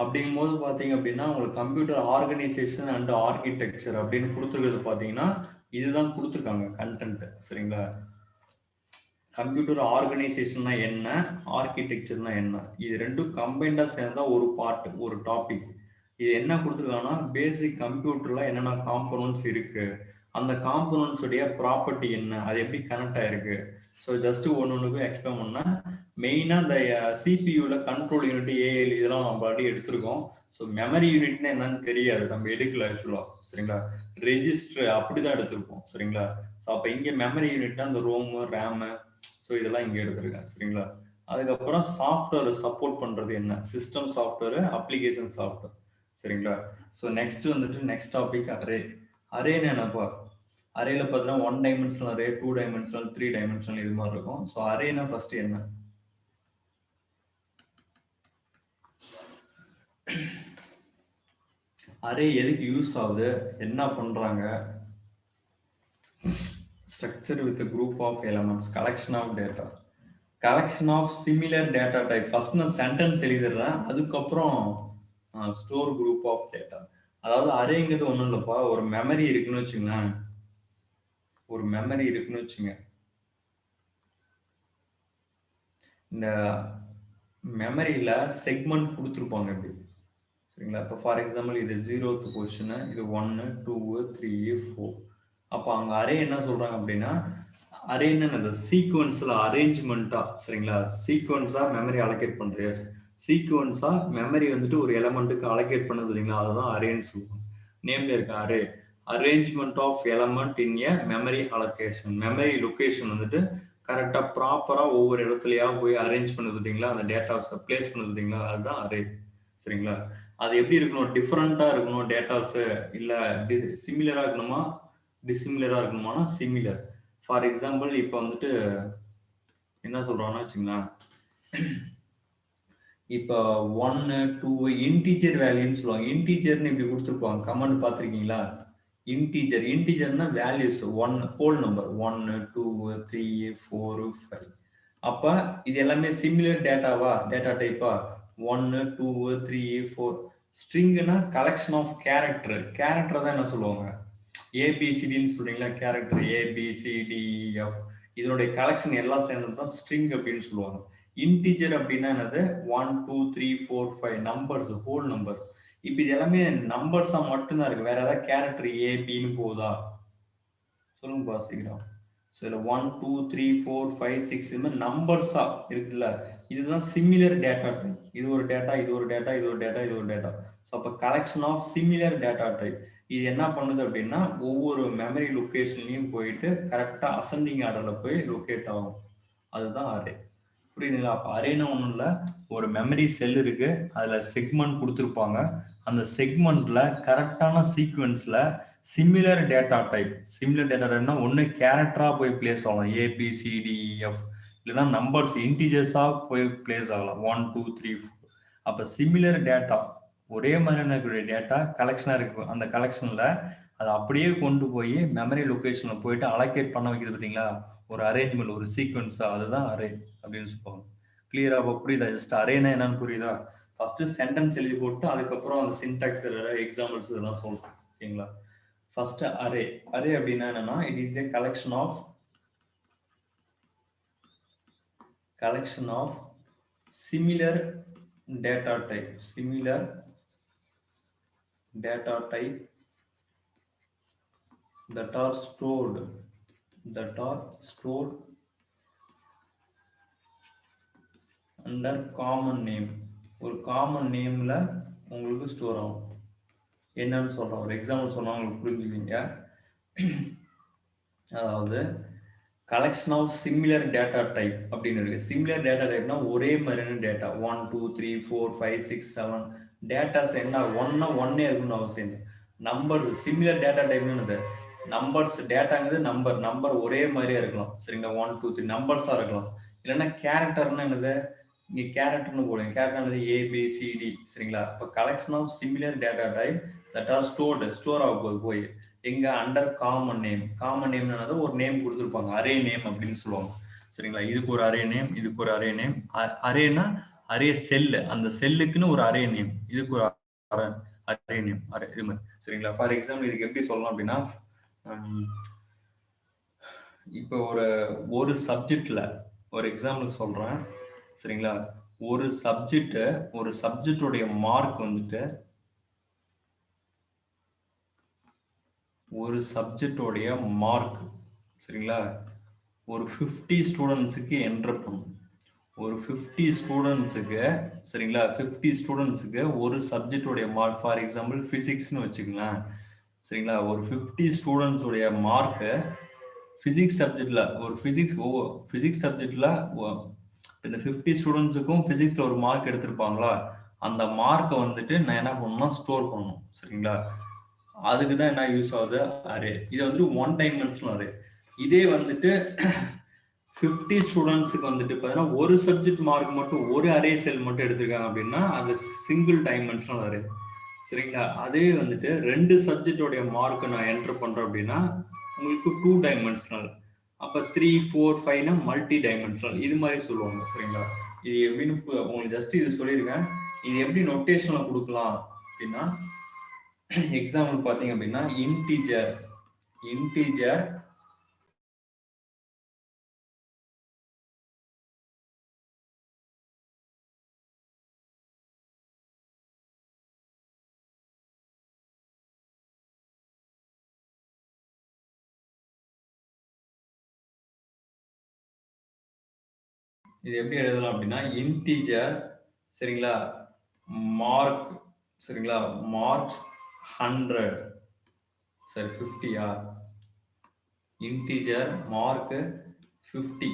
அப்படிங்கும் போது பார்த்தீங்க அப்படின்னா உங்களுக்கு கம்ப்யூட்டர் ஆர்கனைசேஷன் அண்ட் ஆர்கிடெக்சர் அப்படின்னு கொடுத்துருக்கிறது பார்த்தீங்கன்னா இதுதான் கொடுத்துருக்காங்க கண்டென்ட் சரிங்களா. கம்ப்யூட்டர் ஆர்கனைசேஷன்னா என்ன, ஆர்கிடெக்சர்னா என்ன, இது ரெண்டும் கம்பைண்டா சேர்ந்தா ஒரு பார்ட், ஒரு டாபிக். இது என்ன கொடுத்துருக்காங்கன்னா பேசிக் கம்ப்யூட்டர்ல என்னென்ன காம்போனன்ட்ஸ் இருக்கு, அந்த காம்போனன்ட்ஸ் உடைய ப்ராப்பர்ட்டி என்ன, அது எப்படி கனெக்ட் ஆயிருக்கு. ஸோ ஜஸ்ட் ஒன்றுக்கும் எக்ஸ்பிளைன் பண்ண மெயினாக இந்த சிபியூல கண்ட்ரோல் யூனிட், ஏஎல் இதெல்லாம் நம்ம ஆல்ரெடி எடுத்திருக்கோம். ஸோ மெமரி யூனிட்னா என்னன்னு தெரியாது, நம்ம எடுக்கல ஆக்சுவலா. சரிங்களா? ரெஜிஸ்டர் அப்படிதான் எடுத்திருப்போம். சரிங்களா? ஸோ அப்ப இங்க மெமரி யூனிட்னா அந்த ரோமு, ரேமு, ஸோ இதெல்லாம் இங்க எடுத்திருக்கேன். சரிங்களா? அதுக்கப்புறம் சாஃப்ட்வேர் சப்போர்ட் பண்றது என்ன? System software, application software. சரிங்களா? So next topic array. அரேன்னு என்னப்பா? அரேல பார்த்தீங்கன்னா 1 டைமென்ஷனல் அரே, 2 டைமென்ஷனல், 3 டைமென்ஷனல் இது மாதிரி இருக்கும். ஸோ அரேனா ஃபர்ஸ்ட் என்ன? அரே எதுக்கு யூஸ் ஆகுது, என்ன பண்றாங்க? Structure with group of elements, collection of data, collection of similar data type. First நான் சென்டென்ஸ் எழுதிடுறேன், அதுக்கப்புறம் ஸ்டோர் குரூப் ஆஃப் டேட்டா. அதாவது அரேங்கிறது ஒன்றும் இல்லைப்பா, ஒரு மெமரி இருக்குன்னு வச்சுங்களேன். ஒரு மெமரி இருக்குன்னு வச்சுங்க. இந்த மெமரியில செக்மெண்ட் கொடுத்துருப்பாங்க இப்படி. சரிங்களா? இப்போ ஃபார் எக்ஸாம்பிள் இது 0th பொசிஷனு, இது 1, 2, 3, 4. அப்போ அங்கே அரே என்ன சொல்றாங்க அப்படின்னா, அரேன்னு அந்த சீக்வன்ஸில் அரேஞ்ச்மெண்ட்டா, சரிங்களா, சீக்வன்ஸாக மெமரி அலோகேட் பண்ணுறது. எஸ், சீக்வன்ஸாக மெமரி வந்துட்டு ஒரு எலமெண்ட்டுக்கு அலோகேட் பண்ணது பார்த்தீங்களா, அதுதான் அரேன்னு சொல்லுவாங்க. நேம்ல இருக்க array, arrangement of element in a memory allocation. Memory location வந்துட்டு கரெக்டாக ப்ராப்பராக ஒவ்வொரு இடத்துலையா போய் அரேஞ்ச் பண்ணது பார்த்தீங்களா, அந்த டேட்டாஸை பிளேஸ் பண்ணது பார்த்தீங்களா, அதுதான் அரே. சரிங்களா? அது எப்படி இருக்கணும்? டிஃப்ரெண்டா இருக்கணும் டேட்டாஸ், இல்ல சிமிலரா இருக்கணுமா, டிசிமிலரா இருக்கணுமானா சிமிலர். ஃபார் எக்ஸாம்பிள் இப்போ வந்துட்டு என்ன சொல்றாங்கன்னா வச்சுங்களேன், இப்போ 1, 2 இன்டீஜர் வேல்யூன்னு சொல்லுவாங்க. இன்டீஜர்னு இப்படி கொடுத்துருப்பாங்க, கமெண்ட் பார்த்துருக்கீங்களா? இன்டீஜர்னா வேல்யூஸ், ஒன் ஹோல் நம்பர், 1, 2, 3, 4, 5. அப்ப இது எல்லாமே சிமிலர் டேட்டாவா, டேட்டா டைப்பா? 1, 2, 3, 4. ஸ்ட்ரிங்னா கலெக்ஷன் ஆஃப் கேரக்டர். கேரக்டர் தான் என்ன சொல்லுவாங்க, ஏபிசிடின்னு சொல்றீங்களா, கேரக்டர் ஏபிசிடிஎஃப், இதனுடைய கலெக்ஷன் எல்லாம் சேர்ந்தது தான் ஸ்ட்ரிங் அப்படின்னு சொல்லுவாங்க. இன்டிஜர் அப்படின்னா என்னது? 1, 2, 3, 4, 5 நம்பர்ஸ், ஹோல் நம்பர்ஸ். இப்போ இது எல்லாமே நம்பர்ஸா மட்டும்தான் இருக்கு, வேற ஏதாவது கேரக்டர் ஏபின்னு போகுதா? சொல்லுங்க பாசிக்கிறோம். ஸோ இதில் 1, 2, 3, 4, 5, 6 இது மாதிரி நம்பர்ஸா இருக்குல்ல, இதுதான் சிமிலர் டேட்டா டைப். இது ஒரு டேட்டா, இது ஒரு டேட்டா, இது ஒரு டேட்டா, இது ஒரு டேட்டா. ஸோ அப்போ collection of similar data type. இது என்ன பண்ணுது அப்படின்னா, ஒவ்வொரு மெமரி லொக்கேஷன்லையும் போயிட்டு கரெக்டாக அசெண்டிங் ஆர்டரில் போய் லொக்கேட் ஆகும். அதுதான் அரே. புரியுதுங்களா? அப்போ அரேனா ஒன்றும் இல்லை, ஒரு மெமரி செல் இருக்கு, அதில் செக்மெண்ட் கொடுத்துருப்பாங்க. அந்த செக்மெண்ட்ல கரெக்டான சீக்வன்ஸ்ல similar data type, similar data டைப்னா ஒன்று கேரக்டரா போய் பிளேஸ் ஆகலாம், ஏபிசிடிஎஃப், இல்லைன்னா நம்பர்ஸ் இன்டிஜர்ஸா போய் பிளேஸ் ஆகலாம், 1, 2, 3, 4. அப்போ சிமிலர் டேட்டா, ஒரே மாதிரியான இருக்கக்கூடிய டேட்டா கலெக்ஷனாக இருக்கு, அந்த கலெக்ஷனில் அதை அப்படியே கொண்டு போய் மெமரி லொக்கேஷனில் போயிட்டு அலோகேட் பண்ண வைக்கிறது பார்த்தீங்களா, ஒரு அரேஞ்ச்மெண்ட், ஒரு சீக்வன்ஸா, அதுதான் அரே அப்படின்னு சொல்லுவாங்க. கிளியரா புரியுதா? ஜஸ்ட் அரேனா என்னன்னு புரியுதா? ஃபர்ஸ்ட் சென்டென்ஸ் எழுதி போட்டு அதுக்கப்புறம் அந்த சின்டாக்ஸ், எக்ஸாம்பிள்ஸ் இதெல்லாம் சொல்றேன். ஓகேங்களா? First array. அரே அப்படின்னா என்னன்னா, it is a collection of similar data type, similar data type that are stored under common name. ஒரு காமன் நேம்ல உங்களுக்கு ஸ்டோர் ஆகும். என்னன்னு சொல்றோம், ஒரு எக்ஸாம்பிள் சொன்னா உங்களுக்கு புரிஞ்சுக்குவீங்க. அதாவது collection of similar data type அப்படின்னு இருக்கு. சிமிலர் டேட்டா டைப்னா ஒரே மாதிரியான டேட்டா, 1, 2, 3, 4, 5, 6, 7 டேட்டாஸ் என்ன ஒன்னா ஒன்னே இருக்குன்னு அவசியம் இல்லை. நம்பர்ஸ் சிமிலர் டேட்டா டைப்னு நம்பர்ஸ், டேட்டாங்கிறது நம்பர், நம்பர் ஒரே மாதிரியா இருக்கலாம். சரிங்களா? 1, 2, 3 நம்பர்ஸா இருக்கலாம். இல்லைன்னா கேரக்டர்னா என்னது, இங்க கேரக்டர்னு போடுங்க, கேரக்டர் ஏபிசிடி. சரிங்களா? இப்போ collection of similar data type that are store ஆக போகுது போய் எங்க, under common name. Common name ஒரு நேம் கொடுத்துருப்பாங்க, அரே நேம் அப்படின்னு சொல்லுவாங்க. சரிங்களா? இதுக்கு ஒரு அரே நேம், இதுக்கு ஒரு அரே நேம். அரேனா அரே செல், அந்த செல்லுக்குன்னு ஒரு அரே நேம், இதுக்கு ஒரு அரே நேம், அரே இது மாதிரி. சரிங்களா? ஃபார் எக்ஸாம்பிள் இதுக்கு எப்படி சொல்லலாம் அப்படின்னா, இப்போ ஒரு சப்ஜெக்ட்ல ஒரு எக்ஸாம்பிள் சொல்றேன். சரிங்களா? ஒரு சப்ஜெக்டுடைய மார்க் வந்துட்டு, ஒரு சப்ஜெக்டோடைய மார்க், சரிங்களா, ஒரு 50 ஸ்டூடெண்ட்ஸுக்கு என்டர் பண்ணும். ஒரு 50 ஸ்டூடெண்ட்ஸுக்கு சரிங்களா, 50 ஸ்டூடெண்ட்ஸுக்கு ஒரு சப்ஜெக்டோடைய மார்க், ஃபார் எக்ஸாம்பிள் பிசிக்ஸ்னு வச்சுக்கலாம் சரிங்களா. ஒரு 50 ஸ்டூடெண்ட்ஸ் உடைய மார்க்கு பிசிக்ஸ் சப்ஜெக்ட்ல ஒரு பிசிக்ஸ் சப்ஜெக்ட்ல இந்த 50 ஸ்டூடெண்ட்ஸுக்கும் பிசிக்ஸ்ல ஒரு மார்க் எடுத்திருப்பாங்களா, அந்த மார்க்கை வந்துட்டு நான் என்ன பண்ணணும்னா ஸ்டோர் பண்ணணும் சரிங்களா. அதுக்கு தான் என்ன யூஸ் ஆகுது, அரே. இது வந்து ஒன் டைமென்ஷனல் அரே. இதே வந்துட்டு 50 ஸ்டூடெண்ட்ஸுக்கு வந்துட்டு பார்த்தீங்கன்னா ஒரு சப்ஜெக்ட் மார்க் மட்டும் ஒரு அரே செல் மட்டும் எடுத்திருக்காங்க அப்படின்னா அது சிங்கிள் டைமென்ஷனல் அரே சரிங்களா. அதே வந்துட்டு 2 சப்ஜெக்டோடைய மார்க் நான் என்டர் பண்றேன் அப்படின்னா உங்களுக்கு 2 டைமென்ஷனல். அப்ப 3, 4, 5னா மல்டி டைமென்ஷனல் இது மாதிரி சொல்லுவாங்க சரிங்களா. இது எப்படின்னு உங்களுக்கு ஜஸ்ட் இது சொல்லியிருக்கேன். இது எப்படி நோட்டேஷன்ல கொடுக்கலாம் அப்படின்னா, எக்ஸாம்பிள் பார்த்தீங்க அப்படின்னா இன்டிஜர் இது எப்படி எழுதலாம் அப்படின்னா இன்டிஜர் சரிங்களா, மார்க் சரிங்களா, மார்க்ஸ் 100 சரி 50யா, இன்டிஜர் மார்க் 50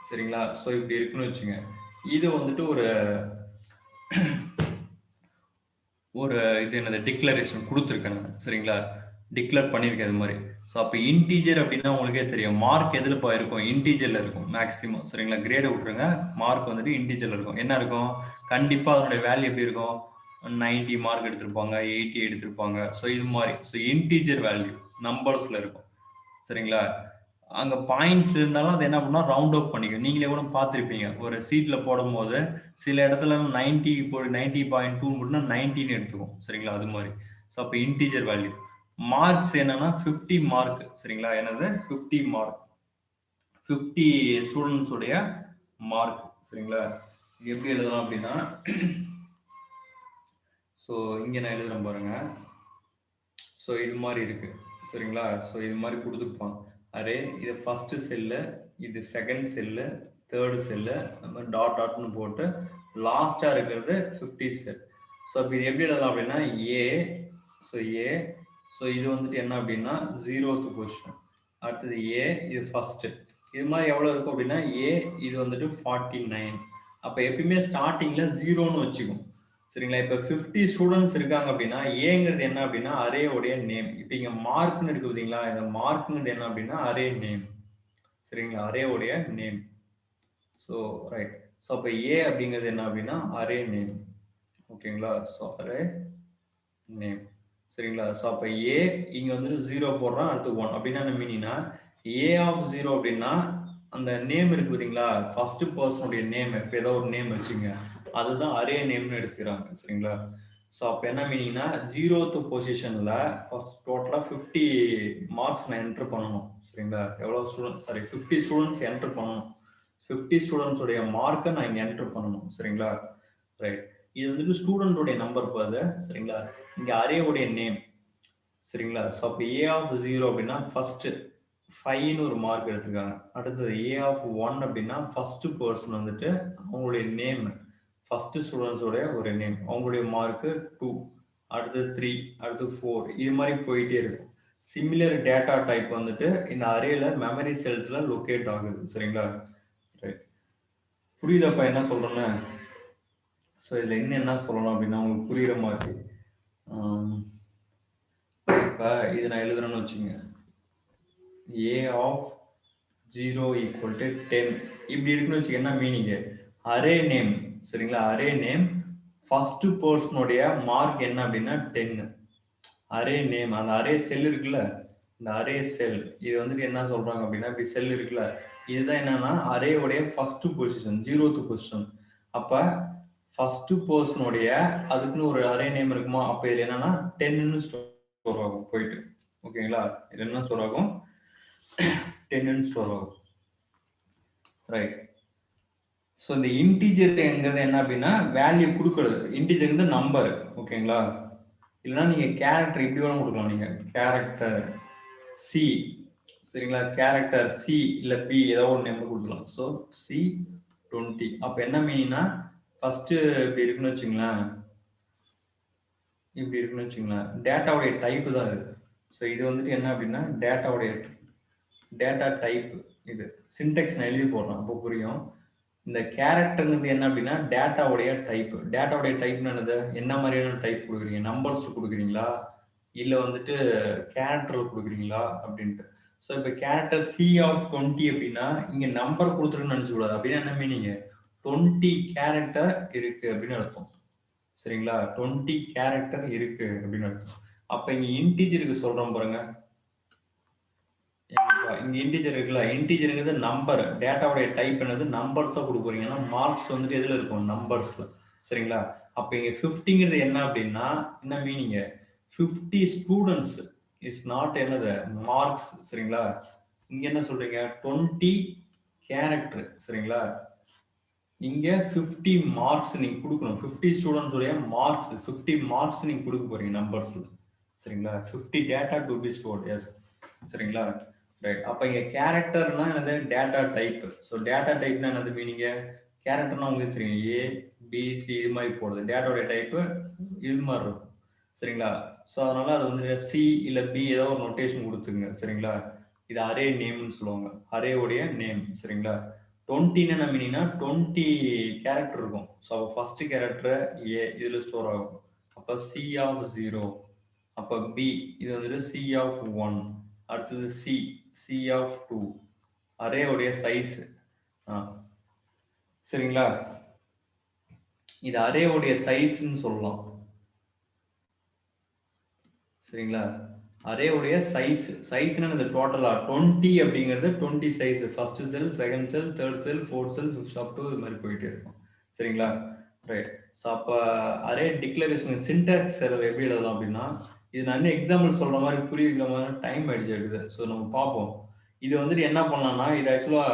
சரிங்களா. ஸோ இப்படி இருக்குன்னு வச்சுங்க. இது வந்துட்டு ஒரு இது என்னது டிக்ளரேஷன் கொடுத்துருக்கேன் சரிங்களா, டிக்ளேர் பண்ணியிருக்கேன் இது மாதிரி. ஸோ அப்போ இன்டீஜர் அப்படின்னா உங்களுக்கே தெரியும் மார்க் எதில் இருக்கும், இன்டீஜரில் இருக்கும் மேக்ஸிமம் சரிங்களா. கிரேடை விட்டுருங்க, மார்க் வந்துட்டு இன்டீஜரில் இருக்கும். என்ன இருக்கும், கண்டிப்பாக அதனுடைய வேல்யூ எப்படி இருக்கும், 90 மார்க் எடுத்திருப்பாங்க, 80 எடுத்திருப்பாங்க. ஸோ இது மாதிரி ஸோ இன்டீஜர் வேல்யூ நம்பர்ஸில் இருக்கும் சரிங்களா. அங்கே பாயிண்ட்ஸ் இருந்தாலும் அது என்ன பண்ணால் ரவுண்ட் அப் பண்ணிக்கும். நீங்களே கூட பார்த்துருப்பீங்க ஒரு சீட்டில் போடும் போது சில இடத்துல 90.2 மட்டும்னா 19 எடுத்துக்கும் சரிங்களா. அது மாதிரி ஸோ அப்போ இன்டீஜர் வேல்யூ. மார்க்ஸ் என்னன்னா 50 மார்க் சரிங்களா. என்னது 50 மார்க், 50 ஸ்டூடெண்ட்ஸ் உடைய மார்க் சரிங்களா. எப்படி எழுதலாம் அப்படின்னா, ஸோ இங்கே நான் எழுதுறேன் பாருங்க. ஸோ இது மாதிரி இருக்கு சரிங்களா. ஸோ இது மாதிரி கொடுத்துருப்பாங்க அரே. இது ஃபர்ஸ்ட் செல்லு, இது செகண்ட் செல்லு, தேர்டு செல்லு, அந்த மாதிரி டாட் டாட்னு போட்டு லாஸ்டா இருக்கிறது 50 செல். ஸோ இப்போ இது எப்படி எழுதலாம் அப்படின்னா ஏ, ஸோ ஏ, ஸோ இது வந்துட்டு என்ன அப்படின்னா 0th பொசிஷன், அடுத்தது ஏ, இது ஃபர்ஸ்ட். இது மாதிரி எவ்வளோ இருக்கும் அப்படின்னா ஏ இது வந்துட்டு 49. அப்போ எப்பயுமே ஸ்டார்டிங்ல 0ன்னு வச்சுக்கும் சரிங்களா. இப்போ 50 ஸ்டூடெண்ட்ஸ் இருக்காங்க அப்படின்னா ஏங்கிறது என்ன அப்படின்னா அரே உடைய நேம். இப்போ இங்க மார்க்னு இருக்கு பார்த்தீங்களா, இந்த மார்க்ங்கிறது என்ன அப்படின்னா அரே நேம் சரிங்களா, அரே உடைய நேம். So right. ஸோ அப்போ ஏ அப்படிங்கிறது என்ன அப்படின்னா அரே நேம் ஓகேங்களா. ஸோ அரே நேம் சரிங்களா. ஸோ அப்போ ஏ இங்க வந்துட்டு 0 போடுறோம், அடுத்து 1 அப்படின்னா என்ன மீனிங்னா ஏ ஆஃப் 0 அப்படின்னா அந்த நேம் இருக்கு பார்த்தீங்களா, ஃபர்ஸ்ட் பர்சனுடைய நேம். இப்போ ஏதோ ஒரு நேம் வச்சுங்க, அதுதான் அரே நேம்னு எடுத்துக்கிறாங்க சரிங்களா. ஸோ அப்போ என்ன மீனிங்னா 0th பொசிஷன்ல ஃபர்ஸ்ட் டோட்டலா 50 மார்க்ஸ் நான் என்டர் பண்ணணும் சரிங்களா. எவ்வளோ ஸ்டூடெண்ட், சாரி 50 ஸ்டூடெண்ட்ஸ் என்டர் பண்ணணும். 50 ஸ்டூடெண்ட்ஸ் உடைய மார்க்கை நான் இங்க என்டர் பண்ணணும் சரிங்களா. ரைட். இது வந்துட்டு ஸ்டூடெண்ட் உடைய நம்பர் பாரு சரிங்களா. இங்க அரே உடைய நேம் சரிங்களா. ஸோ அப்போ ஏ ஆஃப் 0 அப்படின்னா ஃபர்ஸ்ட் 5ன்னு ஒரு மார்க் எடுத்துருக்காங்க. அடுத்தது ஏ ஆஃப் 1 அப்படின்னா ஃபர்ஸ்ட் பர்சன் வந்துட்டு அவங்களுடைய நேம், ஃபர்ஸ்ட் ஸ்டூடெண்ட்ஸோட ஒரு நேம், அவங்களுடைய மார்க்கு 2, அடுத்து 3, அடுத்து 4, இது மாதிரி போயிட்டே இருக்கும். சிமிலர் டேட்டா டைப் வந்துட்டு இந்த அரேல மெமரி செல்ஸ்ல லொகேட் ஆகுது சரிங்களா. ரைட். புரியுதாப்பா என்ன சொல்றேன்னு. ஸோ இதில் இன்னும் என்ன சொல்லணும் அப்படின்னா உங்களுக்கு புரியுற மாதிரி, இப்போ இது நான் எழுதுறேன்னு வச்சுங்க, ஏ ஆஃப் 0 ஈக்குவல் டு 10 இப்படி இருக்குன்னு வச்சுக்க. என்ன மீனிங்கு, அரே நேம் சரிங்களா, அரே நேம் ஃபர்ஸ்ட் பர்சனுடைய மார்க் என்ன அப்படின்னா 10. அரே நேம் அந்த அரே செல் இருக்குல்ல, இந்த அரே செல் இது வந்துட்டு என்ன சொல்றாங்க அப்படின்னா இப்படி செல் இருக்குல்ல, இதுதான் என்னன்னா அரே உடைய ஃபர்ஸ்ட் பொசிஷன் 0th பொசிஷன். அப்ப ஃபர்ஸ்ட் பர்சனுடைய அதுக்குன்னு ஒரு அரே நேம் இருக்குமா, அப்ப இதுல என்னன்னா 10ன்னு ஸ்டோர் ஆகும் போயிட்டு ஓகேங்களா. இது என்ன ஸ்டோர் ஆகும், 10ன்னு ஸ்டோர் ஆகும். ரைட். ஸோ இந்த இன்டீஜர்ங்கிறது என்ன அப்படின்னா வேல்யூ கொடுக்கறது, இன்டீஜர் வந்து நம்பர் ஓகேங்களா. இல்லைன்னா நீங்க கேரக்டர் இப்படி வேணும் கொடுக்கலாம், நீங்க கேரக்டர் C சரிங்களா, கேரக்டர் C இல்ல B ஏதாவது ஒரு நேம் கொடுக்கலாம். So C 20. அப்ப என்ன மீனிங்னா ஃபர்ஸ்ட் இப்படி இருக்குன்னு வச்சுங்களேன், இப்படி இருக்குன்னு வச்சுங்களேன், டேட்டாவுடைய டைப் தான் இது. ஸோ இது வந்துட்டு என்ன அப்படின்னா டேட்டாவுடைய டேட்டா டைப். இது சின்டெக்ஸ் நான் எழுதி போடுறேன், அப்போ புரியும். இந்த கேரக்டர்ங்கிறது என்ன அப்படின்னா டேட்டாவுடைய டைப். டேட்டாவுடைய டைப்னு என்னது, என்ன மாதிரியான டைப் கொடுக்குறீங்க, நம்பர்ஸ் கொடுக்குறீங்களா இல்லை வந்துட்டு கேரக்டர் கொடுக்குறீங்களா அப்படின்ட்டு. ஸோ இப்போ கேரக்டர் சி ஆஃப் 20 அப்படின்னா இங்கே நம்பர் கொடுத்துருன்னு நினச்சக்கூடாது. அப்படின்னா என்ன மீனிங், 20 கேரக்டர் இருக்கு அப்படின்னு அர்த்தம். சரிங்களா, 20 கேரக்டர் இருக்கு அப்படின்னு அர்த்தம். அப்போ இங்கே இன்டீஜருக்கு சொல்கிறோம் பாருங்க, இங்க இன்டிஜர் இருக்குல்ல, இன்டிஜர்ங்கிறது நம்பர், டேட்டாவுடைய டைப் என்னது நம்பர்ஸா கொடுக்குறீங்க. ஏன்னா மார்க்ஸ் வந்துட்டு எதுல இருக்கும், நம்பர்ஸ்ல. சரிங்களா, அப்ப இங்க 50ங்கிறது என்ன அப்படின்னா என்ன மீனிங், 50 ஸ்டூடெண்ட்ஸ் இஸ் நாட் என்னது மார்க்ஸ். சரிங்களா, இங்க என்ன சொல்றீங்க 20 கேரக்டர். சரிங்களா, இங்க 50 மார்க்ஸ் நீங்க கொடுக்கணும். 50 ஸ்டூடெண்ட்ஸ் உடைய மார்க்ஸ், 50 மார்க்ஸ் நீங்க கொடுக்க போறீங்க நம்பர்ஸ்ல. சரிங்களா, 50 data to be stored. Yes, சரிங்களா, ரைட். அப்ப இங்க கேரக்டர்னா என்னது டேட்டா டைப். ஸோ டேட்டா டைப்னா என்னது மீனிங், கேரக்டர்னா உங்களுக்கு தெரியும், ஏ பி சி இது மாதிரி போடுது. டேட்டாவோட டைப்பு இது மாதிரி இருக்கும். சரிங்களா, ஸோ அதனால அது வந்து சி இல்லை பி ஏதோ ஒரு நோட்டேஷன் கொடுத்துங்க. சரிங்களா, இது அரே நேம்னு சொல்லுவாங்க, அரேவுடைய நேம். சரிங்களா, 20 என்ன மீனிங்னா 20 கேரக்டர் இருக்கும். ஸோ ஃபர்ஸ்ட் கேரக்டர் ஏ இதுல ஸ்டோர் ஆகும். அப்போ சி ஆஃப் 0, அப்போ பி இது வந்துட்டு சி ஆஃப் 1, அடுத்தது சி ஆஃப் 2, அரேவுடைய சைஸ். சரிங்களா, இது அரேவுடைய சைஸ்ன்னு சொல்லலாம். சரிங்களா, அரேவுடைய சைஸ். சைஸ்னா இந்த டோட்டலா 20 அப்படிங்கிறது 20 size, first sell, second sell, third sell, fourth sell, fifth up to இது மாதிரி போயிட்டே இருக்கும். சரிங்களா, ரைட். ஸோ அப்போ அரே டிக்ளரேஷன் சின்டாக்ஸ் எரர் எப்படி எழுதலாம் அப்படின்னா, இது நான் என்ன எக்ஸாம்பிள் சொல்ற மாதிரி புரிய வைக்கிற மாதிரி டைம் ஆயிடுச்சு எடுக்குது. ஸோ நம்ம பார்ப்போம். இது வந்துட்டு என்ன பண்ணலாம்னா, இது ஆக்சுவலா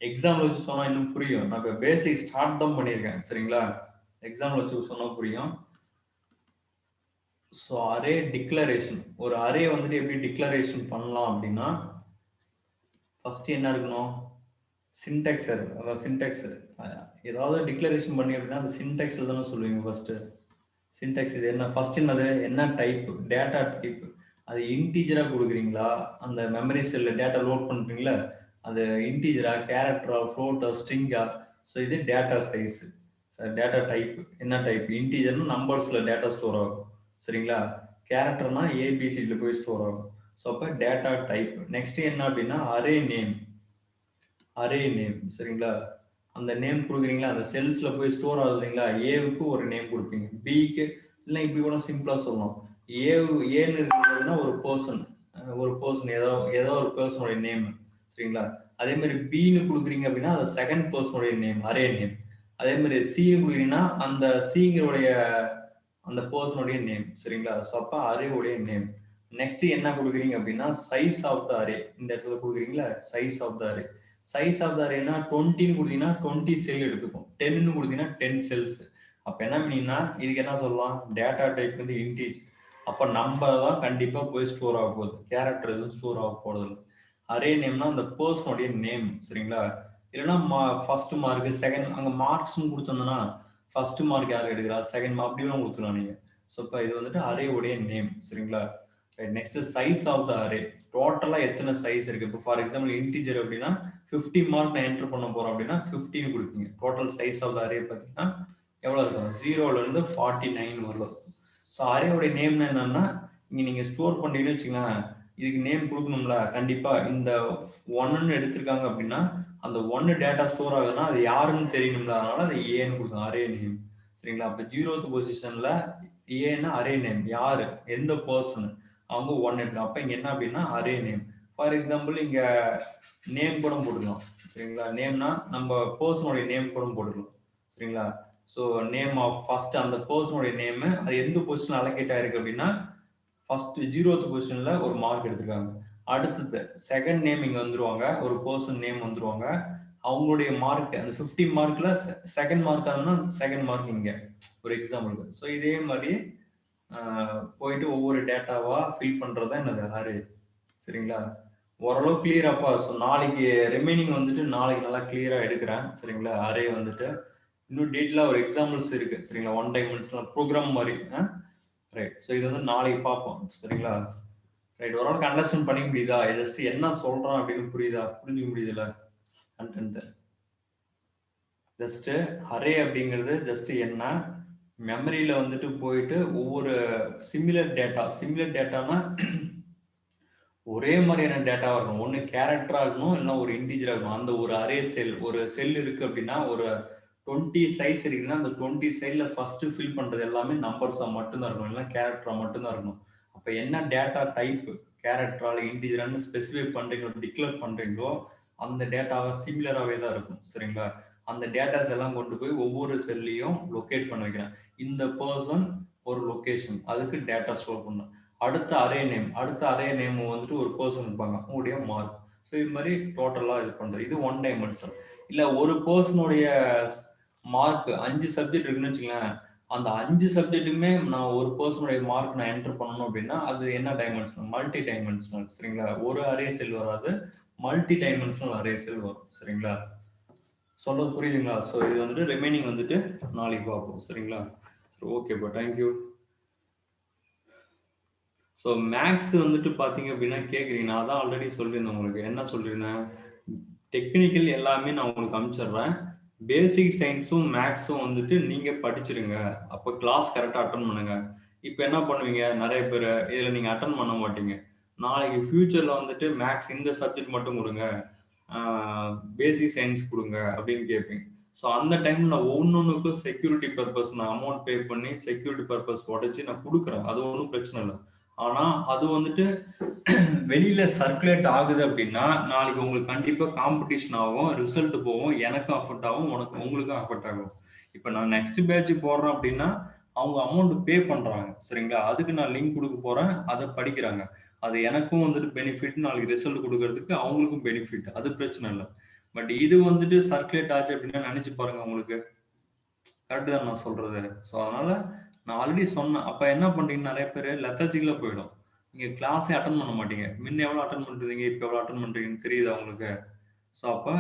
எக்ஸாம்பிள் வச்சு சொன்னா இன்னும் புரியும். நான் இப்போ பேசிக் ஸ்டார்ட் தான் பண்ணியிருக்கேன். சரிங்களா, எக்ஸாம்பிள் வச்சு சொன்னா புரியும். ஸோ அரே டிக்ளரேஷன், ஒரு அரே வந்துட்டு எப்படி டிக்ளரேஷன் பண்ணலாம் அப்படின்னா, ஃபர்ஸ்ட் என்ன இருக்கணும், சின்டெக்ஸ் எரர். அதாவது சின்டெக்ஸ் ஏதாவது டிக்ளரேஷன் பண்ணி அப்படின்னா அது சின்டெக்ஸ்ல தானே சொல்லுவீங்க ஃபர்ஸ்ட். சின்டெக்ஸ் இது என்ன, ஃபர்ஸ்ட் என்னது என்ன டைப், டேட்டா டைப். அது இன்டீஜரா கொடுக்குறீங்களா, அந்த மெமரி செல்ல டேட்டா லோட் பண்றீங்களா, அது இன்டீஜரா, கேரக்டரா, ஃப்ளோட்டா, ஸ்ட்ரிங்கா. ஸோ இது டேட்டா சைஸ். டேட்டா டைப் என்ன டைப், இன்டீஜர்னா நம்பர்ஸ்ல டேட்டா ஸ்டோர் ஆகும். சரிங்களா, கேரக்டர்னா ஏபிசிடில போய் ஸ்டோர் ஆகும். ஸோ அப்போ டேட்டா டைப். நெக்ஸ்ட் என்ன அப்படின்னா அரே நேம். Array name. சரிங்களா, அந்த நேம் கொடுக்குறீங்களா, அந்த செல்ஸ்ல போய் ஸ்டோர் ஆகுது இல்லைங்களா, ஏவுக்கு ஒரு நேம் கொடுப்பீங்க, பிக்கு இல்லை இப்படி கூட சிம்பிளா சொல்லலாம், ஏன்னு இருக்கிறதுனா ஒரு பர்சன், ஏதோ ஏதோ ஒரு பர்சனுடைய நேம். சரிங்களா, அதே மாதிரி பின்னு கொடுக்குறீங்க அப்படின்னா அது செகண்ட் பர்சனுடைய நேம், அரே நேம். அதே மாதிரி சின்னு கொடுக்குறீங்கன்னா அந்த சிங்களுடைய அந்த பர்சனுடைய நேம். சரிங்களா, ஸோ அப்போ அரே உடைய நேம். நெக்ஸ்ட் என்ன கொடுக்குறீங்க அப்படின்னா சைஸ் ஆஃப் த அரே. இந்த இடத்துல கொடுக்குறீங்களா size of the array. Size of the அரேனா 20ன்னு கொடுத்தீங்கன்னா 20 செல் எடுத்துக்கும், 10ன்னு கொடுத்தீங்கன்னா 10 செல்ஸ். அப்போ என்ன பண்ணீங்கன்னா இதுக்கு என்ன சொல்லலாம், டேட்டா டைப் வந்து இன்டீஜ். அப்போ நம்பர் தான் கண்டிப்பாக போய் ஸ்டோர் ஆக போகுது, கேரக்டர் எதுவும் ஸ்டோர் ஆக போகிறது இல்லை. அரே நேம்னா அந்த பர்சனுடைய நேம். சரிங்களா, இல்லைன்னா ஃபர்ஸ்ட் மார்க் செகண்ட் அங்கே மார்க்ஸ்னு கொடுத்துருந்தோன்னா ஃபர்ஸ்ட் மார்க் யார் எடுக்கிறா, செகண்ட் மார்க் அப்படி வேணும் கொடுத்துக்கலாம் நீங்கள். ஸோ இப்போ இது வந்துட்டு அரே உடைய நேம். சரிங்களா, next size of the array, டோட்டலா எத்தனை சைஸ் இருக்கு. இப்போ ஃபார் எக்ஸாம்பிள் இன்டீஜர் அப்படின்னா 50 மார்க் நான் என்டர் பண்ண போறோம் அப்படின்னா 15 கொடுப்பீங்க. Total size of the array பார்த்தீங்கன்னா எவ்வளவு இருக்கும், 0ல இருந்து 49 வரலாம். ஸோ அரேவுடைய நேம் என்னன்னா இங்க நீங்க ஸ்டோர் பண்ணீங்கன்னு வச்சுக்கோங்களேன், இதுக்கு நேம் கொடுக்கணும்ல, கண்டிப்பா இந்த 1ன்னு எடுத்திருக்காங்க அப்படின்னா அந்த 1 டேட்டா ஸ்டோர் ஆகுதுன்னா அது யாருன்னு தெரியணும்ல, அதனால அது ஏன்னு கொடுக்கும், அரே நேம். சரிங்களா, அப்ப 0th பொசிஷன்ல ஏன்னா அரே நேம், யாரு எந்த பர்சன், அவங்க 1 எடுக்கலாம். அப்ப இங்க என்ன அப்படின்னா அரே நேம். ஃபார் எக்ஸாம்பிள் இங்க நேம் கூட போட்டுக்கலாம். சரிங்களா, நேம்னா நம்ம பர்சனுடைய நேம் கூட போட்டுக்கலாம். சரிங்களா, ஸோ நேம் ஆஃப் ஃபர்ஸ்ட் அந்த பர்சனுடைய நேம், அது எந்த பொசிஷன் அலோகேட் ஆயிருக்கு அப்படின்னா ஃபர்ஸ்ட் 0th பொசிஷன்ல ஒரு மார்க் எடுத்திருக்காங்க. அடுத்தது செகண்ட் நேம் இங்க வந்துருவாங்க, ஒரு பர்சன் நேம் வந்துருவாங்க, அவங்களுடைய மார்க் அந்த 50 மார்க்ல செகண்ட் மார்க் ஆகுதுன்னா செகண்ட் மார்க் இங்க ஒரு எக்ஸாம்பிளுக்கு. ஸோ இதே மாதிரி போயிட்டு ஒவ்வொரு டேட்டாவா ஃபில் பண்றதா என்னது அரே. சரிங்களா, ஓரளவு கிளியராப்பா. ஸோ நாளைக்கு ரிமைனிங் வந்துட்டு நாளைக்கு நல்லா கிளியரா எடுக்கிறேன். சரிங்களா? அரே வந்துட்டு இன்னும் டீட்டெயிலா ஒரு எக்ஸாம்பிள்ஸ் இருக்கு. சரிங்களா? ஒன் டைமென்ஷனல் ப்ரோகிராம் மாரி. ரைட். ஸோ இது வந்து நாளைக்கு பார்ப்போம். சரிங்களா? ரைட். ஓரளவுக்கு அண்டர்ஸ்டாண்ட் பண்ணிக்க முடியுதா? ஜஸ்ட் என்ன சொல்றான் அப்படின்னு புரியுதா? புரிஞ்சுக்க முடியுதுல்ல? கன்டென்ட். ஜஸ்ட் அரே அப்படிங்கிறது ஜஸ்ட் என்ன மெமரியில வந்துட்டு போயிட்டு ஒவ்வொரு சிமிலர் டேட்டானா ஒரே மாதிரியான டேட்டாவா இருக்கணும். ஒண்ணு கேரக்டரா இருக்கணும், இல்லைன்னா ஒரு இன்டிஜரா இருக்கணும். அந்த ஒரு அரே செல் ஒரு செல் இருக்கு அப்படின்னா ஒரு 20 சைஸ் இருக்குன்னா அந்த 20 சைட்ல ஃபர்ஸ்ட் ஃபில் பண்றது எல்லாமே நம்பர்ஸா மட்டும்தான் இருக்கணும், இல்லைன்னா கேரக்டரா மட்டும்தான் இருக்கணும். அப்ப என்ன டேட்டா டைப் கேரக்டரா இன்டிஜரான்னு ஸ்பெசிஃபை பண்றீங்களோ டிக்ளேர் பண்றீங்களோ அந்த டேட்டாவை சிமிலராகவே தான் இருக்கும். சரிங்களா? அந்த டேட்டாஸ் எல்லாம் கொண்டு போய் ஒவ்வொரு செல்லையும் லொக்கேட் பண்ண வைக்கிறேன். இந்த பர்சன் ஒரு லொகேஷன் அதுக்கு டேட்டா ஸ்டோர் பண்ணணும். அடுத்த அரே நேம் வந்துட்டு ஒரு பர்சன் இருப்பாங்க, உங்களுடைய மார்க். ஸோ இது மாதிரி டோட்டலா இது பண்றது. இது ஒன் டைமென்ஷன். இல்ல ஒரு பர்சனுடைய மார்க் 5 சப்ஜெக்ட் இருக்குன்னு வச்சுங்களேன். அந்த 5 சப்ஜெக்ட்டுமே நான் ஒரு பர்சனுடைய மார்க் நான் என்டர் பண்ணணும் அப்படின்னா அது என்ன டைமென்ஷனல்? Multi dimensional. சரிங்களா? ஒரு அரே செல் வராது, மல்டி டைமென்ஷனல் அரே செல் வரும். சரிங்களா? சொல்றது புரியுதுங்களா? ஸோ இது வந்துட்டு ரிமைனிங் வந்துட்டு நாளைக்கு பார்ப்போம். சரிங்களா? சரி, ஓகேப்பா, தேங்க்யூ. ஸோ மேக்ஸ் வந்துட்டு பார்த்தீங்க அப்படின்னா கேட்குறீங்க. நான் தான் ஆல்ரெடி சொல்லியிருந்தேன் உங்களுக்கு. என்ன சொல்லியிருந்தேன்? டெக்னிக்கல் எல்லாமே நான் உங்களுக்கு அனுப்பிச்சிடுறேன். பேசிக் சயின்ஸும் மேக்ஸும் வந்துட்டு நீங்க படிச்சிருங்க. அப்போ கிளாஸ் கரெக்டாக அட்டன் பண்ணுங்க. இப்போ என்ன பண்ணுவீங்க? நிறைய பேர் இதில் நீங்கள் அட்டன் பண்ண மாட்டீங்க. நாளைக்கு ஃபியூச்சரில் வந்துட்டு மேக்ஸ் இந்த சப்ஜெக்ட் மட்டும் கொடுங்க, பேசிக் சயின்ஸ் கொடுங்க அப்படின்னு கேட்பீங்க. ஸோ அந்த டைம்ல நான் ஒன்னொன்னுக்கும் செக்யூரிட்டி பர்பஸ் நான் அமௌண்ட் பே பண்ணி செக்யூரிட்டி பர்பஸ் உடச்சி நான் கொடுக்குறேன். அது ஒன்றும் பிரச்சனை இல்லை. ஆனா அது வந்துட்டு வெளியில சர்க்குலேட் ஆகுது அப்படின்னா நாளைக்கு உங்களுக்கு கண்டிப்பா காம்படிஷன் ஆகும், ரிசல்ட் போகும், எனக்கும் அஃபெக்ட் ஆகும், உங்களுக்கும் அஃபெக்ட் ஆகும். இப்ப நான் நெக்ஸ்ட் பேட்ச் போடுறேன் அப்படின்னா அவங்க அமௌண்ட் பே பண்றாங்க. சரிங்களா? அதுக்கு நான் லிங்க் கொடுக்க போறேன், அதை படிக்கிறாங்க. அது எனக்கும் வந்துட்டு பெனிஃபிட், நாளைக்கு ரிசல்ட் கொடுக்கறதுக்கு அவங்களுக்கும் பெனிஃபிட். அது பிரச்சனை இல்லை. பட் இது வந்துட்டு சர்க்குலேட் ஆச்சு அப்படின்னா நினைச்சு பாருங்க உங்களுக்கு. கரெக்ட் தான் நான் சொல்றது. ஸோ அதனால நான் ஆல்ரெடி சொன்னேன். அப்ப என்ன பண்றீங்க? நிறைய பேர் லெத்தர்ஜிக்கலா போயிடும். நீங்க கிளாஸே அட்டன் பண்ண மாட்டீங்க. முன்ன எவ்வளவு அட்டன் பண்றீங்க, இப்ப எவ்வளவு அட்டன் பண்றீங்கன்னு தெரியுதா உங்களுக்கு? ஸோ அப்ப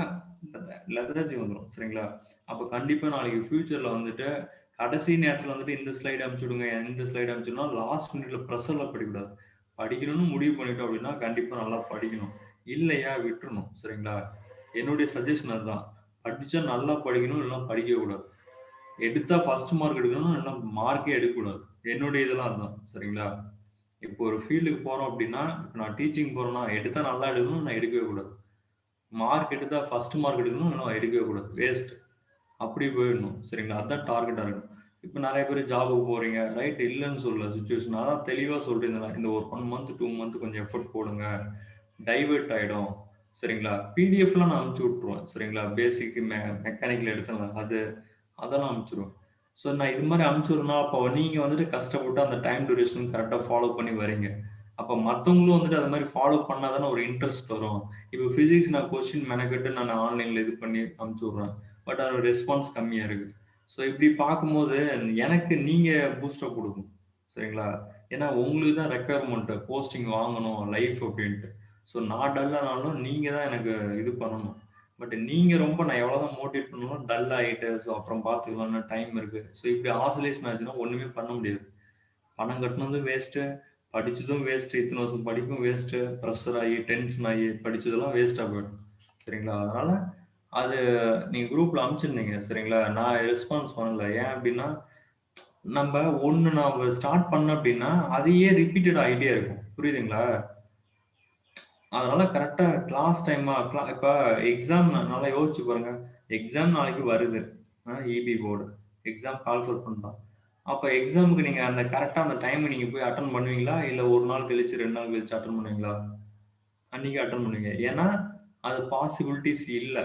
லெத்தர்ஜி வந்துடும். சரிங்களா? அப்ப கண்டிப்பா நாளைக்கு ஃபியூச்சர்ல வந்துட்டு கடைசி நேரத்துல வந்துட்டு இந்த ஸ்லைடு அனுப்பிச்சுடுங்க, இந்த ஸ்லைடு அனுப்பிச்சுடுனா லாஸ்ட் மினிட்ல ப்ரெஷர்ல படிக்கக்கூடாது. படிக்கணும்னு முடிவு பண்ணிட்டோம் அப்படின்னா கண்டிப்பா நல்லா படிக்கணும். இல்லையா விட்டுறணும். சரிங்களா? என்னுடைய சஜஷன் அதுதான். படிச்சா நல்லா படிக்கணும், இல்லைன்னா படிக்கவே கூடாது. எடுத்தா ஃபர்ஸ்ட் மார்க் எடுக்கணும், இல்லைன்னா மார்க்கே எடுக்கக்கூடாது. என்னுடைய இதெல்லாம் அதுதான். சரிங்களா? இப்போ ஒரு ஃபீல்டுக்கு போறோம் அப்படின்னா, இப்ப நான் டீச்சிங் போறேன்னா, எடுத்தா நல்லா எடுக்கணும், நான் எடுக்கவே கூடாது. மார்க் எடுத்தா ஃபர்ஸ்ட் மார்க் எடுக்கணும், இல்லைன்னா எடுக்கவே கூடாது. வேஸ்ட். அப்படி போயிடணும். சரிங்களா? அதான் டார்கெட்டா இருக்கணும். இப்ப நெறைய பேர் ஜாபுக்கு போறீங்க. ரைட், இல்லன்னு சொல்லல சிச்சுவேஷன். அதான் தெளிவா சொல்லியிருந்தேன்ல. இந்த ஒரு 1 மந்த், 2 மந்த் கொஞ்சம் எஃபோர்ட் போடுங்க. டைவர்ட் ஆயிடும். சரிங்களா? பிடிஎஃப்லாம் நான் அனுப்பிச்சு விட்டுருவேன். சரிங்களா? பேசிக் மெக்கானிக்கல் எடுத்தேன்ல அது, அதெல்லாம் அனுப்பிச்சுருவேன். ஸோ நான் இது மாரி அனுப்பிச்சுடுறேன்னா, அப்போ நீங்க வந்துட்டு கஷ்டப்பட்டு அந்த டைம் டியூரேஷன் கரெக்ட்டா ஃபாலோ பண்ணி வரீங்க. அப்ப மத்தவங்களும் வந்துட்டு அது மாரி ஃபாலோ பண்ணா தானே ஒரு இன்ட்ரெஸ்ட் வரும். இப்போ பிசிக்ஸ் நான் கொஸ்டின் மெனக்கெட்டு நான் ஆன்லைன்ல இது பண்ணி அனுப்பிச்சு விடுறேன். பட் அதோட ரெஸ்பான்ஸ் கம்மியா இருக்கு. ஸோ இப்படி பார்க்கும்போது எனக்கு நீங்க பூஸ்டப் குடுக்கணும். சரிங்களா? ஏன்னா உங்களுக்கு தான் ரெக்யர்மென்ட் போஸ்டிங் வாங்கணும் லைஃப் அப்படின்ட்டு. ஸோ நான் டல் ஆனாலும் நீங்க தான் எனக்கு இது பண்ணணும். பட் நீங்க ரொம்ப நான் எவ்வளவுதான் மோட்டிவேட் பண்ணாலும் டல் ஆயிட்டு, ஸோ அப்புறம் பார்த்துக்கலாம்னு டைம் இருக்கு. ஸோ இப்படி ஆசிலேஷன் ஆச்சுன்னா ஒண்ணுமே பண்ண முடியாது. பணம் கட்டுனதும் வேஸ்ட்டு, படிச்சதும் வேஸ்ட்டு, இத்தன வருஷம் படிப்பும் வேஸ்ட்டு, ப்ரெஷர் ஆகி, டென்ஷன் ஆகி படிச்சதெல்லாம் வேஸ்ட்டா போயிடும். சரிங்களா? அதனால அது நீங்க குரூப்ல அனுப்பிச்சிருந்தீங்க. சரிங்களா? நான் ரெஸ்பான்ஸ் பண்ணல. ஏன் அப்டின்னா, நம்ப ஒண்ணு நாம ஸ்டார்ட் பண்ணோம் அப்டின்னா, அதையே ரிப்பீட்டட் ஆயிட்டே இருக்கும். புரியுதுங்களா? அதனால கரெக்ட்டா கிளாஸ் டைமா இப்ப எக்ஸாம் நல்லா யோசிச்சு பாருங்க. எக்ஸாம் நாளைக்கு வருது. EB board. எக்ஸாம் கால்குலேட் பண்ணலாம். அப்ப எக்ஸாம்க்கு நீங்க அந்த கரெக்ட்டா அந்த டைம் நீங்க போய் அட்டெண்ட் பண்ணுவீங்களா? இல்ல 1 நாள் கழிச்சு, 2 நாள் கழிச்சு அட்டெண்ட் பண்ணுவீங்களா? அன்னைக்கு அட்டெண்ட் பண்ணுவீங்க. ஏன்னா, அது பாசிபிலிட்டீஸ் இல்ல.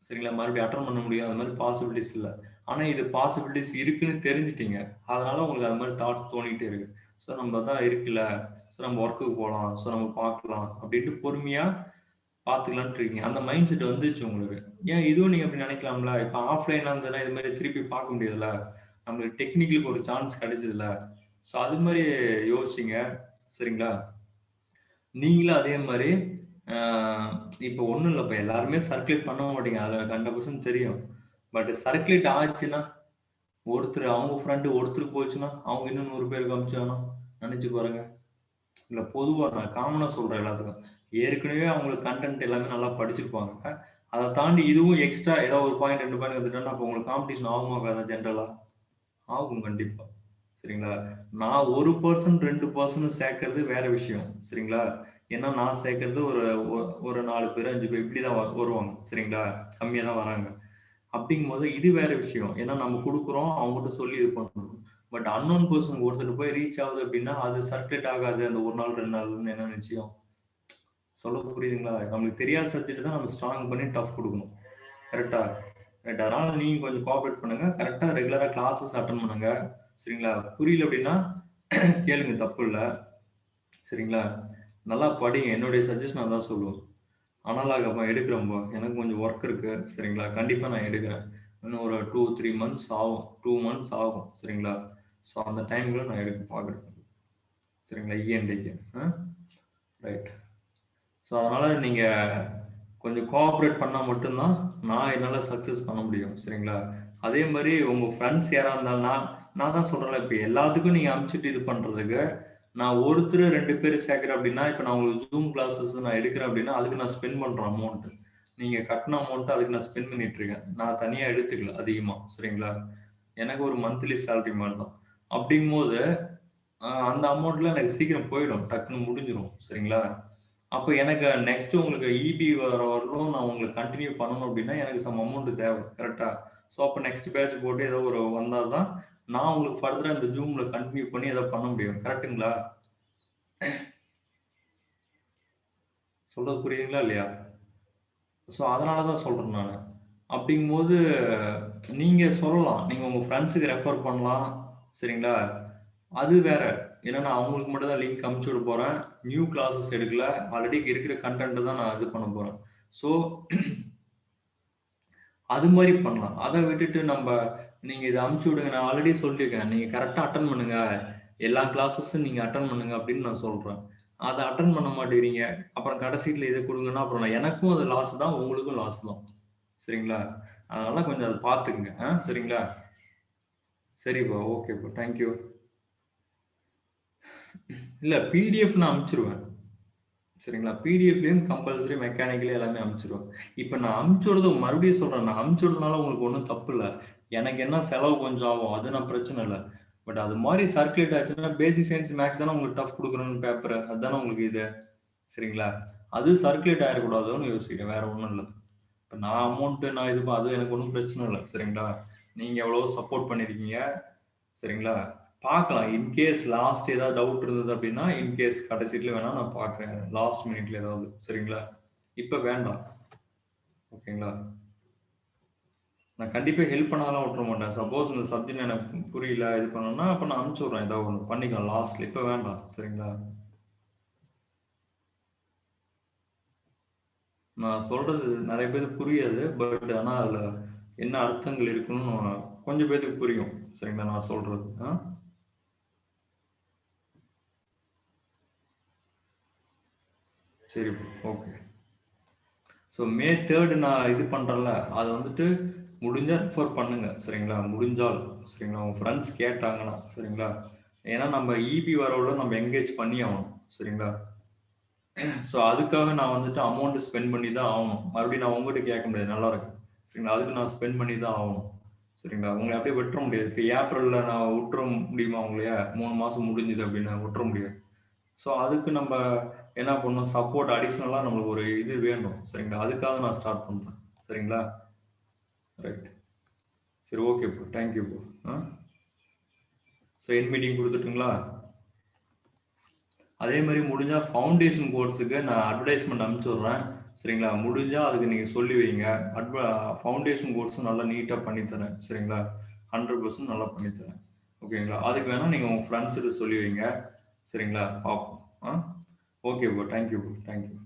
சரிங்களா? மறுபடியும் அட்டெண்ட் பண்ண முடியும். அது மாரி பாசிபிலிட்டீஸ் இல்ல. ஆனா இது பாசிபிலிட்டீஸ் இருக்குன்னு தெரிஞ்சுட்டீங்க. அதனால உங்களுக்கு அது மாரி தாட்ஸ் தோணிட்டே இருக்கு. ஸோ நம்ம தான் இருக்குல்ல. ஸோ நம்ம ஒர்க்குக்கு போலாம். ஸோ நம்ம பார்க்கலாம். அப்படின்ட்டு பொறுமையா பார்த்துக்கலான்ட்டு இருக்கீங்க. அந்த மைண்ட் செட் வந்துருச்சு உங்களுக்கு. ஏன் இதுவும் நீங்க அப்படி நினைக்கலாம்ல? இப்ப ஆஃப்லைன்ல இருந்ததுன்னா இது மாரி திருப்பி பார்க்க முடியாதுல்ல. நம்மளுக்கு டெக்னிக்கலுக்கு ஒரு சான்ஸ் கிடைச்சதுல்ல. ஸோ அது மாரி யோசிச்சீங்க. சரிங்களா? நீங்களும் அதே மாரி இப்போ ஒண்ணும் இல்லப்பா. எல்லாருமே சர்க்குலேட் பண்ண மாட்டீங்க. அதுல 100% தெரியும். பட் சர்க்குலேட் ஆச்சுன்னா, அவங்க ஃப்ரெண்ட் ஒருத்தருக்கு போச்சுன்னா, அவங்க இன்னும் 100 பேருக்கு அனுப்பிச்சாங்கன்னா, நெனச்சு பாருங்க. இல்ல பொதுவா நான் காமனா சொல்றேன் எல்லாத்துக்கும். ஏற்கனவே அவங்களுக்கு கன்டென்ட் எல்லாமே நல்லா படிச்சிருப்பாங்க. அத தாண்டி இதுவும் எக்ஸ்ட்ரா ஏதாவது 1 பாயிண்ட் 2 பாயிண்ட் கத்துட்டோம்னா, அப்போ உங்களுக்கு காம்படிஷன் ஆகுமா ஆகாதா ஜெனரலா? ஆகும் கண்டிப்பா. சரிங்களா? நான் 1% 2% சேர்க்கிறது வேற விஷயம். சரிங்களா? ஏன்னா நான் சேர்க்கிறது ஒரு ஒரு 4 பேர், 5 பேர் இப்படிதான் வருவாங்க. சரிங்களா? கம்மியா தான் வராங்க. அப்படிங்கும்போது இது வேற விஷயம். ஏன்னா நம்ம குடுக்குறோம், அவங்ககிட்ட சொல்லி இது பண்றோம். பட் அன்னோன் பெர்சன் ஒருத்தருக்கு போய் ரீச் ஆகுது அப்படின்னா, அது சர்க்குலேட் ஆகாது அந்த 1 நாள், 2 நாள்ன்னு என்ன நிச்சயம்? சொல்ல புரியுதுங்களா? நம்மளுக்கு தெரியாத சப்ஜெக்ட் தான் நம்ம ஸ்ட்ராங் பண்ணி டஃப் குடுக்கணும். கரெக்ட்டா? ரைட். அதனால நீங்க கொஞ்சம் கோஆப்பரேட் பண்ணுங்க. கரெக்ட்டா ரெகுலரா கிளாஸஸ் அட்டெண்ட் பண்ணுங்க. சரிங்களா? புரியல அப்படின்னா கேளுங்க தப்பு இல்ல. சரிங்களா? நல்லா படிங்க. என்னுடைய சஜஷன் அதான் சொல்லுவேன். அனலாகப்பா எடுக்கிறேன்ப்பா. எனக்கு கொஞ்சம் ஒர்க் இருக்கு. சரிங்களா? கண்டிப்பா நான் எடுக்கிறேன். இன்னும் ஒரு 2, 3 மந்த்ஸ் ஆகும். 2 மந்த்ஸ் ஆகும். சரிங்களா? ஸோ அந்த டைம்ல நான் எடுக்க பார்க்குறேன். சரிங்களா? இஎன்டிக்கு. ரைட். ஸோ அதனால நீங்க கொஞ்சம் கோஆப்பரேட் பண்ணா மட்டும் தான், நான் என்னால சக்சஸ் பண்ண முடியும். சரிங்களா? அதே மாரி உங்க ஃப்ரெண்ட்ஸ் யாரா இருந்தாலும் நான் நான் தான் சொல்றேன்ல, இப்ப எல்லாத்துக்கும் நீங்க அனுப்பிச்சுட்டு இது பண்றதுக்கு, நான் ஒருத்தர் 2 பேர் சேர்க்கிறேன் அப்டின்னா, இப்ப நான் உங்களுக்கு Zoom கிளாஸஸ் நான் எடுக்கிறேன் அப்டின்னா, அதுக்கு நான் ஸ்பெண்ட் பண்ற அமௌண்ட். நீங்க கட்டுன அமௌண்ட்ட அதுக்கு நான் ஸ்பெண்ட் பண்ணிட்டு இருக்கேன். நான் தனியா எடுத்துக்கல அதிகமா. சரிங்களா? எனக்கு ஒரு மந்த்லி சேலரி மாரி தான். அப்டிங்கும்போது, அந்த அமௌண்ட்ல எனக்கு சீக்கிரம் போயிடும். டக்குன்னு முடிஞ்சிரும். சரிங்களா? அப்ப எனக்கு நெக்ஸ்ட் உங்களுக்கு இபி வர வரலும் நான் உங்களுக்கு கன்டின்யூ பண்ணணும் அப்டின்னா, எனக்கு சம் அமௌண்ட் தேவ. கரெக்ட்டா? ஸோ, அப்ப நெக்ஸ்ட் பேட்ச் போட்டு ஏதோ ஒரு வந்தா தான், நான் உங்களுக்கு ஃபர்தரா இந்த Zoomல கன்டின்யூ பண்ணி ஏதோ பண்ண முடியும். கரெக்ட்டுங்களா? சொல்றது புரியுதுங்களா இல்லையா? ஸோ, அதனால தான் சொல்றேன் நானு. அப்டிங்கும்போது நீங்க சொல்லலாம். நீங்க உங்க ஃபிரெண்ட்ஸ்க்கு ரெஃபர் பண்ணலாம். சரிங்களா? அது வேற. ஏன்னா நான் அவங்களுக்கு மட்டும் தான் லிங்க் அனுப்பிச்சு விட போறேன். நியூ கிளாஸஸ் எடுக்கல. ஆல்ரெடி இருக்கிற கன்டென்ட் தான் நான் இது பண்ண போறேன். ஸோ அது மாரி பண்ணலாம். அத விட்டுட்டு நீங்க இத அனுப்பிச்சு விடுங்க. நான் ஆல்ரெடி சொல்லியிருக்கேன். நீங்க கரெக்ட்டா அட்டெண்ட் பண்ணுங்க. எல்லா கிளாஸஸும் நீங்க அட்டெண்ட் பண்ணுங்க அப்படின்னு நான் சொல்றேன். அத அட்டெண்ட் பண்ண மாட்டேங்கிறீங்க. அப்புறம் கடைசில இத குடுங்கன்னா, அப்புறம் எனக்கும் அது லாஸ் தான். உங்களுக்கும் லாஸ் தான். சரிங்களா? அதனால கொஞ்சம் அத பார்த்துக்கங்க. சரிங்களா? சரிப்பா. ஓகேப்பா. Thank you. இல்ல பிடிஎஃப் நான் அனுப்பிச்சுருவேன். சரிங்களா? பிடிஎஃப்லயும் கம்பல்சரி மெக்கானிக்கலி எல்லாமே அனுப்பிச்சுருவேன். இப்ப நான் அனுப்பிச்சு விடுறது மறுபடியும் சொல்றேன். நான் அனுப்பிச்சு விடுறதுனால உங்களுக்கு ஒண்ணும் தப்பு இல்ல. எனக்கு என்ன செலவு கொஞ்சம் ஆகும். அது நான் பிரச்சனை இல்ல. பட் அது மாரி சர்க்குலேட் ஆச்சுன்னா, பேசிக் சயன்ஸ், மேத்ஸ் தானே உங்களுக்கு டஃப் குடுக்குறேன்னு பேப்பரு. அதானே உங்களுக்கு இது. சரிங்களா? அது சர்க்குலேட் ஆயிறக்கூடாதோன்னு யோசிக்கிறேன். வேற ஒண்ணும் இல்ல. இப்ப நான் அமௌண்ட் நான் அது எனக்கு ஒண்ணும் பிரச்சனை இல்ல. சரிங்களா? நீங்க எவ்வளவோ சப்போர்ட் பண்ணியிருக்கீங்க. சரிங்களா? பார்க்கலாம். இன்கேஸ் லாஸ்ட் ஏதாவது டவுட் இருந்தது அப்டின்னா, இன்கேஸ் கடைசில வேணா நான் பார்க்குறேன். லாஸ்ட் மினிட்ல ஏதாவது. சரிங்களா? இப்ப வேண்டாம். ஓகேங்களா? நான் கண்டிப்பா ஹெல்ப் பண்ணாமலாம் விட்டுற மாட்டேன். சப்போஸ் இந்த சப்ஜெக்ட் எனக்கு புரியல, இது பண்ணணும்னா, அப்ப நான் அனுப்பிச்சு விடுறேன். ஏதாவது ஒண்ணு பண்ணிக்கலாம் லாஸ்ட்ல. இப்ப வேண்டாம். சரிங்களா? நான் சொல்றது நெறைய பேருக்கு புரியாது. பட் ஆனா அதுல என்ன அர்த்தங்கள் இருக்குன்னு கொஞ்சம் பேத்துக்கு புரியும். சரிங்களா? நான் சொல்றது. சரி. ஓகே. ஸோ மே 3 நான் இது பண்றேன்ல, அத வந்துட்டு முடிஞ்சா ரெஃபர் பண்ணுங்க. சரிங்களா? முடிஞ்சால். சரிங்களா? உங்க ஃபிரெண்ட்ஸ் கேட்டாங்கன்னா. சரிங்களா? ஏன்னா நம்ம இபி வரவுல நம்ம என்கேஜ் பண்ணி ஆவணும். சரிங்களா? ஸோ அதுக்காக நான் வந்துட்டு அமௌண்ட் ஸ்பெண்ட் பண்ணி தான் ஆவணும். மறுபடியும் நான் உங்ககிட்ட கேட்க முடியாது. நல்லா இருக்கு. சரிங்களா? அதுக்கு நான் ஸ்பெண்ட் பண்ணி தான் ஆவணும். சரிங்களா? உங்கள அப்படியே விட்டுற முடியாது. இப்ப ஏப்ரல்ல நான் விட்டுற முடியுமா உங்களைய? 3 மாசம் முடிஞ்சுது அப்படின்னு விட்டுற முடியாது. ஸோ அதுக்கு நம்ப என்ன பண்ணணும்? சப்போர்ட் அடிஷனலா நம்மளுக்கு ஒரு இது வேணும். சரிங்களா? அதுக்காக நான் ஸ்டார்ட் பண்றேன். சரிங்களா? ரைட். சரி okay bro. Thank you bro. Ah so and meeting குடுத்துட்டுங்களா? அதே மாரி முடிஞ்சா ஃபவுண்டேஷன் கோர்ஸுக்கு நான் அட்வர்டைஸ்மென்ட் அனுப்பிச்சு விடுறேன். சரிங்களா? முடிஞ்சா அதுக்கு நீங்க சொல்லி வைங்க. ஃபவுண்டேஷன் கோர்ஸ் நல்லா நீட்டா பண்ணி தரேன். சரிங்களா? 100% நல்லா பண்ணி தரேன். ஓகேங்களா? அதுக்கு வேணா நீங்க உங்க ஃபிரெண்ட்ஸ்கிட்ட சொல்லி வைங்க. சரிங்களா? பார்ப்போம். Ah okay bro. Thank you bro. Thank you.